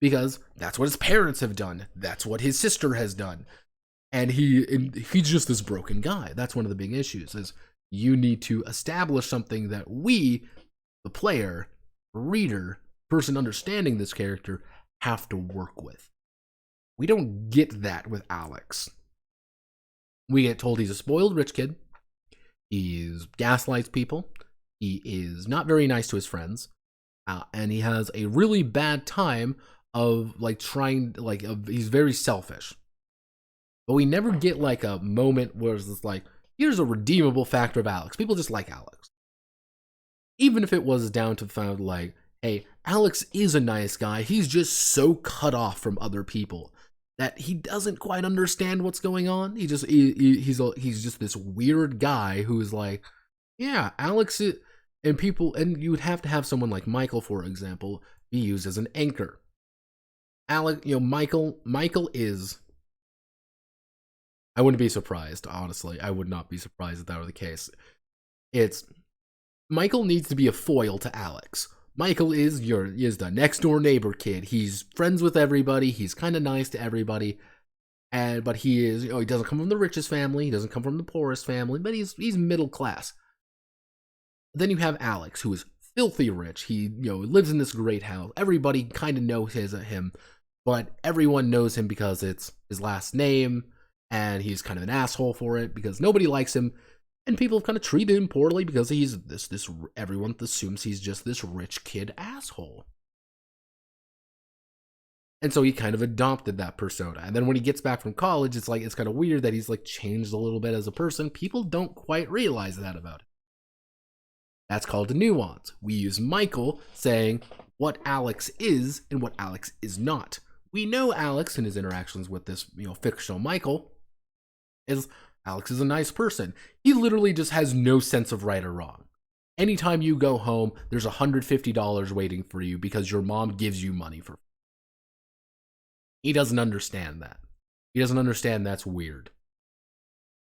Because that's what his parents have done. That's what his sister has done. And he's just this broken guy. That's one of the big issues, is you need to establish something that we, the player, reader, person understanding this character, have to work with. We don't get that with Alex. We get told he's a spoiled rich kid. He gaslights people. He is not very nice to his friends. And he has a really bad time of he's very selfish. But we never get like a moment where it's like, here's a redeemable factor of Alex. People just like Alex. Even if it was down to found like, hey, Alex is a nice guy. He's just so cut off from other people that he doesn't quite understand what's going on. He's just this weird guy who's like, yeah, Alex is, and you would have to have someone like Michael, for example, be used as an anchor. Michael is, I wouldn't be surprised, honestly. I would not be surprised if that were the case. Michael needs to be a foil to Alex. Michael is the next door neighbor kid. He's friends with everybody. He's kind of nice to everybody. But he is, he doesn't come from the richest family. He doesn't come from the poorest family, but he's middle class. Then you have Alex, who is filthy rich. He, lives in this great house. Everybody kind of knows him, but everyone knows him because it's his last name, and he's kind of an asshole for it because nobody likes him. And people have kind of treated him poorly because he's everyone assumes he's just this rich kid asshole. And so he kind of adopted that persona. And then when he gets back from college, it's kind of weird that he's like changed a little bit as a person. People don't quite realize that about him. That's called a nuance. We use Michael saying what Alex is and what Alex is not. We know Alex and his interactions with this, fictional Michael Alex is a nice person. He literally just has no sense of right or wrong. Anytime you go home, there's $150 waiting for you because your mom gives you money for. He doesn't understand that. He doesn't understand that's weird.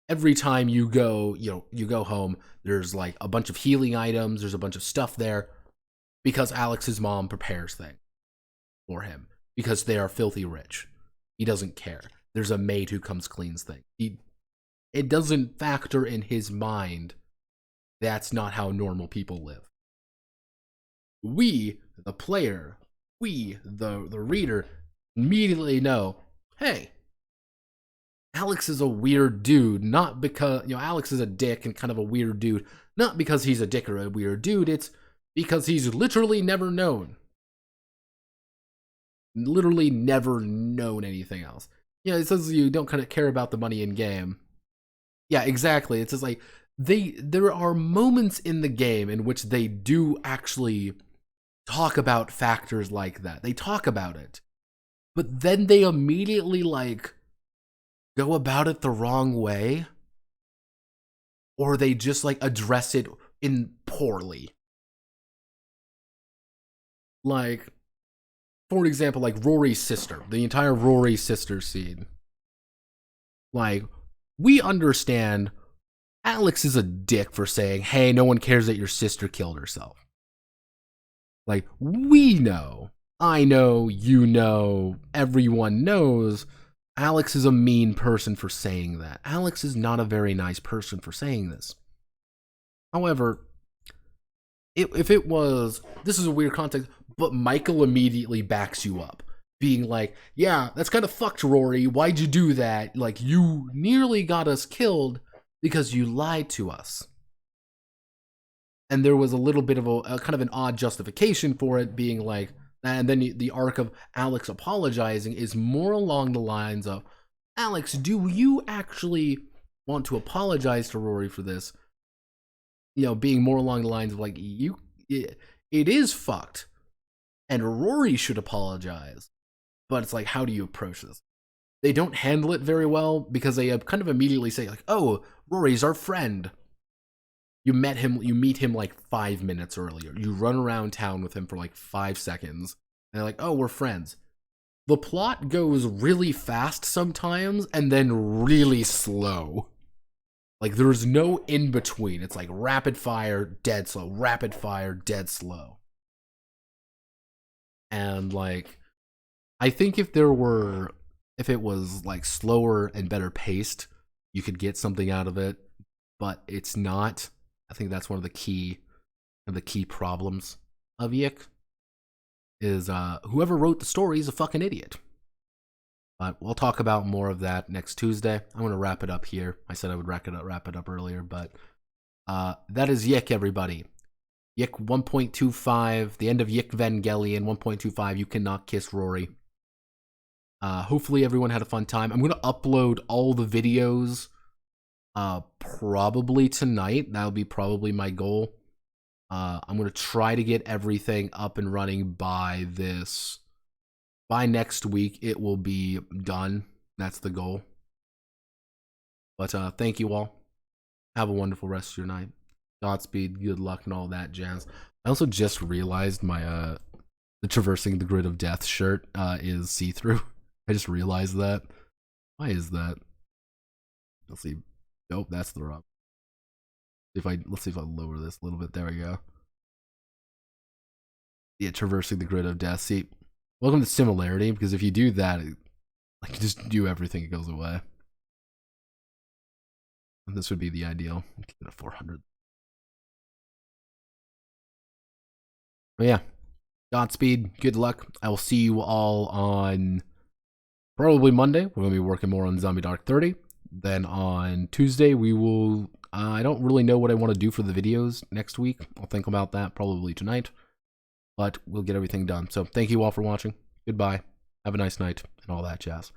Every time you go home, there's like a bunch of healing items, there's a bunch of stuff there because Alex's mom prepares things for him because they are filthy rich. He doesn't care. There's a maid who comes cleans things. It doesn't factor in his mind. That's not how normal people live. We, the player, the reader, immediately know, hey, Alex is a weird dude, not because, Alex is a dick and kind of a weird dude, not because he's a dick or a weird dude, it's because he's literally never known. Literally never known anything else. It says you don't kind of care about the money in game. Yeah, exactly. It's just like there are moments in the game in which they do actually talk about factors like that. They talk about it. But then they immediately go about it the wrong way. Or they just address it in poorly. For example, Rory's sister, the entire Rory sister scene. We understand Alex is a dick for saying, hey, no one cares that your sister killed herself. We know, I know, you know, everyone knows Alex is a mean person for saying that. Alex is not a very nice person for saying this. However, if it was, this is a weird context, but Michael immediately backs you up. Being like, yeah, that's kind of fucked, Rory. Why'd you do that? You nearly got us killed because you lied to us. And there was a little bit of a kind of an odd justification for it, being and then the arc of Alex apologizing is more along the lines of, Alex, do you actually want to apologize to Rory for this? Being more along the lines of it is fucked, and Rory should apologize. But it's how do you approach this? They don't handle it very well because they kind of immediately say oh, Rory's our friend. You meet him 5 minutes earlier. You run around town with him for 5 seconds. And they're oh, we're friends. The plot goes really fast sometimes and then really slow. There's no in between. It's rapid fire, dead slow, rapid fire, dead slow. And I think if there were if it was like slower and better paced, you could get something out of it, but it's not. I think that's one of the key problems of YIIK is whoever wrote the story is a fucking idiot. But we'll talk about more of that next Tuesday. I'm going to wrap it up here. I said I would wrap it up earlier, but that is YIIK, everybody. YIIK 1.25, the end of Yiikvengelion 1.25, You Cannot Kiss Rory. Hopefully everyone had a fun time. I'm going to upload all the videos probably tonight. That'll be probably my goal. I'm going to try to get everything up and running by next week. It will be done. That's the goal. But thank you all. Have a wonderful rest of your night. Godspeed, good luck, and all that jazz. I also just realized my the Traversing the Grid of Death shirt is see-through. I just realized that. Why is that? Let's see. Nope, that's the wrong. Let's see if I lower this a little bit. There we go. Yeah, Traversing the Grid of Death. See, welcome to similarity, because if you do that, like just do everything, it goes away. And this would be the ideal. Get a 400. But yeah, Godspeed, good luck. I will see you all on probably Monday. We're going to be working more on Zombie Dark 30. Then on Tuesday, we will... I don't really know what I want to do for the videos next week. I'll think about that probably tonight. But we'll get everything done. So thank you all for watching. Goodbye. Have a nice night and all that jazz.